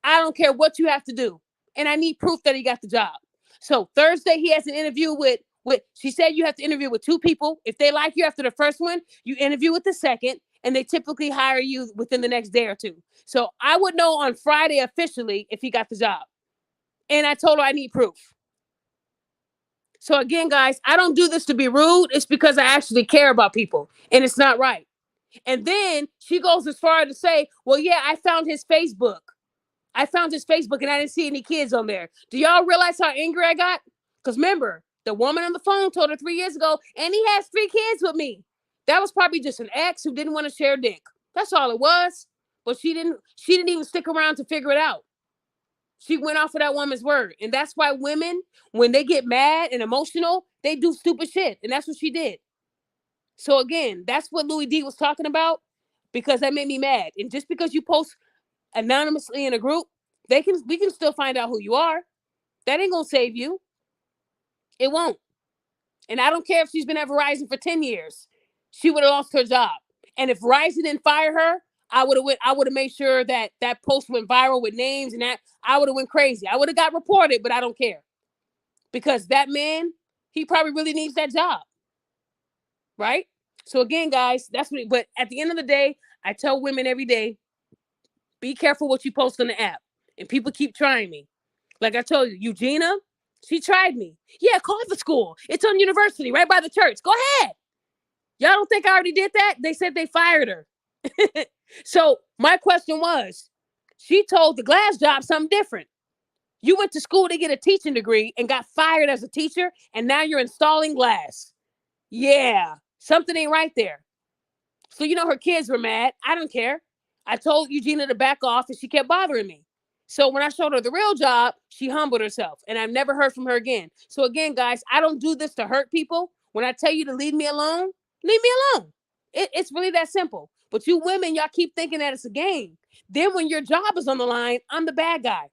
I don't care what you have to do. And I need proof that he got the job. So Thursday, he has an interview with she said you have to interview with 2 people. If they like you after the first one, you interview with the second, and they typically hire you within the next day or 2. So I would know on Friday officially if he got the job. And I told her I need proof. So again, guys, I don't do this to be rude. It's because I actually care about people, and it's not right. And then she goes as far to say, well, yeah, I found his Facebook. I found his Facebook and I didn't see any kids on there. Do y'all realize how angry I got? Because remember, the woman on the phone told her 3 years ago, and he has 3 kids with me. That was probably just an ex who didn't want to share dick. That's all it was. But she didn't even stick around to figure it out. She went off of that woman's word. And that's why women, when they get mad and emotional, they do stupid shit. And that's what she did. So again, that's what Louis D was talking about, because that made me mad. And just because you post anonymously in a group, we can still find out who you are. That ain't gonna save you. It won't. And I don't care if she's been at Verizon for 10 years. She would have lost her job. And if Verizon didn't fire her, I would have made sure that post went viral with names, and that I would have went crazy. I would have got reported, but I don't care. Because that man, he probably really needs that job. Right? So again, guys, but at the end of the day, I tell women every day, be careful what you post on the app. And people keep trying me. Like I told you, Eugenia, she tried me. Yeah, call for school. It's on University, right by the church. Go ahead. Y'all don't think I already did that? They said they fired her. So my question was, she told the glass job something different. You went to school to get a teaching degree and got fired as a teacher, and now you're installing glass. Yeah, something ain't right there. So, her kids were mad. I don't care. I told Eugenia to back off, and she kept bothering me. So when I showed her the real job, she humbled herself, and I've never heard from her again. So again, guys, I don't do this to hurt people. When I tell you to leave me alone, leave me alone. It's really that simple. But you women, y'all keep thinking that it's a game. Then when your job is on the line, I'm the bad guy.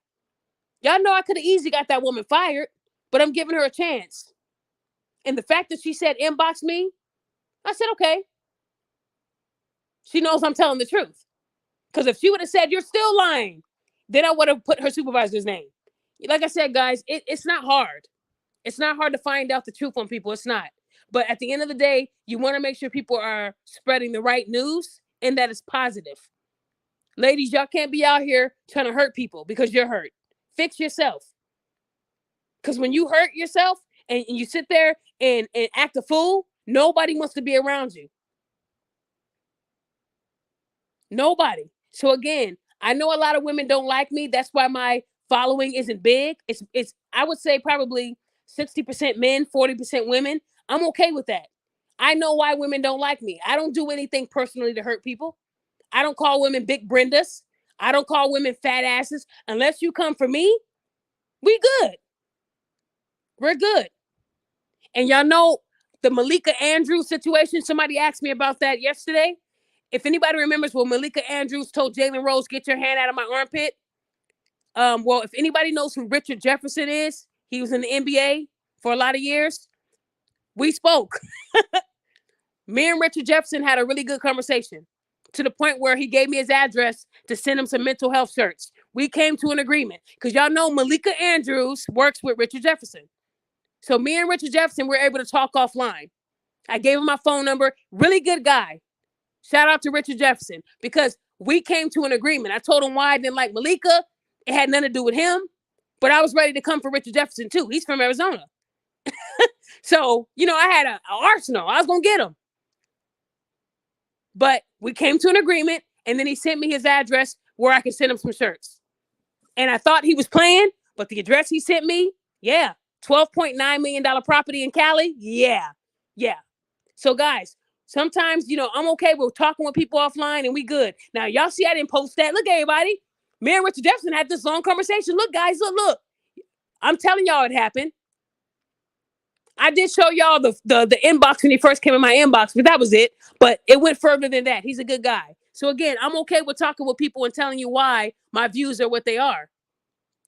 Y'all know I could have easily got that woman fired, but I'm giving her a chance. And the fact that she said inbox me, I said, okay. She knows I'm telling the truth. Because if she would have said, you're still lying, then I would have put her supervisor's name. Like I said, guys, it's not hard. It's not hard to find out the truth on people. It's not. But at the end of the day, you want to make sure people are spreading the right news and that it's positive. Ladies, y'all can't be out here trying to hurt people because you're hurt. Fix yourself. Because when you hurt yourself and you sit there and act a fool, nobody wants to be around you. Nobody. So again, I know a lot of women don't like me. That's why my following isn't big. It's I would say probably 60% men, 40% women. I'm okay with that. I know why women don't like me. I don't do anything personally to hurt people. I don't call women big Brendas. I don't call women fat asses. Unless you come for me, we good. We're good. And y'all know the Malika Andrews situation. Somebody asked me about that yesterday. If anybody remembers when Malika Andrews told Jalen Rose, get your hand out of my armpit. Well, if anybody knows who Richard Jefferson is, he was in the NBA for a lot of years. We spoke. Me and Richard Jefferson had a really good conversation to the point where he gave me his address to send him some mental health shirts. We came to an agreement because y'all know Malika Andrews works with Richard Jefferson. So me and Richard Jefferson were able to talk offline. I gave him my phone number. Really good guy. Shout out to Richard Jefferson because we came to an agreement. I told him why I didn't like Malika. It had nothing to do with him, but I was ready to come for Richard Jefferson too. He's from Arizona. So, I had an arsenal. I was going to get him. But we came to an agreement, and then he sent me his address where I could send him some shirts. And I thought he was playing, but the address he sent me, $12.9 million property in Cali. Yeah. So guys, Sometimes, I'm okay with talking with people offline and we good. Now, y'all see I didn't post that. Look, everybody. Me and Richard Jefferson had this long conversation. Look, guys, look. I'm telling y'all it happened. I did show y'all the inbox when he first came in my inbox, but that was it. But it went further than that. He's a good guy. So again, I'm okay with talking with people and telling you why my views are what they are.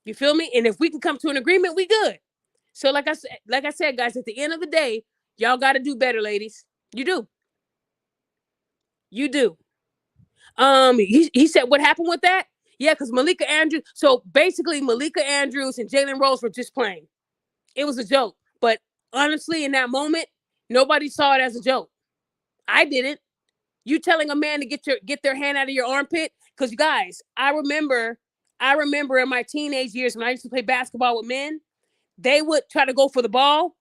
You feel me? And if we can come to an agreement, we good. So like I said, guys, at the end of the day, y'all got to do better, ladies. You do. You do. He said, what happened with that? Yeah, because Malika Andrews. So basically, Malika Andrews and Jalen Rose were just playing. It was a joke. But honestly, in that moment, nobody saw it as a joke. I didn't. You telling a man to get their hand out of your armpit? Because guys, I remember in my teenage years when I used to play basketball with men, they would try to go for the ball.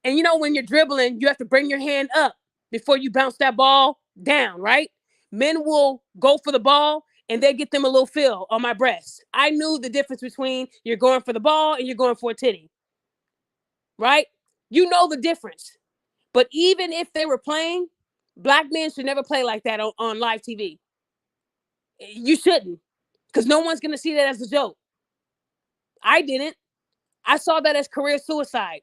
And when you're dribbling, you have to bring your hand up before you bounce that ball down, right? Men will go for the ball and they get them a little feel on my breast. I knew the difference between you're going for the ball and you're going for a titty, right? You know the difference. But even if they were playing, black men should never play like that on live TV. You shouldn't, because no one's going to see that as a joke. I didn't. I saw that as career suicide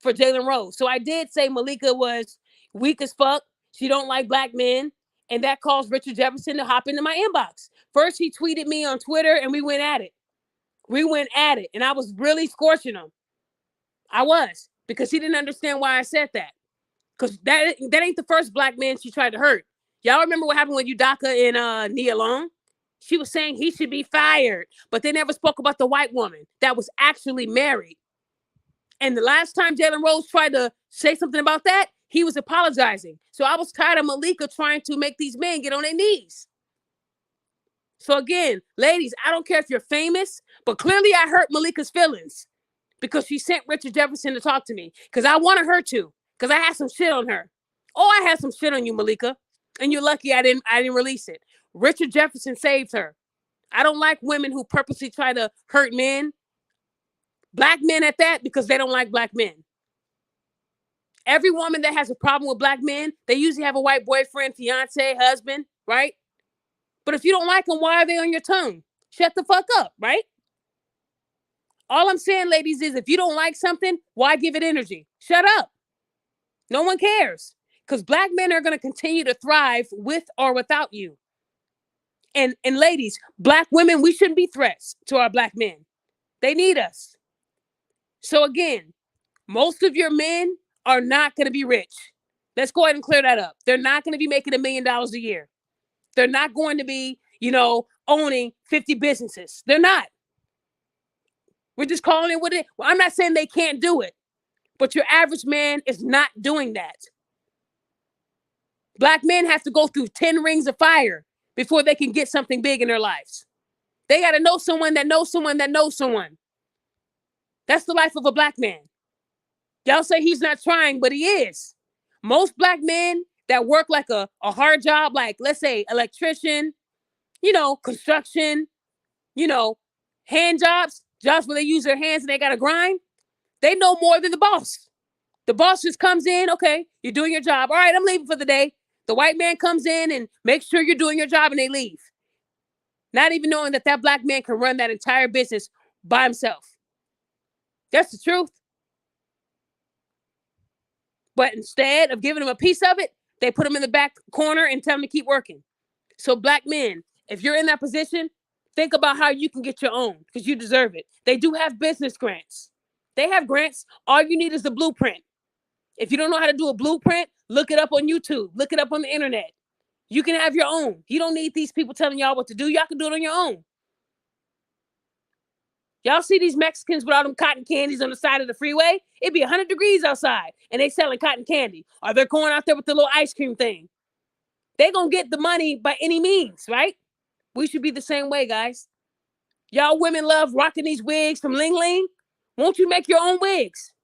for Jalen Rose. So I did say Malika was weak as fuck. She don't like black men. And that caused Richard Jefferson to hop into my inbox. First, he tweeted me on Twitter and we went at it. And I was really scorching him. I was, because he didn't understand why I said that. Because that ain't the first black man she tried to hurt. Y'all remember what happened with Udaka and Nia Long? She was saying he should be fired, but they never spoke about the white woman that was actually married. And the last time Jalen Rose tried to say something about that, he was apologizing. So I was tired of Malika trying to make these men get on their knees. So again, ladies, I don't care if you're famous, but clearly I hurt Malika's feelings because she sent Richard Jefferson to talk to me because I wanted her to, because I had some shit on her. Oh, I had some shit on you, Malika, and you're lucky I didn't release it. Richard Jefferson saved her. I don't like women who purposely try to hurt men, black men at that, because they don't like black men. Every woman that has a problem with black men, they usually have a white boyfriend, fiance, husband, right? But if you don't like them, why are they on your tongue? Shut the fuck up, right? All I'm saying, ladies, is if you don't like something, why give it energy? Shut up. No one cares, because black men are going to continue to thrive with or without you. And ladies, black women, we shouldn't be threats to our black men. They need us. So again, most of your men are not going to be rich. Let's go ahead and clear that up. They're not going to be making $1 million a year. They're not going to be, owning 50 businesses. They're not. We're just calling it what it is. Well, I'm not saying they can't do it, but your average man is not doing that. Black men have to go through 10 rings of fire before they can get something big in their lives. They got to know someone that knows someone that knows someone. That's the life of a black man. Y'all say he's not trying, but he is. Most black men that work like a hard job, like let's say electrician, construction, hand jobs where they use their hands and they got to grind. They know more than the boss. The boss just comes in. Okay, you're doing your job. All right, I'm leaving for the day. The white man comes in and makes sure you're doing your job and they leave. Not even knowing that black man can run that entire business by himself. That's the truth. But instead of giving him a piece of it, they put him in the back corner and tell him to keep working. So black men, if you're in that position, think about how you can get your own, because you deserve it. They do have business grants. They have grants. All you need is the blueprint. If you don't know how to do a blueprint, look it up on YouTube. Look it up on the internet. You can have your own. You don't need these people telling y'all what to do. Y'all can do it on your own. Y'all see these Mexicans with all them cotton candies on the side of the freeway? It'd be 100 degrees outside and they selling cotton candy. Or they're going out there with the little ice cream thing. They gonna get the money by any means, right? We should be the same way, guys. Y'all women love rocking these wigs from Ling Ling. Won't you make your own wigs?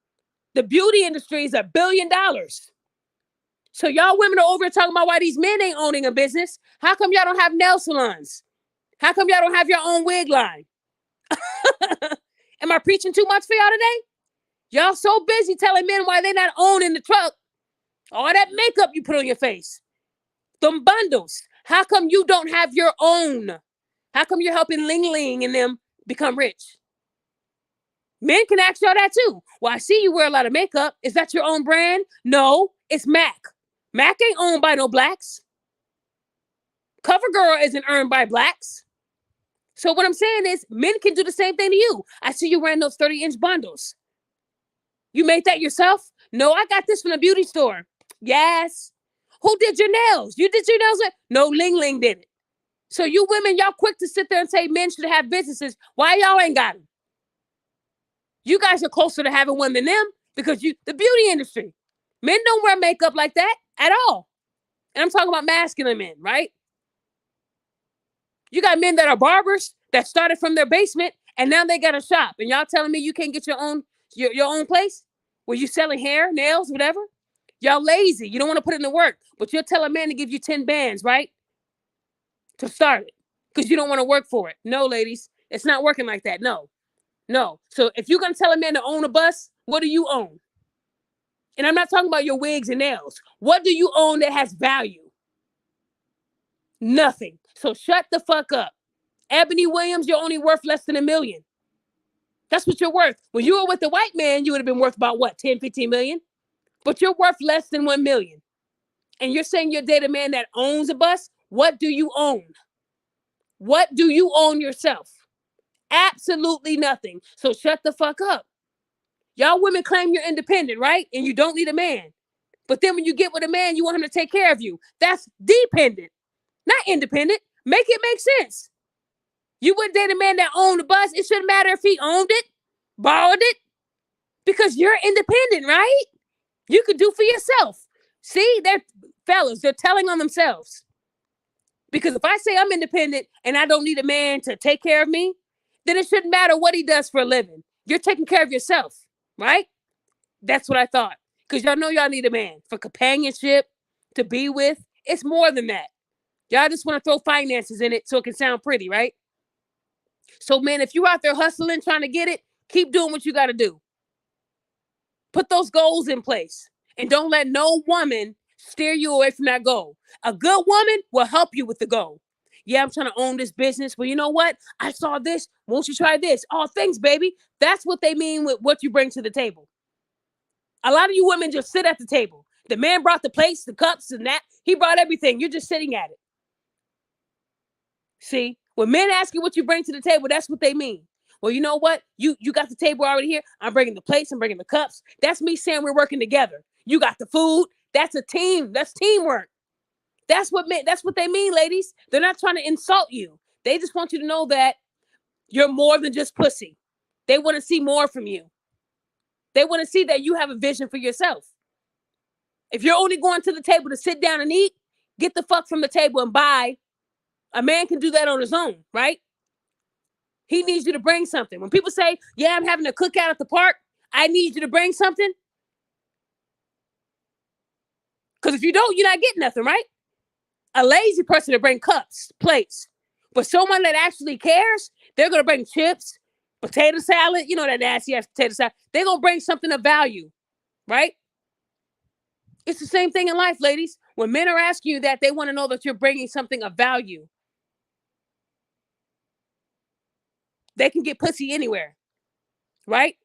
The beauty industry is $1 billion. So y'all women are over here talking about why these men ain't owning a business. How come y'all don't have nail salons? How come y'all don't have your own wig line? Am I preaching too much for y'all today? Y'all so busy telling men why they're not owning the truck All that makeup you put on your face. Them bundles. How come you don't have your own? How come you're helping Ling Ling and them become rich? Men can ask y'all that too. Well, I see you wear a lot of makeup. Is that your own brand? No, it's MAC. MAC ain't owned by no blacks. CoverGirl isn't earned by blacks. So what I'm saying is men can do the same thing to you. I see you wearing those 30-inch bundles. You made that yourself? No, I got this from the beauty store. Yes. Who did your nails? You did your nails? No, Ling Ling did it. So you women, y'all quick to sit there and say men should have businesses. Why y'all ain't got them? You guys are closer to having one than them because the beauty industry. Men don't wear makeup like that at all. And I'm talking about masculine men, right? You got men that are barbers that started from their basement and now they got a shop. And y'all telling me you can't get your own place where you selling hair, nails, whatever? Y'all lazy. You don't want to put in the work, but you'll tell a man to give you 10 bands, right? To start it because you don't want to work for it. No, ladies, it's not working like that. No. So if you're going to tell a man to own a bus, what do you own? And I'm not talking about your wigs and nails. What do you own that has value? Nothing. So shut the fuck up. Ebony Williams, you're only worth less than $1 million. That's what you're worth. When you were with the white man, you would have been worth about what, 10, 15 million? But you're worth less than 1 million. And you're saying you're dating a man that owns a bus? What do you own? What do you own yourself? Absolutely nothing. So shut the fuck up. Y'all women claim you're independent, right? And you don't need a man. But then when you get with a man, you want him to take care of you. That's dependent, not independent. Make it make sense. You wouldn't date a man that owned a bus. It shouldn't matter if he owned it, borrowed it, because you're independent, right? You could do for yourself. See, they're telling on themselves. Because if I say I'm independent and I don't need a man to take care of me, then it shouldn't matter what he does for a living. You're taking care of yourself, right? That's what I thought. Because y'all know y'all need a man for companionship, to be with. It's more than that. Y'all just want to throw finances in it so it can sound pretty, right? So, man, if you're out there hustling, trying to get it, keep doing what you got to do. Put those goals in place. And don't let no woman steer you away from that goal. A good woman will help you with the goal. Yeah, I'm trying to own this business. Well, you know what? I saw this. Won't you try this? Oh, thanks, baby. That's what they mean with what you bring to the table. A lot of you women just sit at the table. The man brought the plates, the cups, and that. He brought everything. You're just sitting at it. See, when men ask you what you bring to the table, that's what they mean. Well, you know what? You got the table already here. I'm bringing the plates. I'm bringing the cups. That's me saying we're working together. You got the food. That's a team. That's teamwork. That's what they mean, ladies. They're not trying to insult you. They just want you to know that you're more than just pussy. They want to see more from you. They want to see that you have a vision for yourself. If you're only going to the table to sit down and eat, get the fuck from the table and buy. A man can do that on his own, right? He needs you to bring something. When people say, yeah, I'm having a cookout at the park, I need you to bring something. Because if you don't, you're not getting nothing, right? A lazy person to bring cups, plates. But someone that actually cares, they're going to bring chips, potato salad, you know, that nasty ass potato salad. They're going to bring something of value, right? It's the same thing in life, ladies. When men are asking you that, they want to know that you're bringing something of value. They can get pussy anywhere, right?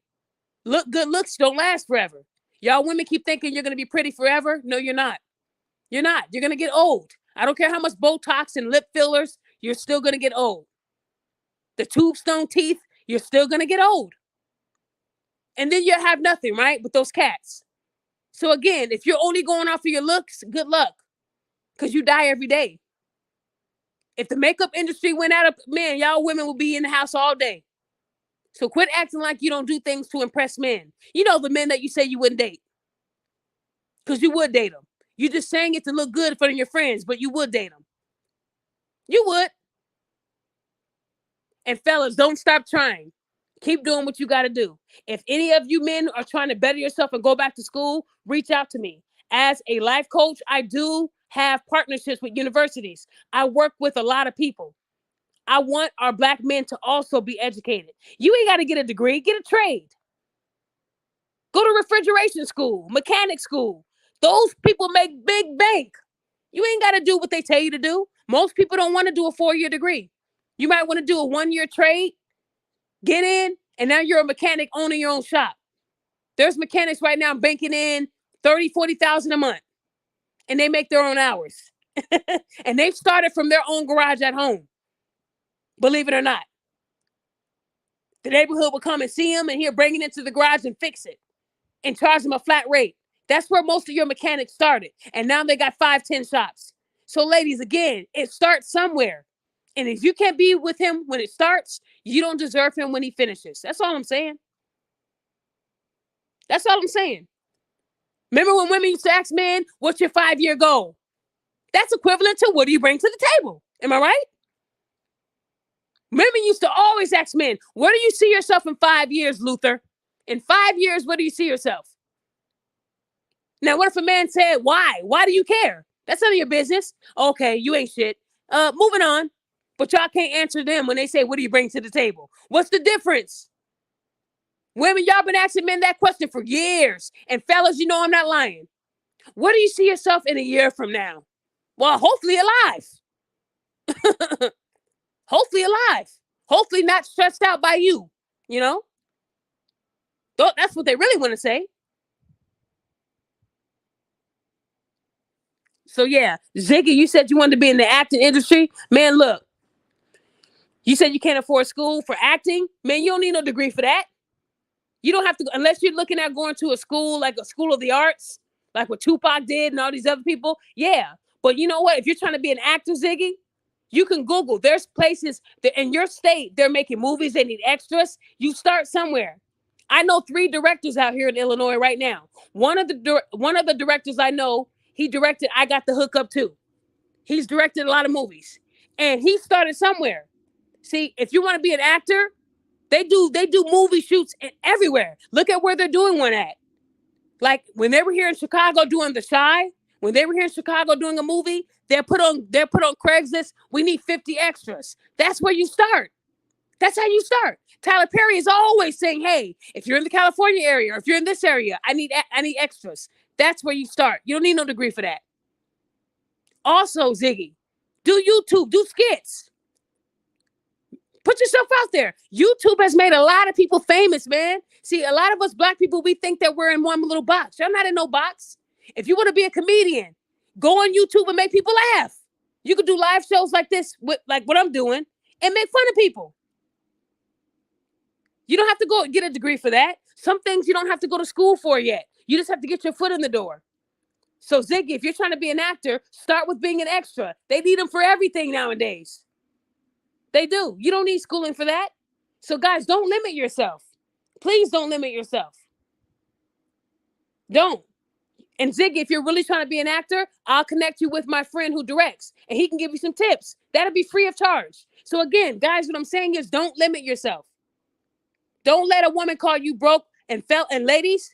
Good looks don't last forever. Y'all women keep thinking you're going to be pretty forever. No, you're not. You're not. You're going to get old. I don't care how much Botox and lip fillers, you're still going to get old. The tombstone teeth, you're still going to get old. And then you'll have nothing, right? With those cats. So again, if you're only going off of your looks, good luck. Because you die every day. If the makeup industry went out of, man, y'all women will be in the house all day. So quit acting like you don't do things to impress men. You know the men that you say you wouldn't date. Because you would date them. You're just saying it to look good in front of your friends, but you would date them. You would. And fellas, don't stop trying. Keep doing what you got to do. If any of you men are trying to better yourself and go back to school, reach out to me. As a life coach, I do have partnerships with universities. I work with a lot of people. I want our Black men to also be educated. You ain't got to get a degree. Get a trade. Go to refrigeration school, mechanic school. Those people make big bank. You ain't got to do what they tell you to do. Most people don't want to do a 4-year degree. You might want to do a 1-year trade, get in, and now you're a mechanic owning your own shop. There's mechanics right now banking in 30, 40,000 a month, and they make their own hours. And they've started from their own garage at home. Believe it or not. The neighborhood will come and see them, and he'll bring it into the garage and fix it and charge them a flat rate. That's where most of your mechanics started. And now they got 5, 10 shops. So ladies, again, it starts somewhere. And if you can't be with him when it starts, you don't deserve him when he finishes. That's all I'm saying. That's all I'm saying. Remember when women used to ask men, what's your 5-year goal? That's equivalent to what do you bring to the table? Am I right? Women used to always ask men, where do you see yourself in 5 years, Luther? In 5 years, where do you see yourself? Now, what if a man said, why? Why do you care? That's none of your business. Okay, you ain't shit. Moving on. But y'all can't answer them when they say, what do you bring to the table? What's the difference? Women, y'all been asking men that question for years. And fellas, you know I'm not lying. Where do you see yourself in a year from now? Well, hopefully alive. Hopefully alive. Hopefully not stressed out by you, you know? That's what they really want to say. So yeah, Ziggy, you said you wanted to be in the acting industry. Man, look, you said you can't afford school for acting. Man, you don't need no degree for that. You don't have to, unless you're looking at going to a school, like a school of the arts, like what Tupac did and all these other people. Yeah. But you know what? If you're trying to be an actor, Ziggy, you can Google. There's places that in your state, they're making movies. They need extras. You start somewhere. I know 3 directors out here in Illinois right now. One of the directors I know, he directed I Got the Hookup Too. He's directed a lot of movies. And he started somewhere. See, if you want to be an actor, they do movie shoots everywhere. Look at where they're doing one at. Like when they were here in Chicago doing The Chi, when they were here in Chicago doing a movie, they're put on Craigslist, we need 50 extras. That's where you start. That's how you start. Tyler Perry is always saying, hey, if you're in the California area or if you're in this area, I need extras. That's where you start. You don't need no degree for that. Also, Ziggy, do YouTube, do skits. Put yourself out there. YouTube has made a lot of people famous, man. See, a lot of us black people, we think that we're in one little box. You're not in no box. If you want to be a comedian, go on YouTube and make people laugh. You could do live shows like this, with like what I'm doing, and make fun of people. You don't have to go get a degree for that. Some things you don't have to go to school for yet. You just have to get your foot in the door. So Ziggy, if you're trying to be an actor, start with being an extra. They need them for everything nowadays. They do. You don't need schooling for that. So guys, don't limit yourself. Please don't limit yourself. Don't. And Ziggy, if you're really trying to be an actor, I'll connect you with my friend who directs, and he can give you some tips. That'll be free of charge. So again, guys, what I'm saying is don't limit yourself. Don't let a woman call you broke, and ladies,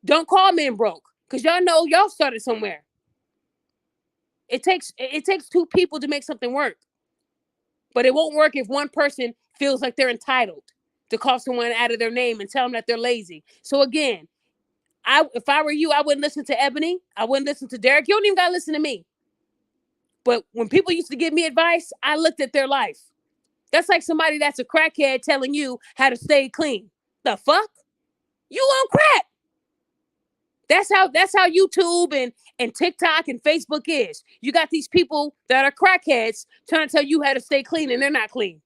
don't call men broke, because y'all know y'all started somewhere. It takes 2 people to make something work. But it won't work if one person feels like they're entitled to call someone out of their name and tell them that they're lazy. So again, if I were you, I wouldn't listen to Ebony. I wouldn't listen to Derek. You don't even got to listen to me. But when people used to give me advice, I looked at their life. That's like somebody that's a crackhead telling you how to stay clean. The fuck? You on crack. That's how YouTube and TikTok and Facebook is. You got these people that are crackheads trying to tell you how to stay clean, and they're not clean.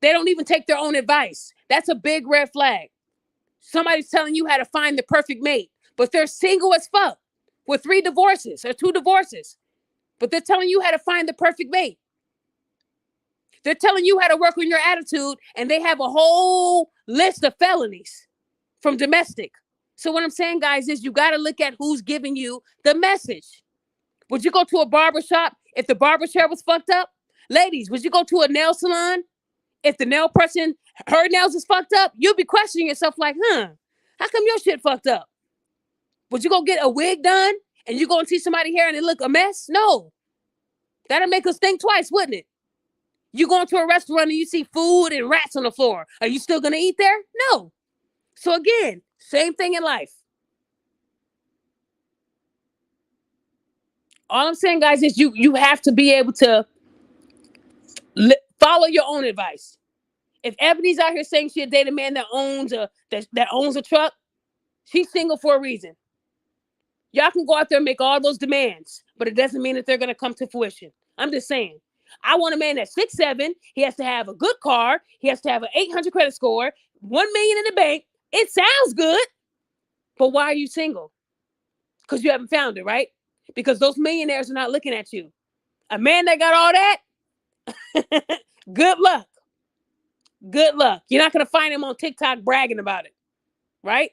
They don't even take their own advice. That's a big red flag. Somebody's telling you how to find the perfect mate, but they're single as fuck with 3 divorces or 2 divorces. But they're telling you how to find the perfect mate. They're telling you how to work on your attitude, and they have a whole list of felonies from domestic. So what I'm saying, guys, is you got to look at who's giving you the message. Would you go to a barber shop if the barber chair was fucked up? Ladies, would you go to a nail salon if the nail person, her nails is fucked up? You'll be questioning yourself like, how come your shit fucked up? Would you go get a wig done and you go and see somebody hair and it look a mess? No. That'll make us think twice, wouldn't it? You go into a restaurant and you see food and rats on the floor. Are you still going to eat there? No. So again, same thing in life. All I'm saying, guys, is you have to be able to follow your own advice. If Ebony's out here saying she'll date a man that owns a truck, she's single for a reason. Y'all can go out there and make all those demands, but it doesn't mean that they're going to come to fruition. I'm just saying. I want a man that's 6'7". He has to have a good car. He has to have an 800 credit score, 1 million in the bank. It sounds good, but why are you single? Because you haven't found it, right? Because those millionaires are not looking at you. A man that got all that, good luck. Good luck. You're not going to find him on TikTok bragging about it, right?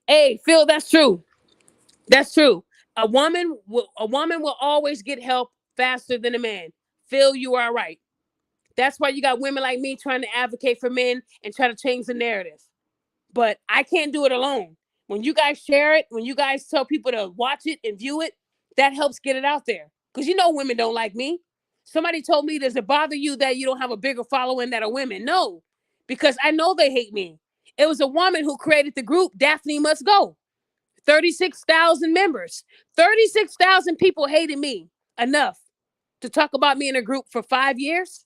Hey, Phil, that's true. That's true. A woman will always get help faster than a man. Phil, you are right. That's why you got women like me trying to advocate for men and try to change the narrative. But I can't do it alone. When you guys share it, when you guys tell people to watch it and view it, that helps get it out there. Because women don't like me. Somebody told me, does it bother you that you don't have a bigger following that are women? No, because I know they hate me. It was a woman who created the group Daphne Must Go. 36,000 members. 36,000 people hated me enough to talk about me in a group for 5 years.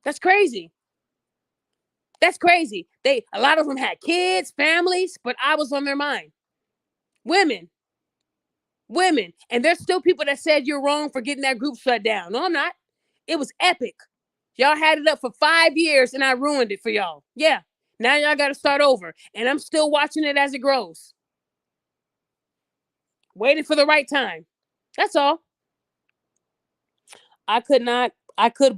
That's crazy. That's crazy. A lot of them had kids, families, but I was on their mind. Women. And there's still people that said you're wrong for getting that group shut down. No, I'm not. It was epic. Y'all had it up for 5 years and I ruined it for y'all. Yeah. Now y'all got to start over. And I'm still watching it as it grows. Waiting for the right time. That's all. I could,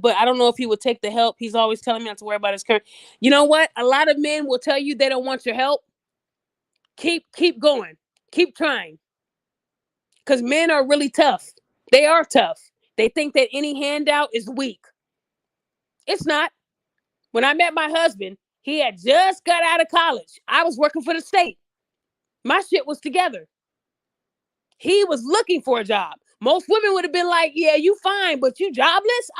but I don't know if he would take the help. He's always telling me not to worry about his current. You know what? A lot of men will tell you they don't want your help. Keep going. Keep trying. Because men are really tough. They are tough. They think that any handout is weak. It's not. When I met my husband, he had just got out of college. I was working for the state. My shit was together. He was looking for a job. Most women would have been like, yeah, you fine, but you jobless?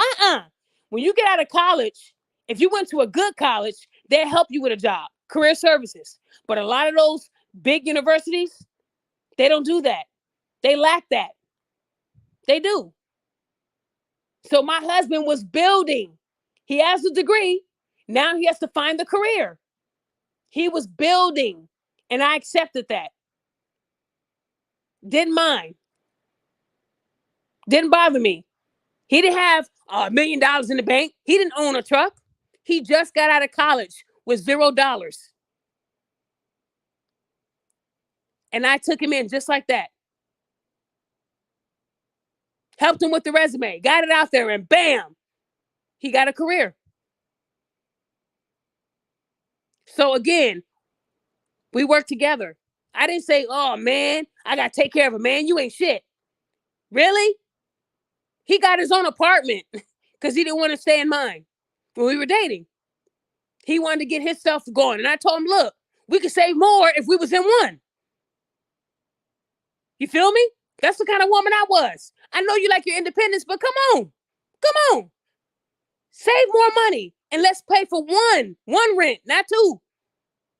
When you get out of college, if you went to a good college, they'll help you with a job, career services. But a lot of those big universities, they don't do that. They lack that. They do. So my husband was building. He has a degree. Now he has to find the career. He was building, and I accepted that. Didn't mind. Didn't bother me. He didn't have $1 million in the bank. He didn't own a truck. He just got out of college with $0. And I took him in just like that. Helped him with the resume. Got it out there and bam, he got a career. So again, we worked together. I didn't say, oh man, I got to take care of a man. You ain't shit. Really? He got his own apartment because he didn't want to stay in mine when we were dating. He wanted to get his stuff going. And I told him, look, we could save more if we was in one. You feel me? That's the kind of woman I was. I know you like your independence, but come on. Come on. Save more money and let's pay for one rent, not two.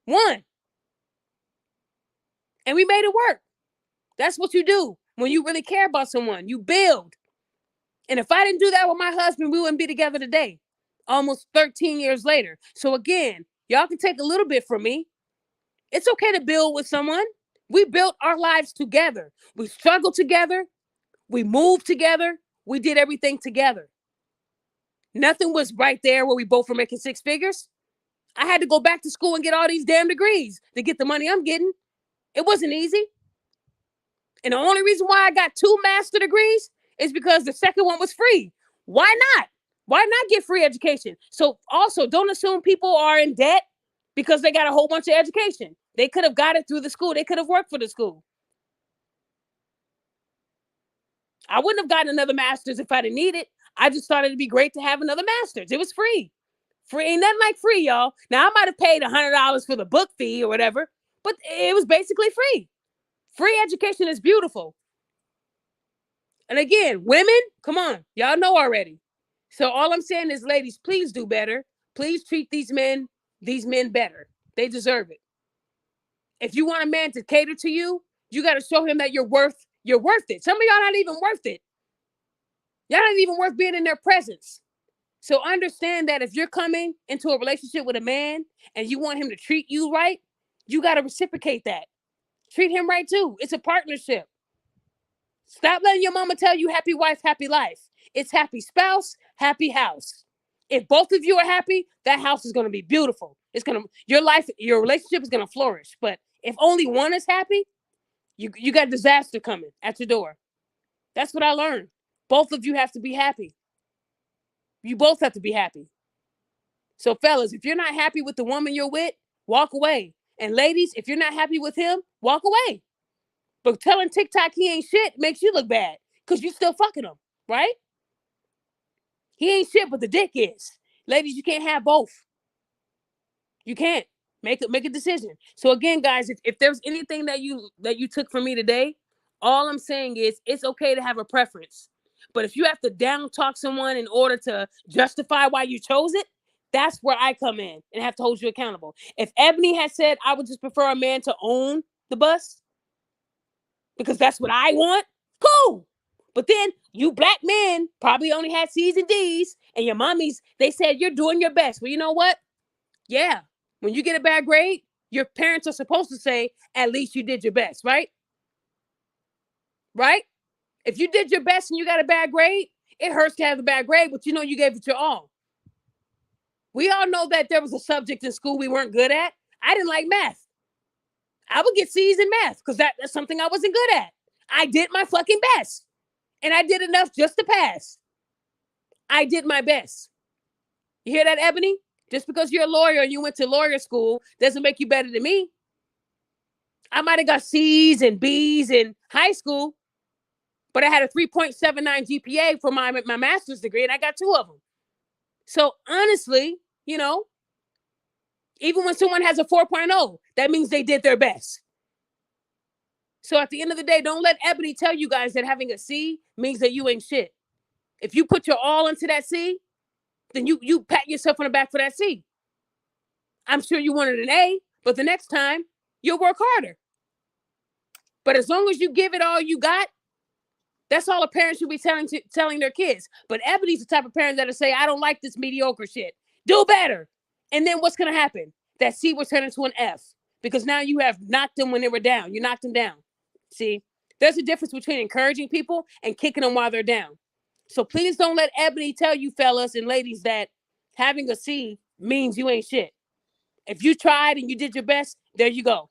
One. And we made it work. That's what you do when you really care about someone. You build. And if I didn't do that with my husband, we wouldn't be together today. Almost 13 years later. So again, y'all can take a little bit from me. It's okay to build with someone. We built our lives together. We struggled together. We moved together. We did everything together. Nothing was right there where we both were making 6 figures. I had to go back to school and get all these damn degrees to get the money I'm getting. It wasn't easy. And the only reason why I got 2 master degrees is because the second one was free. Why not? Why not get free education? So also, don't assume people are in debt because they got a whole bunch of education. They could have got it through the school. They could have worked for the school. I wouldn't have gotten another master's if I didn't need it. I just thought it'd be great to have another master's. It was free. Free ain't nothing like free, y'all. Now, I might have paid $100 for the book fee or whatever, but it was basically free. Free education is beautiful. And again, women, come on. Y'all know already. So all I'm saying is, ladies, please do better. Please treat these men better. They deserve it. If you want a man to cater to you, you got to show him that you're worth it. Some of y'all not even worth it. Y'all not even worth being in their presence. So understand that if you're coming into a relationship with a man and you want him to treat you right, you got to reciprocate that. Treat him right too. It's a partnership. Stop letting your mama tell you happy wife, happy life. It's happy spouse, happy house. If both of you are happy, that house is going to be beautiful. Your relationship is going to flourish. But if only one is happy, you got disaster coming at your door. That's what I learned. Both of you have to be happy. You both have to be happy. So fellas, if you're not happy with the woman you're with, walk away. And ladies, if you're not happy with him, walk away. But telling TikTok he ain't shit makes you look bad because you still fucking him, right? He ain't shit, but the dick is. Ladies, you can't have both. You can't. Make a decision. So again, guys, if there's anything that you took from me today, all I'm saying is it's okay to have a preference. But if you have to down talk someone in order to justify why you chose it, that's where I come in and have to hold you accountable. If Ebony had said I would just prefer a man to own the bus because that's what I want, cool. But then you black men probably only had C's and D's, and your mommies, they said you're doing your best. Well, you know what? Yeah. When you get a bad grade, your parents are supposed to say, at least you did your best, right? Right? If you did your best and you got a bad grade, it hurts to have a bad grade, but you know you gave it your all. We all know that there was a subject in school we weren't good at. I didn't like math. I would get C's in math because that's something I wasn't good at. I did my fucking best. And I did enough just to pass. I did my best. You hear that, Ebony? Just because you're a lawyer and you went to lawyer school doesn't make you better than me. I might have got C's and B's in high school, but I had a 3.79 GPA for my master's degree, and I got 2 of them. So honestly, even when someone has a 4.0, that means they did their best. So at the end of the day, don't let Ebony tell you guys that having a C means that you ain't shit. If you put your all into that C, then you pat yourself on the back for that C. I'm sure you wanted an A, but the next time you'll work harder. But as long as you give it all you got, that's all a parent should be telling their kids. But Ebony's the type of parent that'll say, I don't like this mediocre shit. Do better. And then what's going to happen? That C will turn into an F because now you have knocked them when they were down. You knocked them down. See, there's a difference between encouraging people and kicking them while they're down. So please don't let Ebony tell you fellas and ladies that having a C means you ain't shit. If you tried and you did your best, there you go.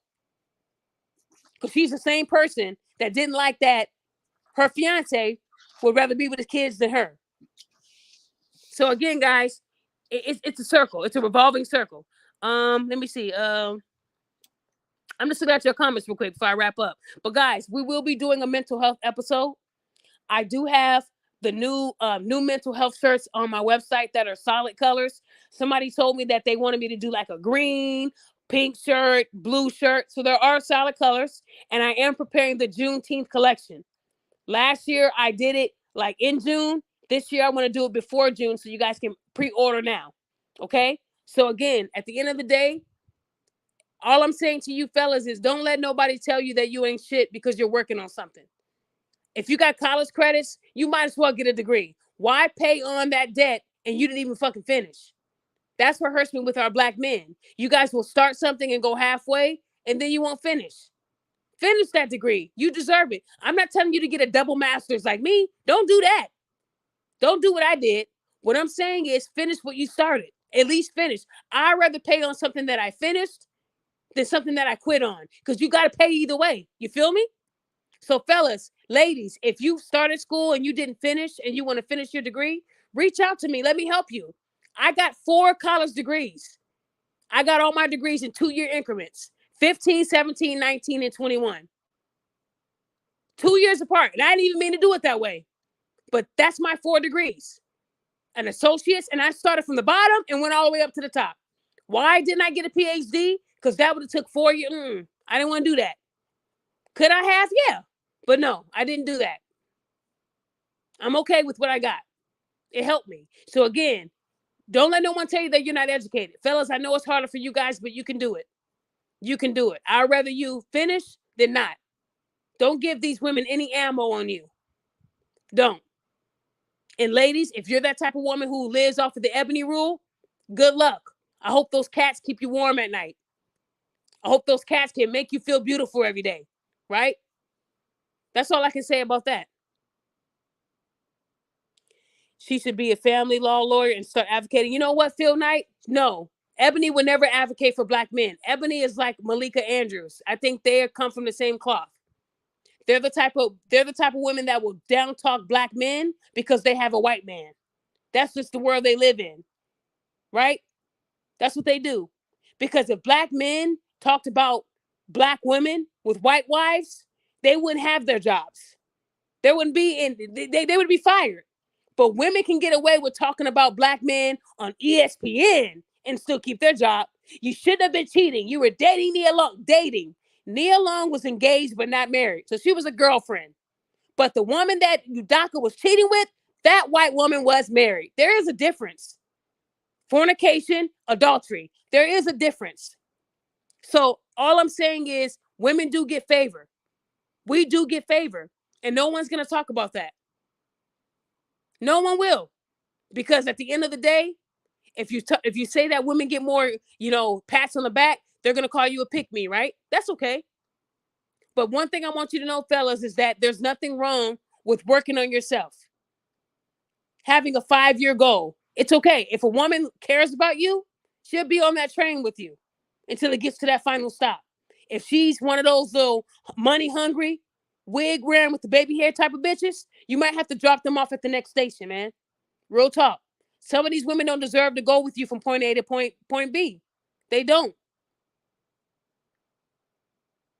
Because she's the same person that didn't like that her fiance would rather be with his kids than her. So again, guys, it's a circle. It's a revolving circle. Let me see. I'm just looking at your comments real quick before I wrap up. But guys, we will be doing a mental health episode. I do have the new mental health shirts on my website that are solid colors. Somebody told me that they wanted me to do like a green, pink shirt, blue shirt. So there are solid colors. And I am preparing the Juneteenth collection. Last year, I did it like in June. This year, I want to do it before June so you guys can pre-order now. Okay? So again, at the end of the day, all I'm saying to you fellas is don't let nobody tell you that you ain't shit because you're working on something. If you got college credits, you might as well get a degree. Why pay on that debt and you didn't even fucking finish? That's what hurts me with our black men. You guys will start something and go halfway, and then you won't finish. Finish that degree. You deserve it. I'm not telling you to get a double master's like me. Don't do that. Don't do what I did. What I'm saying is finish what you started. At least finish. I'd rather pay on something that I finished than something that I quit on because you got to pay either way. You feel me? So fellas, ladies, if you started school and you didn't finish and you want to finish your degree, reach out to me. Let me help you. I got 4 college degrees. I got all my degrees in 2-year increments, 15, 17, 19, and 21. 2 years apart. And I didn't even mean to do it that way. But that's my 4 degrees. An associate's, and I started from the bottom and went all the way up to the top. Why didn't I get a PhD? Because that would have took 4 years. I didn't want to do that. Could I have? Yeah. But no, I didn't do that. I'm okay with what I got. It helped me. So again, don't let no one tell you that you're not educated. Fellas, I know it's harder for you guys, but you can do it. You can do it. I'd rather you finish than not. Don't give these women any ammo on you. Don't. And ladies, if you're that type of woman who lives off of the ebony rule, good luck. I hope those cats keep you warm at night. I hope those cats can make you feel beautiful every day. Right? That's all I can say about that. She should be a family law lawyer and start advocating. You know what, Phil Knight? No. Ebony would never advocate for black men. Ebony is like Malika Andrews. I think they come from the same cloth. They're the type of women that will down talk black men because they have a white man. That's just the world they live in. Right? That's what they do. Because if black men talked about black women with white wives, they wouldn't have their jobs. They wouldn't be in, they would be fired. But women can get away with talking about black men on ESPN and still keep their job. You shouldn't have been cheating. You were dating Nia Long. Nia Long was engaged but not married. So she was a girlfriend. But the woman that Udoka was cheating with, that white woman was married. There is a difference. Fornication, adultery. There is a difference. So all I'm saying is women do get favor. We do get favor. And no one's going to talk about that. No one will. Because at the end of the day, if you say that women get more, pats on the back, they're going to call you a pick-me, right? That's okay. But one thing I want you to know, fellas, is that there's nothing wrong with working on yourself. Having a 5-year goal. It's okay. If a woman cares about you, she'll be on that train with you until it gets to that final stop. If she's one of those little money hungry, wig wearing with the baby hair type of bitches, you might have to drop them off at the next station, man. Real talk. Some of these women don't deserve to go with you from point A to point B. They don't.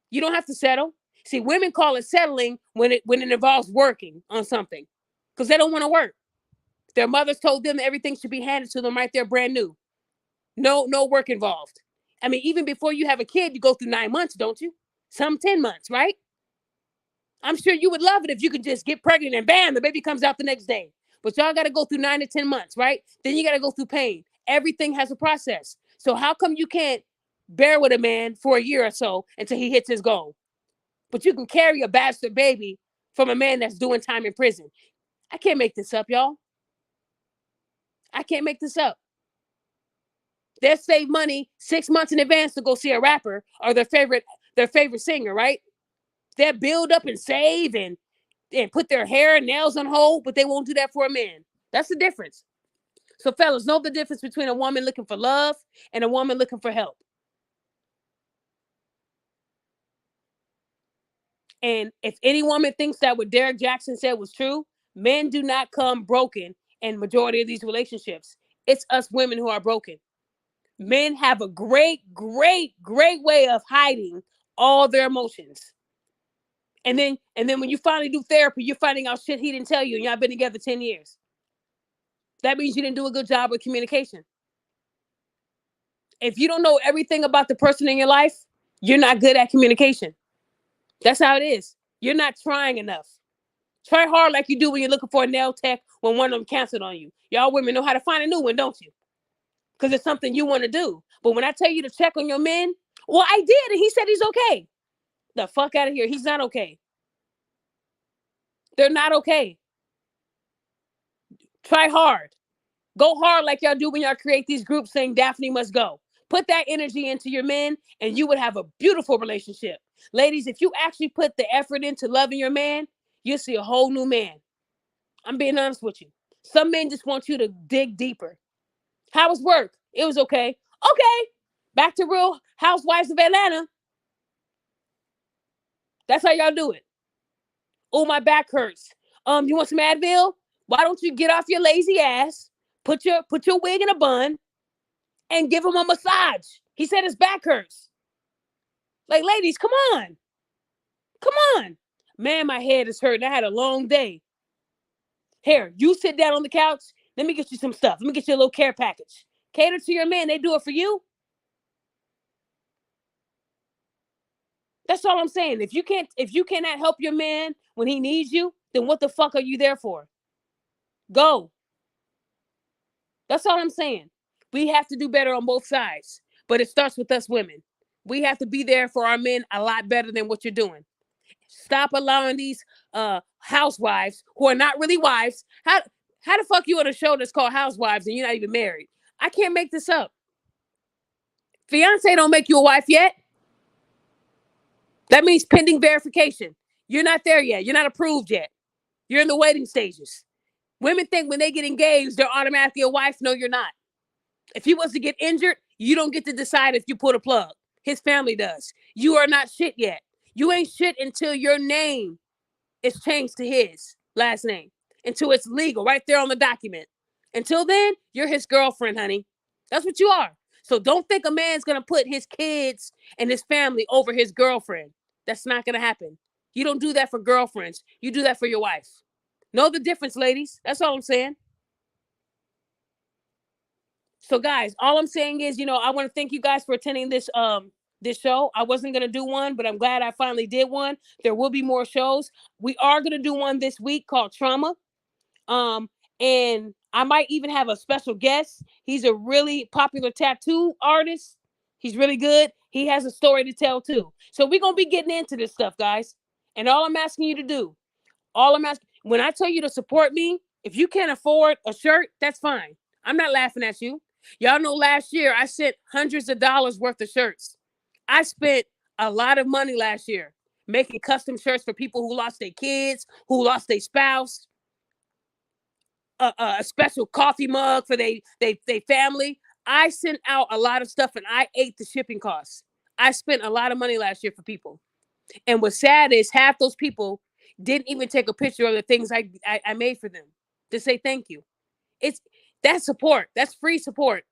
You don't have to settle. See, women call it settling when it involves working on something because they don't want to work. Their mothers told them that everything should be handed to them right there brand new. No work involved. I mean, even before you have a kid, you go through 9 months, don't you? Some 10 months, right? I'm sure you would love it if you could just get pregnant and bam, the baby comes out the next day. But y'all got to go through 9 to 10 months, right? Then you got to go through pain. Everything has a process. So how come you can't bear with a man for a year or so until he hits his goal? But you can carry a bastard baby from a man that's doing time in prison. I can't make this up, y'all. I can't make this up. They'll save money 6 months in advance to go see a rapper or their favorite singer, right? They'll build up and save and put their hair and nails on hold, but they won't do that for a man. That's the difference. So fellas, know the difference between a woman looking for love and a woman looking for help. And if any woman thinks that what Derek Jackson said was true, men do not come broken in majority of these relationships. It's us women who are broken. Men have a great way of hiding all their emotions. And then when you finally do therapy, you're finding out shit he didn't tell you and y'all been together 10 years. That means you didn't do a good job with communication. If you don't know everything about the person in your life, you're not good at communication. That's how it is. You're not trying enough. Try hard like you do when you're looking for a nail tech when one of them canceled on you. Y'all women know how to find a new one, don't you? Because it's something you want to do. But when I tell you to check on your men, well, I did, and he said he's okay. The fuck out of here. He's not okay. They're not okay. Try hard. Go hard like y'all do when y'all create these groups saying Daphne must go. Put that energy into your men and you would have a beautiful relationship. Ladies, if you actually put the effort into loving your man, you'll see a whole new man. I'm being honest with you. Some men just want you to dig deeper. How was work? It was okay. Okay. Back to Real Housewives of Atlanta. That's how y'all do it. Oh, my back hurts. You want some Advil? Why don't you get off your lazy ass, put your wig in a bun, and give him a massage? He said his back hurts. Like, ladies, come on. Come on. Man, my head is hurting. I had a long day. Here, you sit down on the couch. Let me get you some stuff. Let me get you a little care package. Cater to your man. They do it for you. That's all I'm saying. If you cannot help your man when he needs you, then what the fuck are you there for? Go. That's all I'm saying. We have to do better on both sides, but it starts with us women. We have to be there for our men a lot better than what you're doing. Stop allowing these housewives who are not really wives. How the fuck you on a show that's called Housewives and you're not even married? I can't make this up. Fiance don't make you a wife yet. That means pending verification. You're not there yet. You're not approved yet. You're in the waiting stages. Women think when they get engaged, they're automatically a wife. No, you're not. If he was to get injured, you don't get to decide if you pull a plug. His family does. You are not shit yet. You ain't shit until your name is changed to his last name, until it's legal right there on the document. Until then, you're his girlfriend, honey. That's what you are. So don't think a man's going to put his kids and his family over his girlfriend. That's not going to happen. You don't do that for girlfriends. You do that for your wife. Know the difference, ladies. That's all I'm saying. So, guys, all I'm saying is, I want to thank you guys for attending this show. I wasn't gonna do one, but I'm glad I finally did one. There will be more shows. We are gonna do one this week called Trauma. And I might even have a special guest. He's a really popular tattoo artist. He's really good. He has a story to tell too. So we're gonna be getting into this stuff, guys. And all I'm asking you to do, when I tell you to support me, if you can't afford a shirt, that's fine. I'm not laughing at you. Y'all know last year I sent hundreds of dollars worth of shirts. I spent a lot of money last year making custom shirts for people who lost their kids, who lost their spouse, a special coffee mug for they family. I sent out a lot of stuff and I ate the shipping costs. I spent a lot of money last year for people. And what's sad is half those people didn't even take a picture of the things I made for them to say thank you. That's support. That's free support.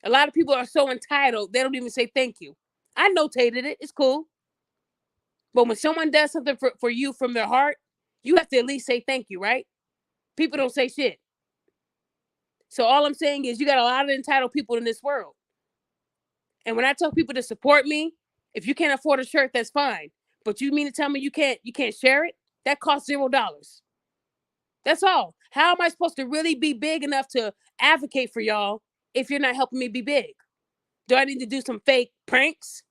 A lot of people are so entitled, they don't even say thank you. I notated it. It's cool. But when someone does something for you from their heart, you have to at least say thank you, right? People don't say shit. So all I'm saying is you got a lot of entitled people in this world. And when I tell people to support me, if you can't afford a shirt, that's fine. But you mean to tell me you can't share it? That costs $0. That's all. How am I supposed to really be big enough to advocate for y'all if you're not helping me be big? Do I need to do some fake pranks?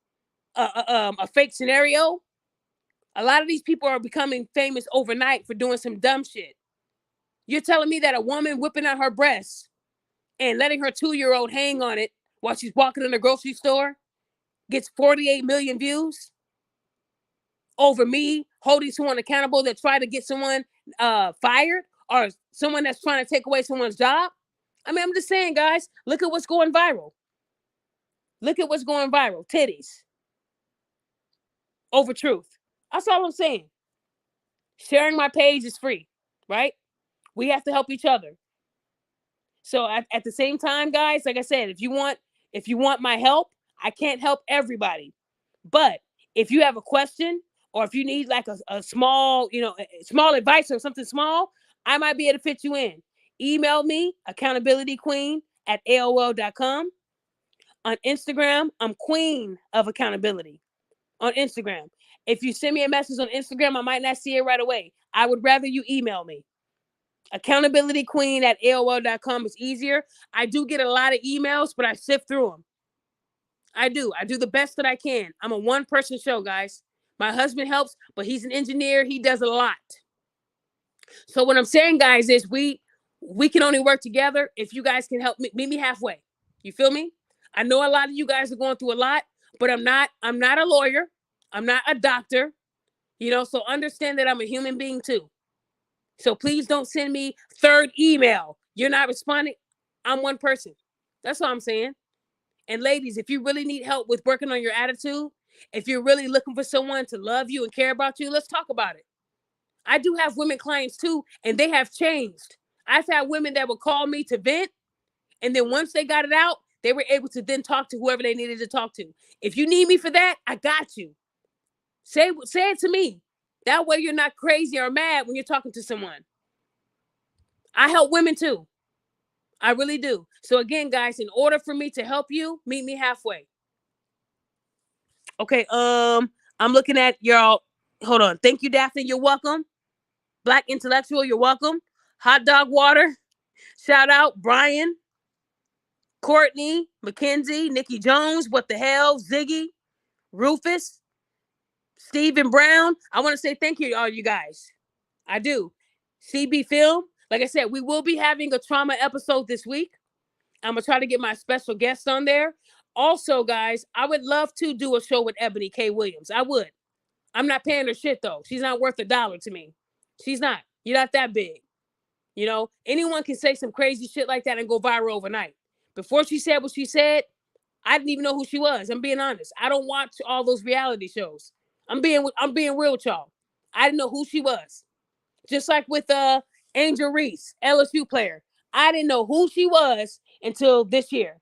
A fake scenario? A lot of these people are becoming famous overnight for doing some dumb shit. You're telling me that a woman whipping out her breasts and letting her 2-year-old hang on it while she's walking in the grocery store gets 48 million views over me holding someone accountable that tried to get someone fired or someone that's trying to take away someone's job? I mean, I'm just saying, guys, look at what's going viral. Look at what's going viral. Titties over truth. That's all I'm saying. Sharing my page is free, right? We have to help each other. So at the same time, guys, like I said, if you want my help, I can't help everybody. But if you have a question or if you need like a small, small advice or something small, I might be able to fit you in. Email me, accountabilityqueen@aol.com. On Instagram, I'm Queen of Accountability on Instagram. If you send me a message on Instagram, I might not see it right away. I would rather you email me. Accountabilityqueen@aol.com is easier. I do get a lot of emails, but I sift through them. I do the best that I can. I'm a one-person show, guys. My husband helps, but he's an engineer. He does a lot. So what I'm saying, guys, is we can only work together if you guys can help me, meet me halfway. You feel me? I know a lot of you guys are going through a lot, but I'm not a lawyer. I'm not a doctor. So understand that I'm a human being too. So please don't send me third email. You're not responding. I'm one person. That's all I'm saying. And ladies, if you really need help with working on your attitude, if you're really looking for someone to love you and care about you, let's talk about it. I do have women clients too, and they have changed. I've had women that would call me to vent, and then once they got it out, they were able to then talk to whoever they needed to talk to. If you need me for that, I got you. Say it to me. That way you're not crazy or mad when you're talking to someone. I help women too. I really do. So again, guys, in order for me to help you, meet me halfway. Okay, I'm looking at y'all. Hold on. Thank you, Daphne. You're welcome. Black Intellectual, you're welcome. Hot Dog Water. Shout out Brian, Courtney, Mackenzie, Nikki Jones, What the Hell, Ziggy, Rufus, Stephen Brown. I want to say thank you to all you guys. I do. CB Film. Like I said, we will be having a trauma episode this week. I'm going to try to get my special guest on there. Also, guys, I would love to do a show with Ebony K. Williams. I would. I'm not paying her shit, though. She's not worth $1 to me. She's not. You're not that big. You know, anyone can say some crazy shit like that and go viral overnight. Before she said what she said, I didn't even know who she was. I'm being honest. I don't watch all those reality shows. I'm being real with y'all. I didn't know who she was. Just like with Angel Reese, LSU player. I didn't know who she was until this year.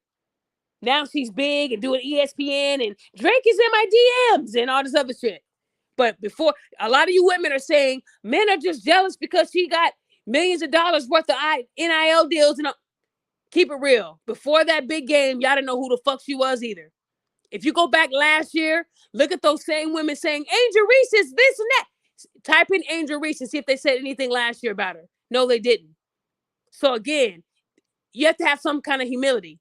Now she's big and doing ESPN, and Drake is in my DMs and all this other shit. But before, a lot of you women are saying men are just jealous because she got millions of dollars worth of NIL deals. And keep it real. Before that big game, y'all didn't know who the fuck she was either. If you go back last year, look at those same women saying Angel Reese is this and that. Type in Angel Reese and see if they said anything last year about her. No, they didn't. So again, you have to have some kind of humility.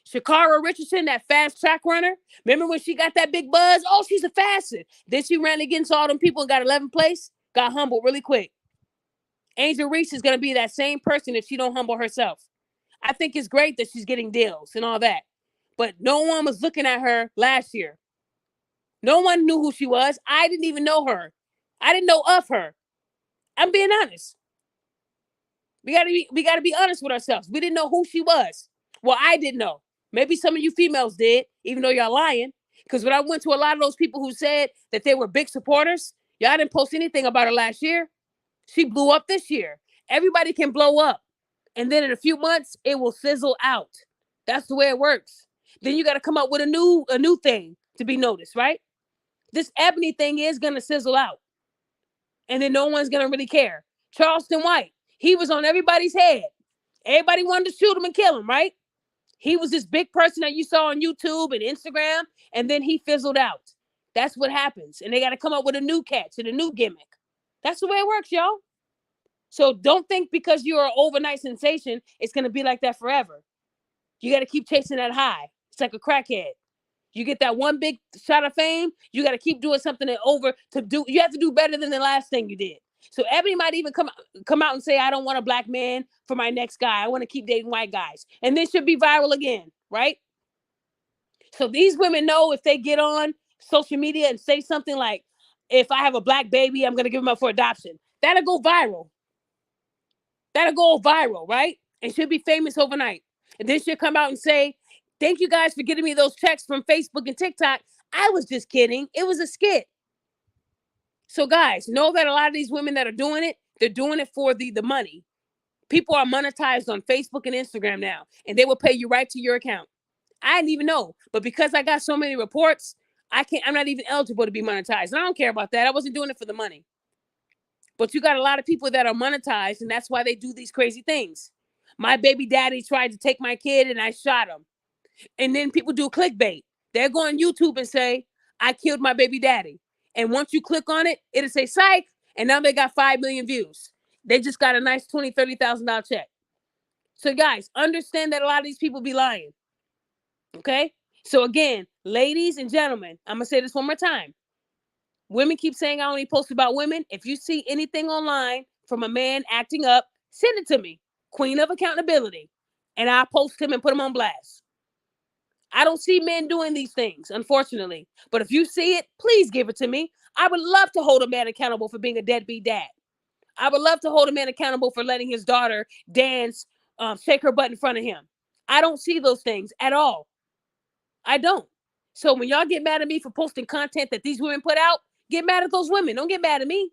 Shakara Richardson, that fast track runner. Remember when she got that big buzz? Oh, she's the fastest. Then she ran against all them people and got 11th place. Got humbled really quick. Angel Reese is going to be that same person if she don't humble herself. I think it's great that she's getting deals and all that. But no one was looking at her last year. No one knew who she was. I didn't even know her. I didn't know of her. I'm being honest. We gotta be honest with ourselves. We didn't know who she was. Well, I didn't know. Maybe some of you females did, even though y'all lying. Because when I went to a lot of those people who said that they were big supporters, y'all didn't post anything about her last year. She blew up this year. Everybody can blow up. And then in a few months, it will sizzle out. That's the way it works. Then you got to come up with a new thing to be noticed, right? This Ebony thing is going to sizzle out. And then no one's going to really care. Charleston White, he was on everybody's head. Everybody wanted to shoot him and kill him, right? He was this big person that you saw on YouTube and Instagram, and then he fizzled out. That's what happens. And they got to come up with a new catch and a new gimmick. That's the way it works, y'all. So don't think because you're an overnight sensation, it's going to be like that forever. You got to keep chasing that high. It's like a crackhead. You get that one big shot of fame, you got to keep doing something you have to do better than the last thing you did. So Ebony might even come out and say, I don't want a black man for my next guy. I want to keep dating white guys. And then she'll be viral again, right? So these women know if they get on social media and say something like, if I have a black baby, I'm going to give him up for adoption. That'll go viral. Right? And she'll be famous overnight. And then she'll come out and say, thank you guys for getting me those checks from Facebook and TikTok. I was just kidding. It was a skit. So guys, know that a lot of these women that are doing it, they're doing it for the money. People are monetized on Facebook and Instagram now, and they will pay you right to your account. I didn't even know, but because I got so many reports, I'm not even eligible to be monetized. And I don't care about that. I wasn't doing it for the money. But you got a lot of people that are monetized, and that's why they do these crazy things. My baby daddy tried to take my kid, and I shot him. And then people do clickbait. They'll go on YouTube and say, I killed my baby daddy. And once you click on it, it'll say psych. And now they got 5 million views. They just got a nice $20,000, $30,000 check. So guys, understand that a lot of these people be lying. Okay? So again, ladies and gentlemen, I'm going to say this one more time. Women keep saying I only post about women. If you see anything online from a man acting up, send it to me. Queen of Accountability. And I'll post him and put him on blast. I don't see men doing these things, unfortunately. But if you see it, please give it to me. I would love to hold a man accountable for being a deadbeat dad. I would love to hold a man accountable for letting his daughter dance, shake her butt in front of him. I don't see those things at all. I don't. So when y'all get mad at me for posting content that these women put out, get mad at those women. Don't get mad at me.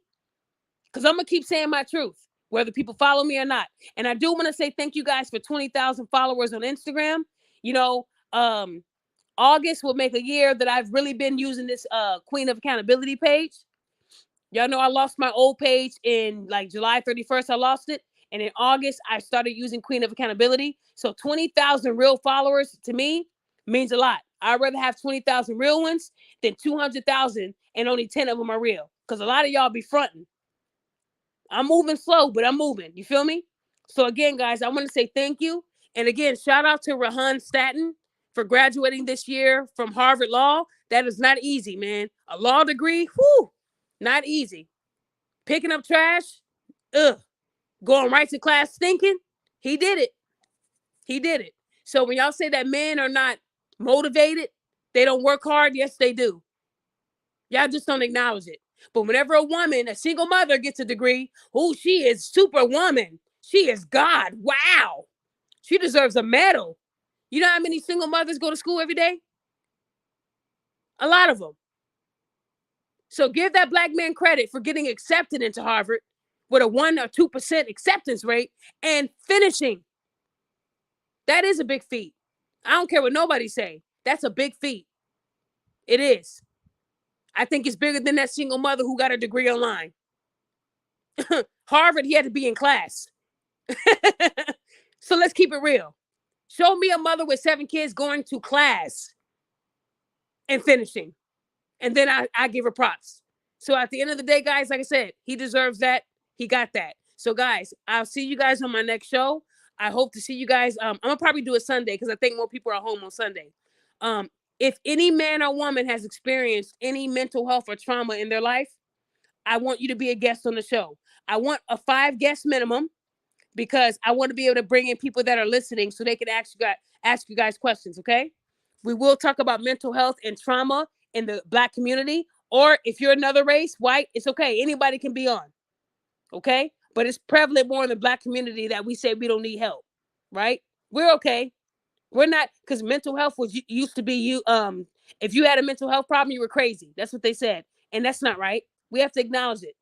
Because I'm going to keep saying my truth, whether people follow me or not. And I do want to say thank you guys for 20,000 followers on Instagram. You know, August will make a year that I've really been using this Queen of Accountability page. Y'all know I lost my old page in like July 31st. I lost it. And in August, I started using Queen of Accountability. So 20,000 real followers to me means a lot. I'd rather have 20,000 real ones than 200,000 and only 10 of them are real. Because a lot of y'all be fronting. I'm moving slow, but I'm moving. You feel me? So again, guys, I want to say thank you. And again, shout out to Rahan Staten. for graduating this year from Harvard Law. That is not easy, man. A law degree, whoo, not easy. Picking up trash, ugh. Going right to class stinking, he did it. He did it. So when y'all say that men are not motivated, they don't work hard, yes, they do. Y'all just don't acknowledge it. But whenever a woman, a single mother, gets a degree, oh, she is superwoman. She is God. Wow. She deserves a medal. You know how many single mothers go to school every day? A lot of them. So give that black man credit for getting accepted into Harvard with a 1 or 2% acceptance rate and finishing. That is a big feat. I don't care what nobody say. That's a big feat. It is. I think it's bigger than that single mother who got a degree online. Harvard, he had to be in class. So let's keep it real. Show me a mother with 7 kids going to class and finishing. And then I give her props. So at the end of the day, guys, like I said, he deserves that. He got that. So guys, I'll see you guys on my next show. I hope to see you guys. I'm gonna probably do it Sunday because I think more people are home on Sunday. If any man or woman has experienced any mental health or trauma in their life, I want you to be a guest on the show. I want a 5 guest minimum because I want to be able to bring in people that are listening so they can ask you guys questions. Okay, we will talk about mental health and trauma in the Black community, or if you're another race, white, it's okay. Anybody can be on. Okay, but it's prevalent more in the Black community that we say we don't need help. Right? We're okay. We're not, because mental health was used to be you. If you had a mental health problem, you were crazy. That's what they said, and that's not right. We have to acknowledge it.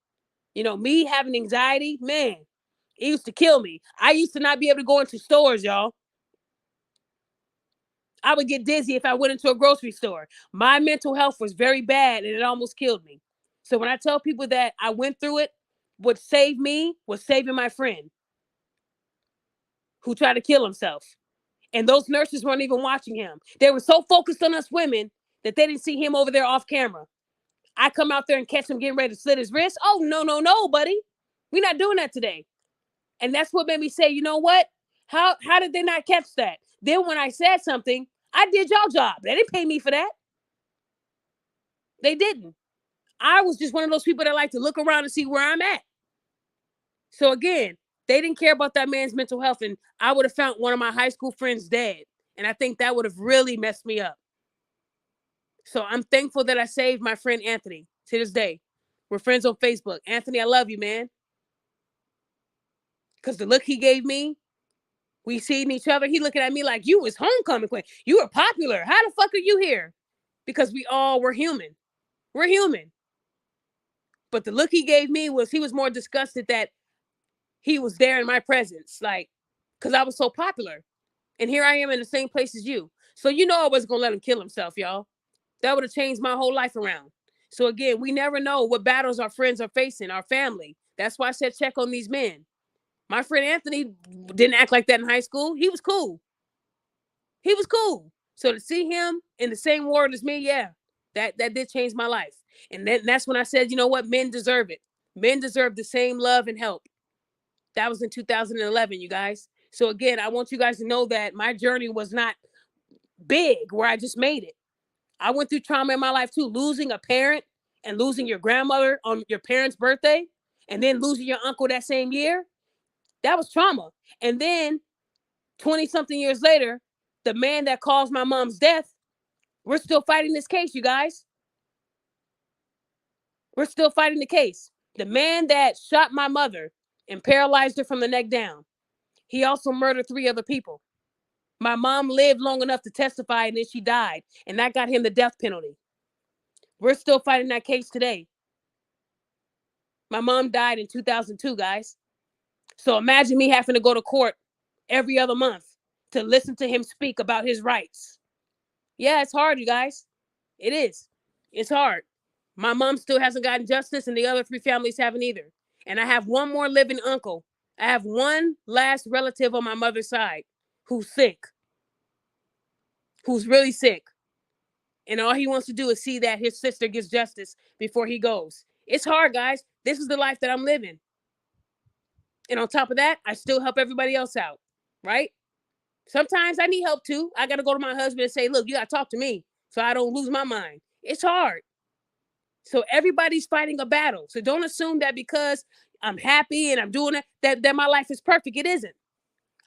You know, me having anxiety, man, it used to kill me. I used to not be able to go into stores, y'all. I would get dizzy if I went into a grocery store. My mental health was very bad, and it almost killed me. So when I tell people that I went through it, what saved me was saving my friend who tried to kill himself. And those nurses weren't even watching him. They were so focused on us women that they didn't see him over there off camera. I come out there and catch him getting ready to slit his wrist. Oh, no, buddy. We're not doing that today. And that's what made me say, you know what? How did they not catch that? Then when I said something, I did y'all job. They didn't pay me for that. They didn't. I was just one of those people that like to look around and see where I'm at. So again, they didn't care about that man's mental health, and I would have found one of my high school friends dead. And I think that would have really messed me up. So I'm thankful that I saved my friend Anthony to this day. We're friends on Facebook. Anthony, I love you, man. Because the look he gave me, we seen each other. He looking at me like, you was homecoming queen. You were popular. How the fuck are you here? Because we all were human. We're human. But the look he gave me was he was more disgusted that he was there in my presence. Like, because I was so popular. And here I am in the same place as you. So you know I wasn't going to let him kill himself, y'all. That would have changed my whole life around. So again, we never know what battles our friends are facing, our family. That's why I said check on these men. My friend Anthony didn't act like that in high school. He was cool. He was cool. So to see him in the same ward as me, yeah, that did change my life. And then that's when I said, you know what? Men deserve it. Men deserve the same love and help. That was in 2011, you guys. So again, I want you guys to know that my journey was not big where I just made it. I went through trauma in my life too, losing a parent and losing your grandmother on your parents' birthday and then losing your uncle that same year. That was trauma. And then 20 something years later, the man that caused my mom's death, we're still fighting this case, you guys. We're still fighting the case. The man that shot my mother and paralyzed her from the neck down, he also murdered 3 other people. My mom lived long enough to testify and then she died. And that got him the death penalty. We're still fighting that case today. My mom died in 2002, guys. So imagine me having to go to court every other month to listen to him speak about his rights. Yeah, it's hard, you guys. It is. It's hard. My mom still hasn't gotten justice and the other 3 families haven't either. And I have one more living uncle. I have one last relative on my mother's side who's sick, who's really sick. And all he wants to do is see that his sister gets justice before he goes. It's hard, guys. This is the life that I'm living. And on top of that, I still help everybody else out, right? Sometimes I need help too. I got to go to my husband and say, look, you got to talk to me so I don't lose my mind. It's hard. So everybody's fighting a battle. So don't assume that because I'm happy and I'm doing it, that my life is perfect. It isn't.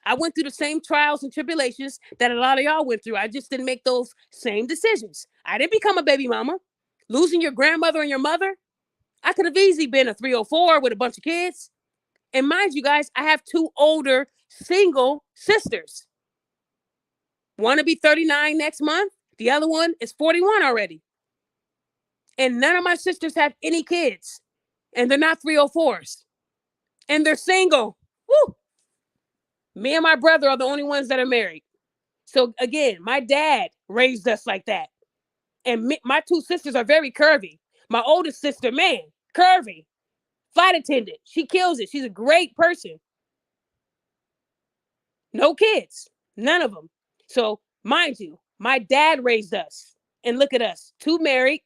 I went through the same trials and tribulations that a lot of y'all went through. I just didn't make those same decisions. I didn't become a baby mama. Losing your grandmother and your mother, I could have easily been a 304 with a bunch of kids. And mind you guys, I have 2 older single sisters. One will be 39 next month. The other one is 41 already. And none of my sisters have any kids. And they're not 304s. And they're single. Woo! Me and my brother are the only ones that are married. So again, my dad raised us like that. And my 2 sisters are very curvy. My oldest sister, man, curvy. Flight attendant. She kills it. She's a great person. No kids. None of them. So mind you, my dad raised us. And look at us. 2 married.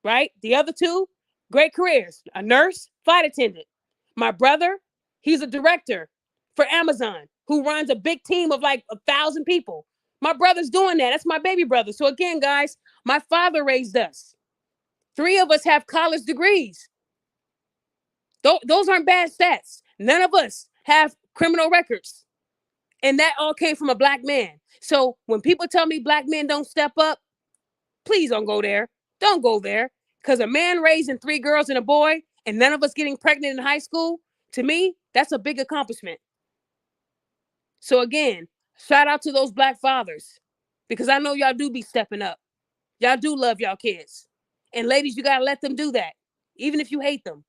Right? The other 2, great careers. A nurse, flight attendant. My brother, he's a director for Amazon who runs a big team of like 1,000 people. My brother's doing that. That's my baby brother. So again, guys, my father raised us. 3 of us have college degrees. Those aren't bad stats. None of us have criminal records. And that all came from a black man. So when people tell me black men don't step up, please don't go there. Don't go there. Because a man raising 3 girls and a boy and none of us getting pregnant in high school, to me, that's a big accomplishment. So again, shout out to those black fathers. Because I know y'all do be stepping up. Y'all do love y'all kids. And ladies, you got to let them do that. Even if you hate them.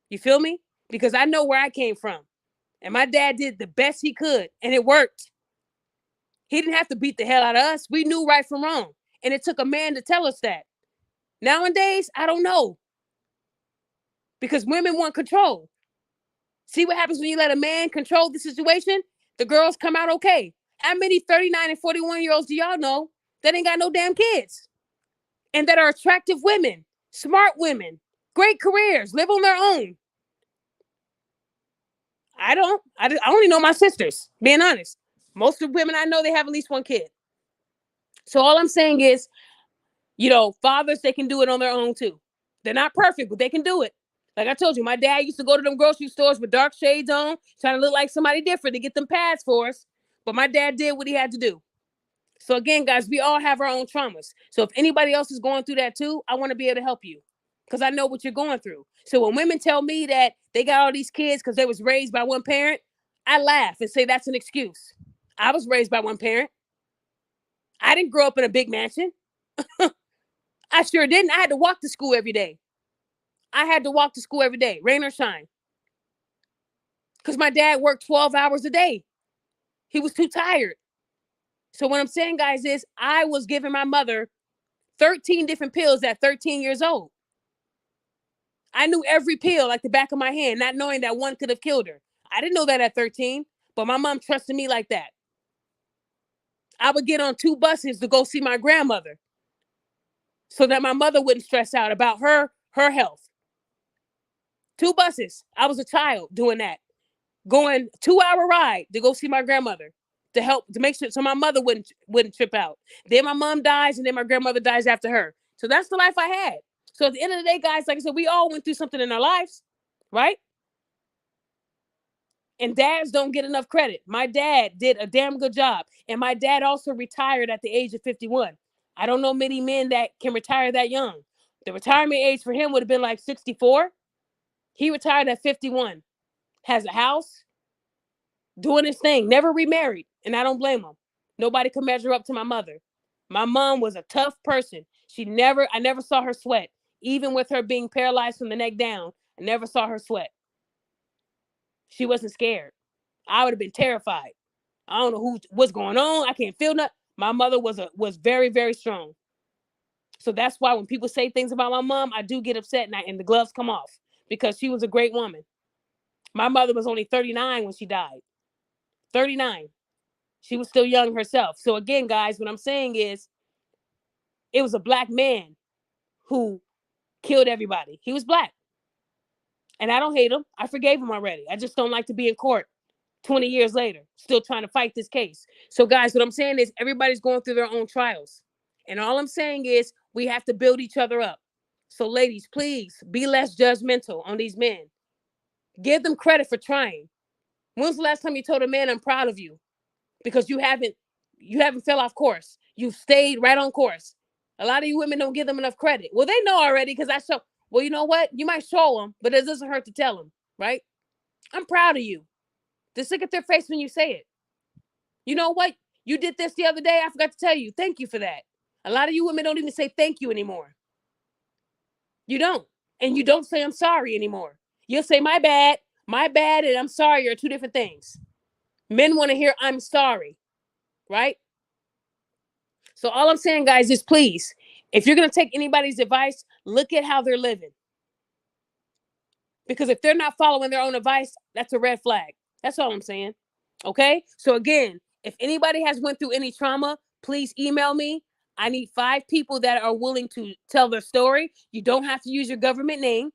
You feel me? Because I know where I came from. And my dad did the best he could. And it worked. He didn't have to beat the hell out of us. We knew right from wrong. And it took a man to tell us that. Nowadays, I don't know. Because women want control. See what happens when you let a man control the situation? The girls come out okay. How many 39 and 41-year-olds do y'all know that ain't got no damn kids? And that are attractive women, smart women, great careers, live on their own? I don't. I only know my sisters, being honest. Most of the women I know, they have at least 1 kid. So all I'm saying is, fathers, they can do it on their own too. They're not perfect, but they can do it. Like I told you, my dad used to go to them grocery stores with dark shades on, trying to look like somebody different to get them pads for us. But my dad did what he had to do. So again, guys, we all have our own traumas. So if anybody else is going through that too, I want to be able to help you because I know what you're going through. So when women tell me that they got all these kids because they was raised by one parent, I laugh and say that's an excuse. I was raised by one parent. I didn't grow up in a big mansion. I sure didn't. I had to walk to school every day. Rain or shine. Because my dad worked 12 hours a day. He was too tired. So what I'm saying, guys, is I was giving my mother 13 different pills at 13 years old. I knew every pill like the back of my hand, not knowing that one could have killed her. I didn't know that at 13, but my mom trusted me like that. I would get on 2 buses to go see my grandmother so that my mother wouldn't stress out about her health. 2 buses. I was a child doing that. Going 2-hour ride to go see my grandmother to make sure so my mother wouldn't trip out. Then my mom dies and then my grandmother dies after her. So that's the life I had. So at the end of the day, guys, like I said, we all went through something in our lives, right? And dads don't get enough credit. My dad did a damn good job. And my dad also retired at the age of 51. I don't know many men that can retire that young. The retirement age for him would have been like 64. He retired at 51. Has a house, doing his thing, never remarried. And I don't blame him. Nobody could measure up to my mother. My mom was a tough person. I never saw her sweat. Even with her being paralyzed from the neck down, I never saw her sweat. She wasn't scared. I would have been terrified. I don't know what's going on. I can't feel nothing. My mother was very, very strong. So that's why when people say things about my mom, I do get upset and the gloves come off because she was a great woman. My mother was only 39 when she died. 39. She was still young herself. So again, guys, what I'm saying is it was a black man who killed everybody. He was black. And I don't hate him. I forgave him already. I just don't like to be in court 20 years later, still trying to fight this case. So guys, what I'm saying is everybody's going through their own trials. And all I'm saying is we have to build each other up. So ladies, please be less judgmental on these men. Give them credit for trying. When's the last time you told a man, I'm proud of you? Because you haven't fell off course. You've stayed right on course. A lot of you women don't give them enough credit. Well, they know already because I show. Well, you know what? You might show them, but it doesn't hurt to tell them, right? I'm proud of you. Just look at their face when you say it. You know what? You did this the other day. I forgot to tell you. Thank you for that. A lot of you women don't even say thank you anymore. You don't. And you don't say I'm sorry anymore. You'll say my bad, and I'm sorry are two different things. Men want to hear I'm sorry, right? So all I'm saying, guys, is please, if you're going to take anybody's advice, look at how they're living. Because if they're not following their own advice, that's a red flag. That's all I'm saying. Okay? So again, if anybody has went through any trauma, please email me. I need 5 people that are willing to tell their story. You don't have to use your government name,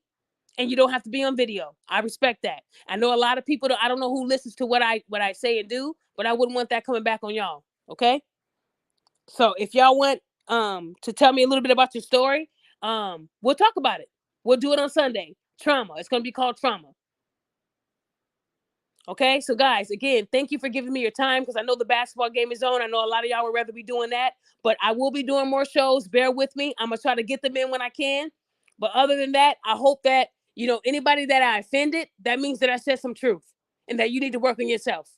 and you don't have to be on video. I respect that. I know a lot of people, I don't know who listens to what I say and do, but I wouldn't want that coming back on y'all. Okay? So if y'all want to tell me a little bit about your story, we'll talk about it. We'll do it on Sunday. Trauma. It's going to be called Trauma. Okay, so guys, again, thank you for giving me your time because I know the basketball game is on. I know a lot of y'all would rather be doing that, but I will be doing more shows. Bear with me. I'm going to try to get them in when I can. But other than that, I hope that, anybody that I offended, that means that I said some truth and that you need to work on yourself.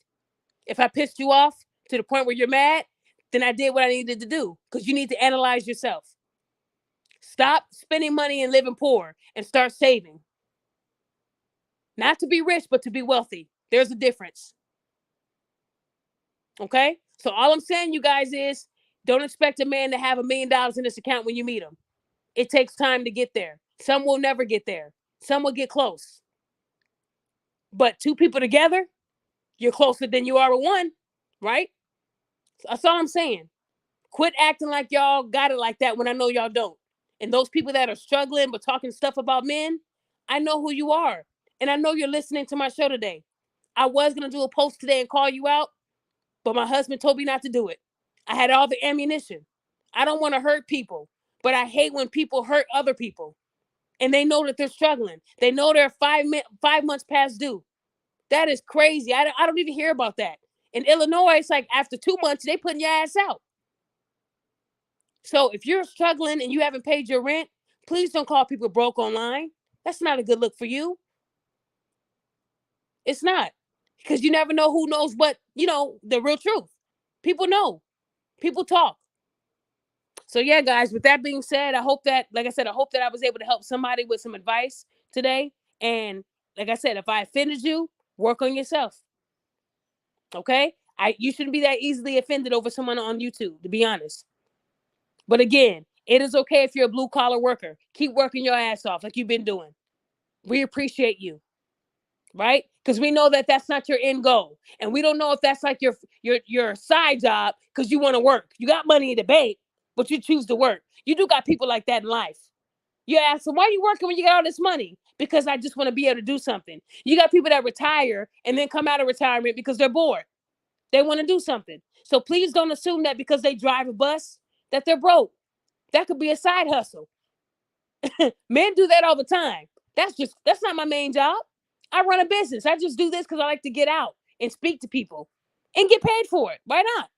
If I pissed you off to the point where you're mad, then I did what I needed to do because you need to analyze yourself. Stop spending money and living poor and start saving. Not to be rich, but to be wealthy. There's a difference. Okay? So all I'm saying, you guys, is don't expect a man to have $1 million in his account when you meet him. It takes time to get there. Some will never get there. Some will get close. But 2 people together, you're closer than you are with one, right? That's all I'm saying. Quit acting like y'all got it like that when I know y'all don't. And those people that are struggling but talking stuff about men, I know who you are. And I know you're listening to my show today. I was going to do a post today and call you out, but my husband told me not to do it. I had all the ammunition. I don't want to hurt people, but I hate when people hurt other people. And they know that they're struggling. They know they're 5 months past due. That is crazy. I don't even hear about that. In Illinois, it's like after 2 months, they putting your ass out. So if you're struggling and you haven't paid your rent, please don't call people broke online. That's not a good look for you. It's not. Because you never know who knows what, the real truth. People know. People talk. So yeah, guys, with that being said, I hope that, like I said, I hope that I was able to help somebody with some advice today. And like I said, if I offended you, work on yourself. Okay? You shouldn't be that easily offended over someone on YouTube, to be honest. But again, it is okay if you're a blue collar worker. Keep working your ass off like you've been doing. We appreciate you, right? Because we know that that's not your end goal. And we don't know if that's like your side job because you want to work. You got money in the bank, but you choose to work. You do got people like that in life. You ask them, why are you working when you got all this money? Because I just want to be able to do something. You got people that retire and then come out of retirement because they're bored. They want to do something. So please don't assume that because they drive a bus that they're broke. That could be a side hustle. Men do that all the time. That's not my main job. I run a business. I just do this because I like to get out and speak to people and get paid for it. Why not?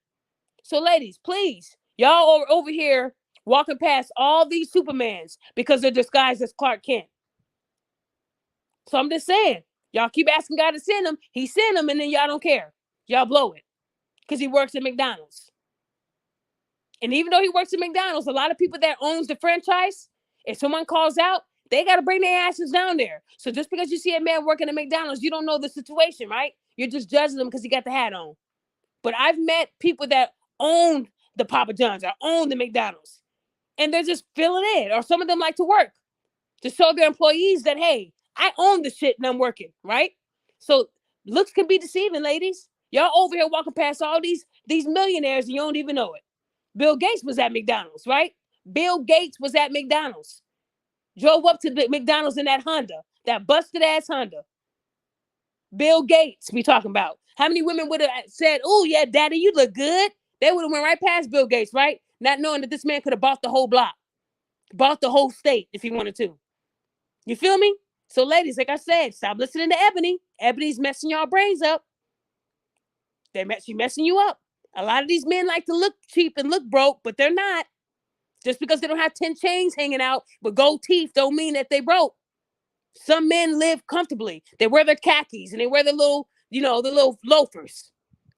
So ladies, please, y'all are over here walking past all these Supermans because they're disguised as Clark Kent. So I'm just saying, y'all keep asking God to send them. He sent them and then y'all don't care. Y'all blow it because he works at McDonald's. And even though he works at McDonald's, a lot of people that owns the franchise, if someone calls out, they got to bring their asses down there. So just because you see a man working at McDonald's, you don't know the situation, right? You're just judging them because he got the hat on. But I've met people that own the Papa John's or own the McDonald's, and they're just filling in. Or some of them like to work to show their employees that, hey, I own the shit and I'm working, right? So looks can be deceiving, ladies. Y'all over here walking past all these millionaires and you don't even know it. Bill Gates was at McDonald's, right? Bill Gates was at McDonald's. Drove up to the McDonald's in that Honda, that busted ass Honda. Bill Gates, we talking about. How many women would have said, "Oh yeah, daddy, you look good"? They would have went right past Bill Gates, right? Not knowing that this man could have bought the whole block, bought the whole state if he wanted to. You feel me? So ladies, like I said, stop listening to Ebony. Ebony's messing y'all brains up. She messing you up. A lot of these men like to look cheap and look broke, but they're not. Just because they don't have 10 chains hanging out with gold teeth don't mean that they broke. Some men live comfortably. They wear their khakis and they wear the little, the little loafers.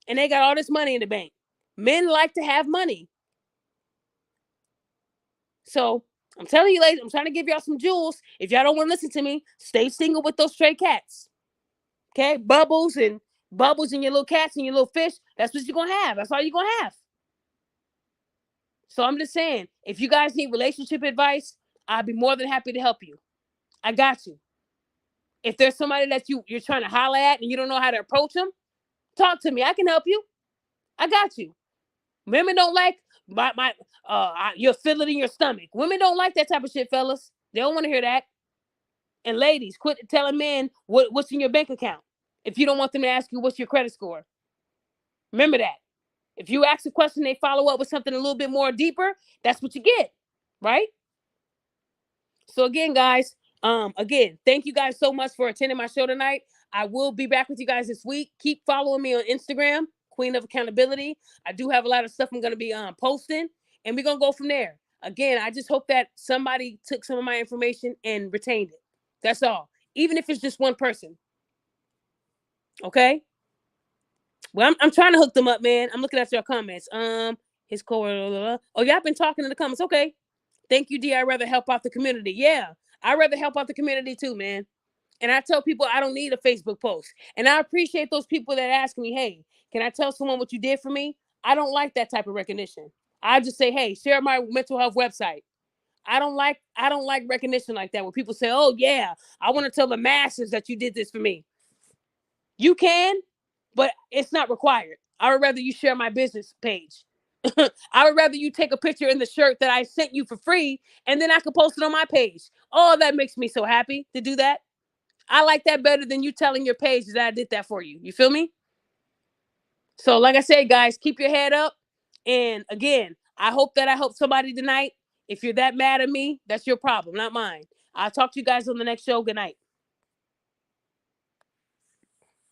And they got all this money in the bank. Men like to have money. So I'm telling you, ladies, I'm trying to give y'all some jewels. If y'all don't want to listen to me, stay single with those stray cats. Okay? Bubbles and your little cats and your little fish. That's what you're going to have. That's all you're going to have. So I'm just saying, if you guys need relationship advice, I'd be more than happy to help you. I got you. If there's somebody that you're trying to holler at and you don't know how to approach them, talk to me. I can help you. I got you. Women don't like you're feeling in your stomach. Women don't like that type of shit, fellas. They don't want to hear that. And ladies, quit telling men what's in your bank account if you don't want them to ask you what's your credit score. Remember that. If you ask a question, they follow up with something a little bit more deeper, that's what you get, right? So again, guys, thank you guys so much for attending my show tonight. I will be back with you guys this week. Keep following me on Instagram, Queen of Accountability. I do have a lot of stuff I'm going to be posting, and we're going to go from there. Again, I just hope that somebody took some of my information and retained it. That's all. Even if it's just one person. Okay? Well, I'm trying to hook them up, man. I'm looking at your comments. His core. Oh, y'all been talking in the comments. Okay. Thank you, D. I'd rather help out the community. Yeah, I'd rather help out the community too, man. And I tell people I don't need a Facebook post. And I appreciate those people that ask me, hey, can I tell someone what you did for me? I don't like that type of recognition. I just say, hey, share my mental health website. I don't like recognition like that where people say, oh yeah, I want to tell the masses that you did this for me. You can, but it's not required. I would rather you share my business page. I would rather you take a picture in the shirt that I sent you for free, and then I could post it on my page. Oh, that makes me so happy to do that. I like that better than you telling your page that I did that for you. You feel me? So like I said, guys, keep your head up. And again, I hope that I helped somebody tonight. If you're that mad at me, that's your problem, not mine. I'll talk to you guys on the next show. Good night.